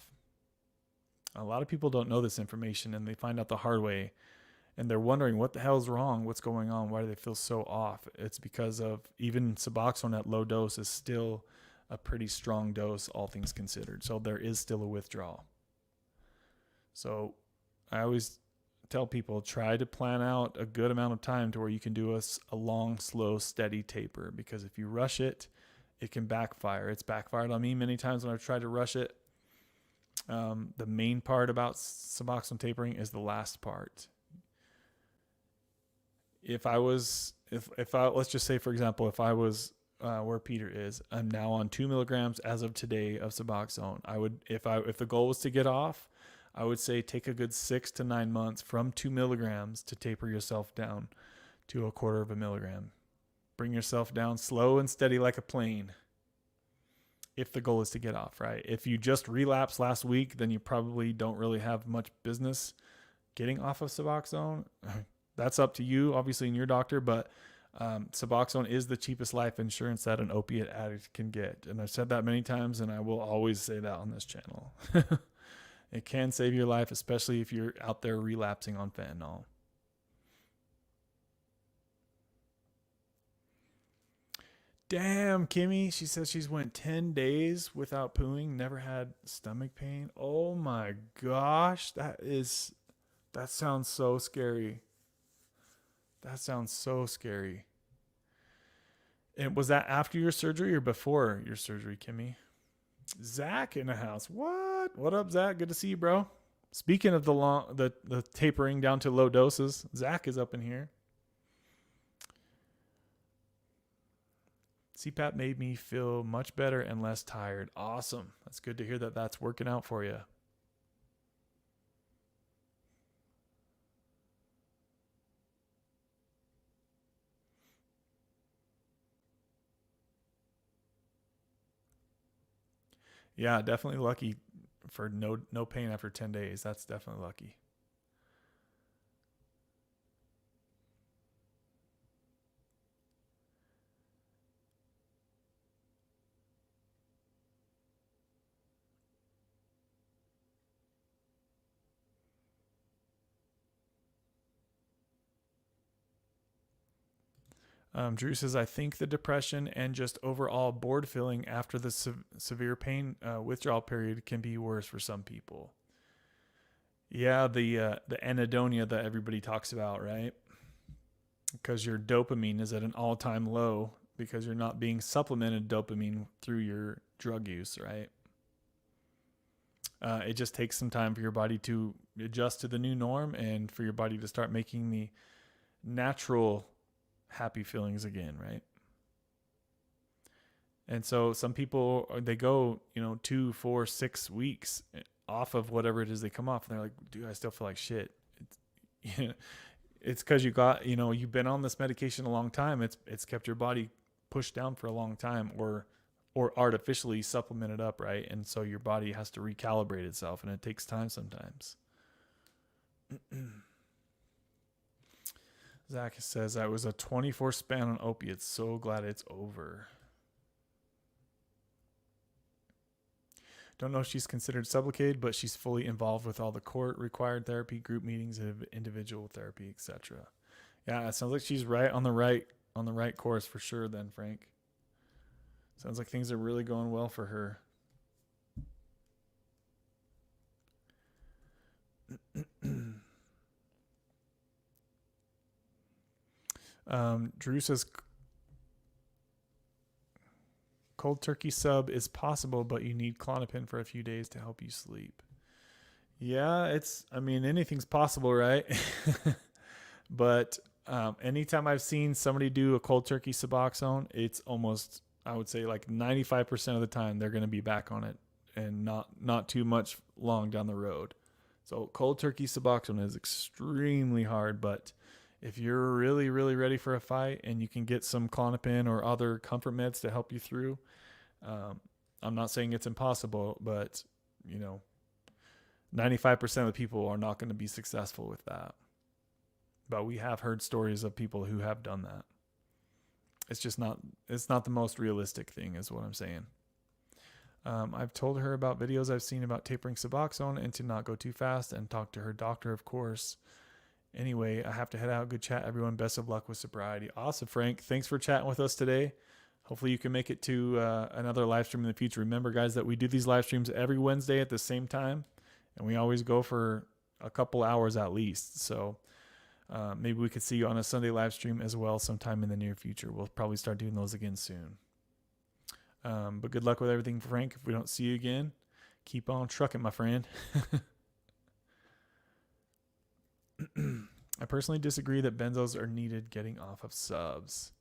Speaker 2: A lot of people don't know this information, and they find out the hard way, and they're wondering what the hell's wrong, what's going on, why do they feel so off? It's because of even Suboxone at low dose is still a pretty strong dose, all things considered. So there is still a withdrawal. So I always tell people, try to plan out a good amount of time to where you can do a long, slow, steady taper, because if you rush it, it can backfire. It's backfired on me many times when I've tried to rush it. The main part about Suboxone tapering is the last part. if I was, if I, let's just say, for example, if I was where Peter is, I'm now on 2 milligrams as of today of Suboxone. I would, if the goal was to get off, I would say take a good 6 to 9 months from 2 milligrams to taper yourself down to a quarter of a milligram. Bring yourself down slow and steady like a plane. If the goal is to get off, right? If you just relapsed last week, then you probably don't really have much business getting off of Suboxone. That's up to you, obviously, and your doctor, but Suboxone is the cheapest life insurance that an opiate addict can get. And I've said that many times, and I will always say that on this channel. It can save your life, especially if you're out there relapsing on fentanyl. Damn, Kimmy. She says she's went 10 days without pooing, never had stomach pain. Oh my gosh. That sounds so scary. That sounds so scary. And was that after your surgery or before your surgery, Kimmy? Zach in the house. What? What up, Zach? Good to see you, bro. Speaking of the tapering down to low doses, Zach is up in here. CPAP made me feel much better and less tired. Awesome. That's good to hear that that's working out for you. Yeah, definitely lucky for no pain after 10 days. That's definitely lucky. Drew says, I think the depression and just overall bored feeling after the severe pain withdrawal period can be worse for some people. Yeah, the anhedonia that everybody talks about, right? Because your dopamine is at an all-time low because you're not being supplemented dopamine through your drug use, right? It just takes some time for your body to adjust to the new norm and for your body to start making the natural happy feelings again, right? And so some people, they go 2, 4, 6 weeks off of whatever it is they come off, and they're like, dude, I still feel like shit. It's because you've been on this medication a long time. It's kept your body pushed down for a long time, or artificially supplemented up, right? And so your body has to recalibrate itself, and it takes time sometimes. Zach says, I was a 24 span on opiates. So glad it's over. Don't know if she's considered Sublocade, but she's fully involved with all the court required therapy, group meetings, individual therapy, etc. Yeah, it sounds like she's on the right course for sure then, Frank. Sounds like things are really going well for her. Drew says cold turkey sub is possible, but you need Klonopin for a few days to help you sleep. Yeah, anything's possible, right? But anytime I've seen somebody do a cold turkey Suboxone, it's almost, I would say, like 95% of the time they're going to be back on it, and not too much long down the road. So cold turkey Suboxone is extremely hard, but if you're really, really ready for a fight and you can get some Klonopin or other comfort meds to help you through, I'm not saying it's impossible, but 95% of the people are not going to be successful with that. But we have heard stories of people who have done that. It's not the most realistic thing, is what I'm saying. I've told her about videos I've seen about tapering Suboxone and to not go too fast, and talk to her doctor, of course. Anyway, I have to head out. Good chat, everyone. Best of luck with sobriety. Awesome, Frank. Thanks for chatting with us today. Hopefully you can make it to another live stream in the future. Remember, guys, that we do these live streams every Wednesday at the same time, and we always go for a couple hours at least. So maybe we could see you on a Sunday live stream as well sometime in the near future. We'll probably start doing those again soon. But good luck with everything, Frank. If we don't see you again, keep on trucking, my friend. I personally disagree that benzos are needed getting off of subs.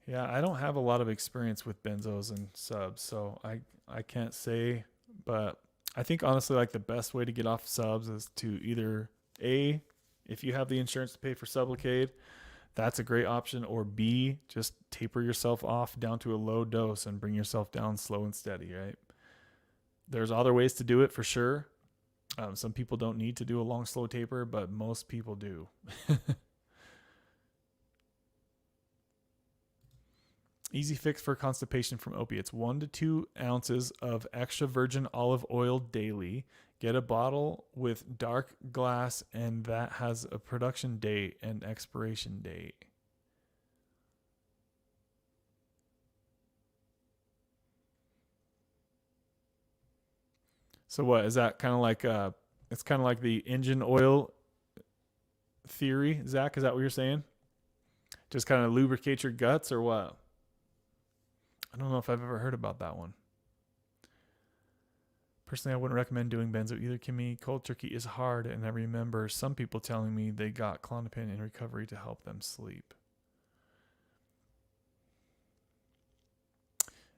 Speaker 2: Yeah, I don't have a lot of experience with benzos and subs, so I can't say, but I think honestly like the best way to get off subs is to either A, if you have the insurance to pay for Sublocade, that's a great option, or B, just taper yourself off down to a low dose and bring yourself down slow and steady, right? There's other ways to do it for sure. Some people don't need to do a long, slow taper, but most people do. Easy fix for constipation from opiates. 1 to 2 ounces of extra virgin olive oil daily. Get a bottle with dark glass, and that has a production date and expiration date. So what is that kind of like? It's kind of like the engine oil theory, Zach. Is that what you're saying? Just kind of lubricate your guts, or what? I don't know if I've ever heard about that one. Personally, I wouldn't recommend doing benzo either, Kimmy. Cold turkey is hard, and I remember some people telling me they got Klonopin in recovery to help them sleep.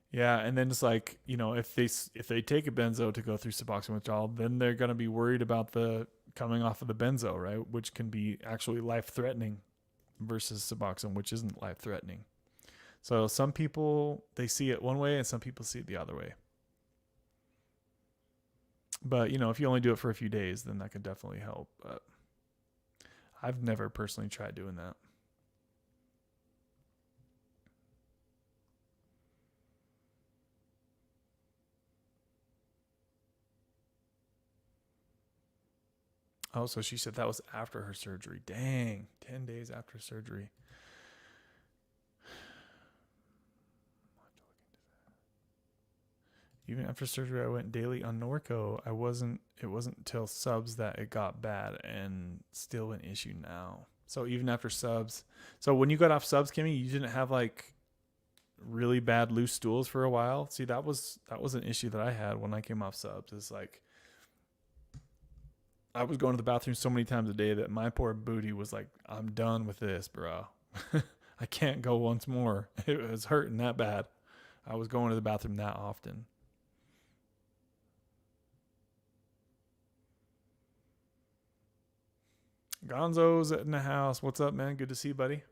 Speaker 2: Yeah, and then it's like, you know, if they take a benzo to go through Suboxone withdrawal, then they're going to be worried about the coming off of the benzo, right? Which can be actually life-threatening versus Suboxone, which isn't life-threatening. So some people, they see it one way and some people see it the other way. But, you know, if you only do it for a few days, then that could definitely help. But I've never personally tried doing that. Oh, so she said that was after her surgery. Dang, 10 days after surgery. Even after surgery, I went daily on Norco. It wasn't until subs that it got bad, and still an issue now. So even after subs, so when you got off subs, Kimmy, you didn't have like really bad loose stools for a while. See, that was an issue that I had when I came off subs. Is like I was going to the bathroom so many times a day that my poor booty was like, I'm done with this, bro. I can't go once more. It was hurting that bad. I was going to the bathroom that often. Gonzo's in the house. What's up, man? Good to see you, buddy.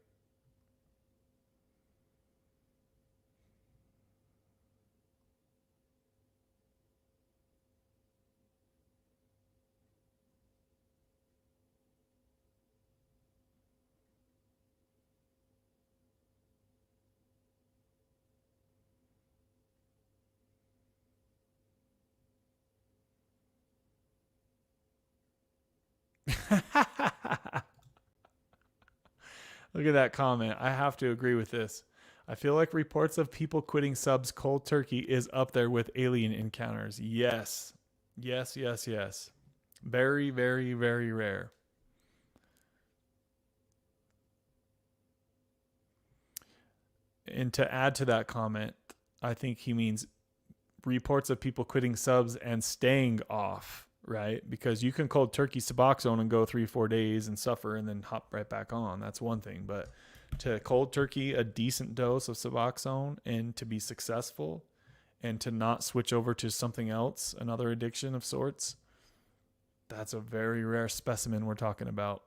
Speaker 2: Look at that comment. I have to agree with this. I feel like reports of people quitting subs cold turkey is up there with alien encounters. Yes. Yes, yes, yes. Very, very, very rare. And to add to that comment, I think he means reports of people quitting subs and staying off, right? Because you can cold turkey Suboxone and go 3-4 days and suffer and then hop right back on. That's one thing. But to cold turkey a decent dose of Suboxone and to be successful and to not switch over to something else, another addiction of sorts, that's a very rare specimen we're talking about.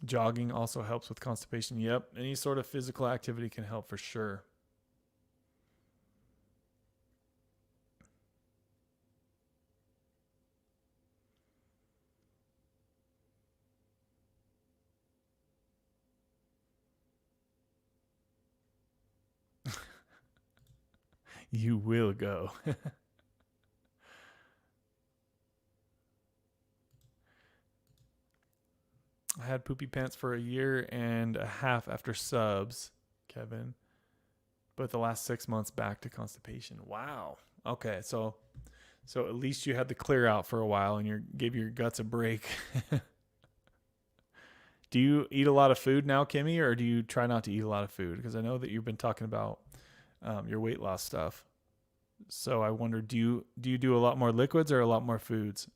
Speaker 2: Jogging also helps with constipation. Yep, any sort of physical activity can help for sure. You will go. I had poopy pants for 1.5 years after subs, Kevin. But the last 6 months back to constipation. Wow. Okay, so at least you had the clear out for a while and you gave your guts a break. Do you eat a lot of food now, Kimmy, or do you try not to eat a lot of food? Because I know that you've been talking about your weight loss stuff. So I wonder, do you do a lot more liquids or a lot more foods?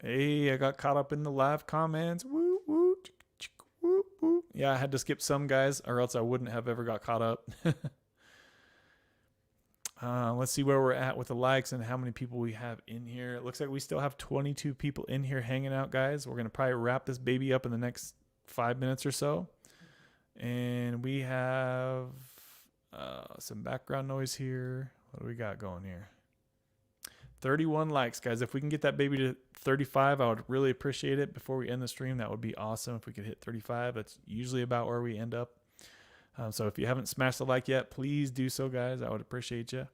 Speaker 2: Hey, I got caught up in the live comments. Woo, woo, woo, woo. Yeah, I had to skip some guys, or else I wouldn't have ever got caught up. Let's see where we're at with the likes and how many people we have in here. It looks like we still have 22 people in here hanging out, guys. We're going to probably wrap this baby up in the next 5 minutes or so. And we have some background noise here. What do we got going here? 31 likes, guys. If we can get that baby to 35, I would really appreciate it before we end the stream. That would be awesome if we could hit 35. That's usually about where we end up. So if you haven't smashed the like yet, please do so, guys. I would appreciate you.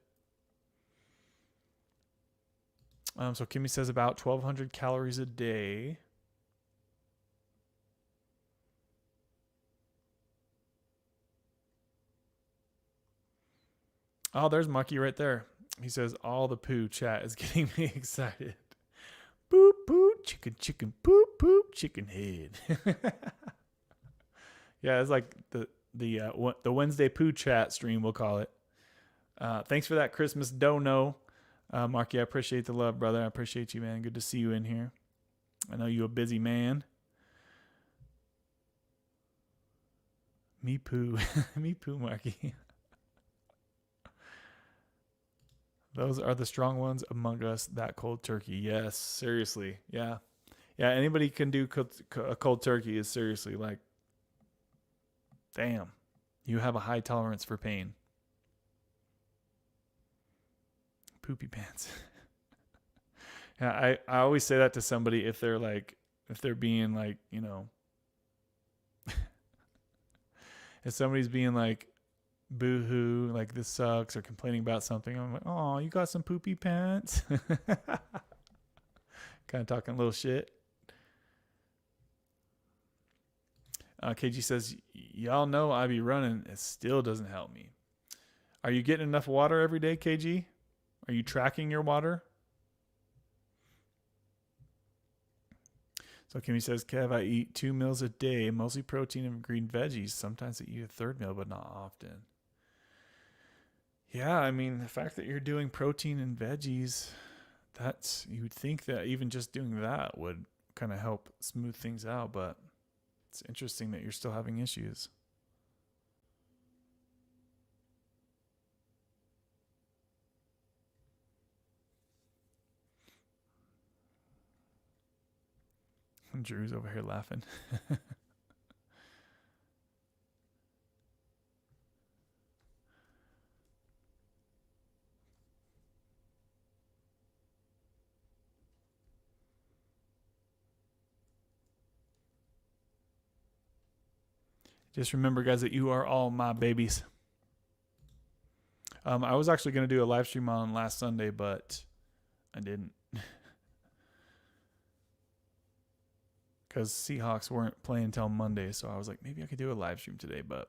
Speaker 2: So Kimmy says about 1,200 calories a day. Oh, there's Mucky right there. He says, all the poo chat is getting me excited. Boop, boop, chicken, chicken, poop, poop, chicken head. Yeah, it's like the Wednesday poo chat stream, we'll call it. Thanks for that Christmas dono. Marky, I appreciate the love, brother. I appreciate you, man. Good to see you in here. I know you're a busy man. Me poo. Me poo, Marky. Those are the strong ones among us. That cold turkey. Yes, seriously. Yeah. Yeah, anybody can do a cold turkey is seriously like, damn, you have a high tolerance for pain. Poopy pants. Yeah, I always say that to somebody if they're being like, you know, if somebody's being like, boo-hoo, like this sucks, or complaining about something, I'm like, oh, you got some poopy pants. Kind of talking a little shit. KG says, y'all know I be running. It still doesn't help me. Are you getting enough water every day, KG? Are you tracking your water? So Kimmy says, Kev, I eat 2 meals a day, mostly protein and green veggies. Sometimes I eat a third meal, but not often. Yeah, I mean, the fact that you're doing protein and veggies, you would think that even just doing that would kind of help smooth things out, but it's interesting that you're still having issues. Drew's over here laughing. Just remember, guys, that you are all my babies. I was actually going to do a live stream on last Sunday, but I didn't. Because Seahawks weren't playing until Monday, so I was like, maybe I could do a live stream today, but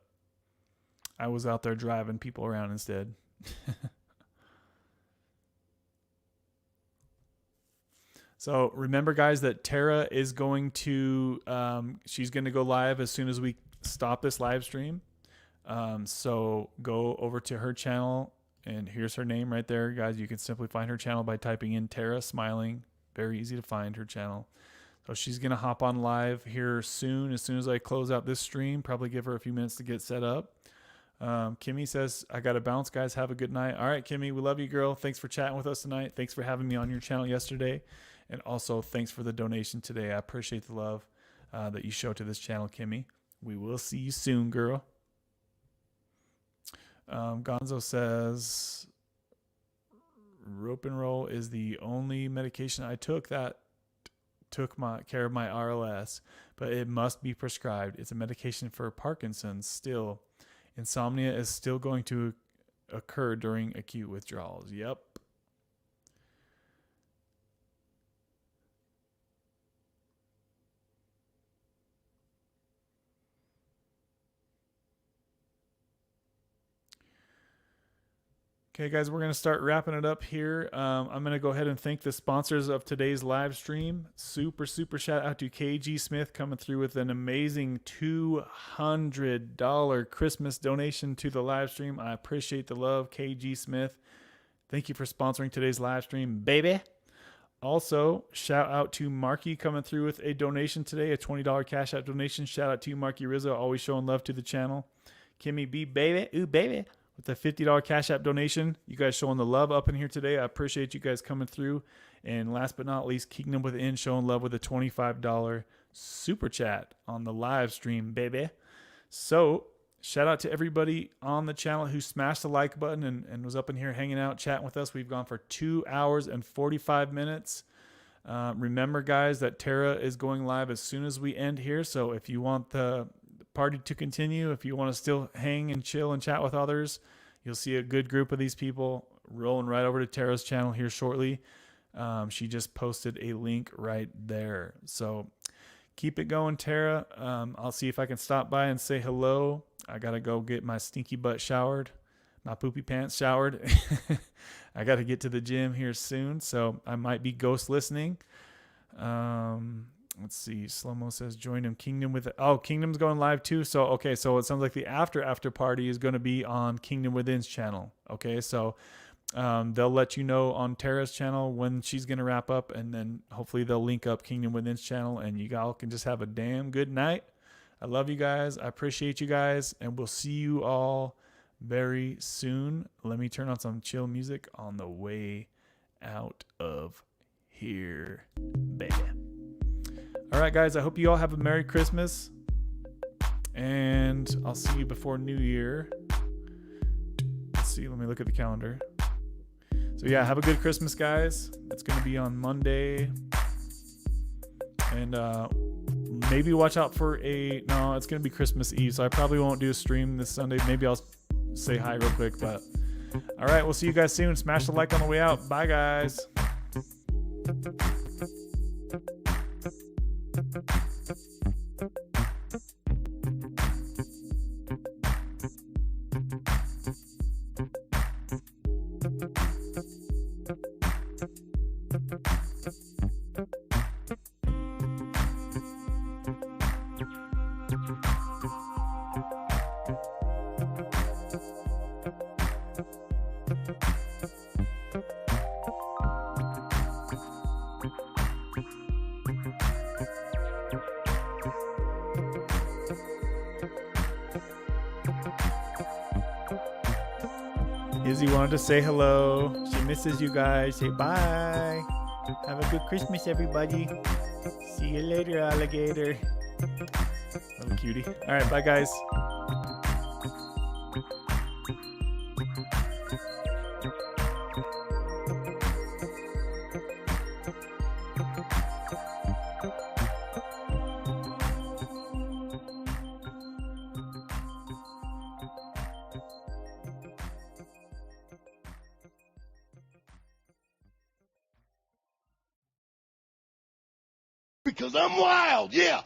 Speaker 2: I was out there driving people around instead. So remember, guys, that Tara is going to, she's going to go live as soon as we stop this live stream. So go over to her channel, and here's her name right there, guys. You can simply find her channel by typing in Tara Smiling. Very easy to find her channel. So she's going to hop on live here soon. As soon as I close out this stream, probably give her a few minutes to get set up. Kimmy says, I got to bounce, guys. Have a good night. All right, Kimmy, we love you, girl. Thanks for chatting with us tonight. Thanks for having me on your channel yesterday. And also, thanks for the donation today. I appreciate the love that you show to this channel, Kimmy. We will see you soon, girl. Gonzo says, rope and roll is the only medication I took that took care of my RLS, but it must be prescribed. It's a medication for Parkinson's still. Insomnia is still going to occur during acute withdrawals. Yep. Okay, guys, we're going to start wrapping it up here. I'm going to go ahead and thank the sponsors of today's live stream. Super shout out to KG Smith coming through with an amazing $200 Christmas donation to the live stream. I appreciate the love, KG Smith. Thank you for sponsoring today's live stream, baby. Also, shout out to Marky coming through with a donation today, a $20 Cash App donation. Shout out to you, Marky Rizzo, always showing love to the channel. Kimmy B, baby, ooh, baby, with a $50 Cash App donation. You guys showing the love up in here today. I appreciate you guys coming through. And last but not least, Kingdom Within showing love with a $25 super chat on the live stream, baby. So, shout out to everybody on the channel who smashed the like button and was up in here hanging out, chatting with us. We've gone for 2 hours and 45 minutes. Remember, guys, that Tara is going live as soon as we end here. So if you want the party to continue, if you want to still hang and chill and chat with others, you'll see a good group of these people rolling right over to Tara's channel here shortly. She just posted a link right there. So keep it going, Tara. I'll see if I can stop by and say hello. I got to go get my stinky butt showered, my poopy pants showered. I got to get to the gym here soon, so I might be ghost listening. Let's see. Slow-mo says join him. Kingdom with it. Oh, Kingdom's going live too. So, okay. So it sounds like the after party is going to be on Kingdom Within's channel. Okay. So, they'll let you know on Tara's channel when she's going to wrap up, and then hopefully they'll link up Kingdom Within's channel, and you all can just have a damn good night. I love you guys. I appreciate you guys, and we'll see you all very soon. Let me turn on some chill music on the way out of here, baby. All right, guys, I hope you all have a Merry Christmas, and I'll see you before New Year. Let's see. Let me look at the calendar. So, yeah, have a good Christmas, guys. It's going to be on Monday. And maybe watch out for no, it's going to be Christmas Eve, so I probably won't do a stream this Sunday. Maybe I'll say hi real quick. But all right, we'll see you guys soon. Smash the like on the way out. Bye, guys. Izzy wanted to say hello. She misses you guys. Say bye. Have a good Christmas, everybody. See you later, alligator. Little cutie. All right, bye, guys.
Speaker 3: Because I'm wild, yeah.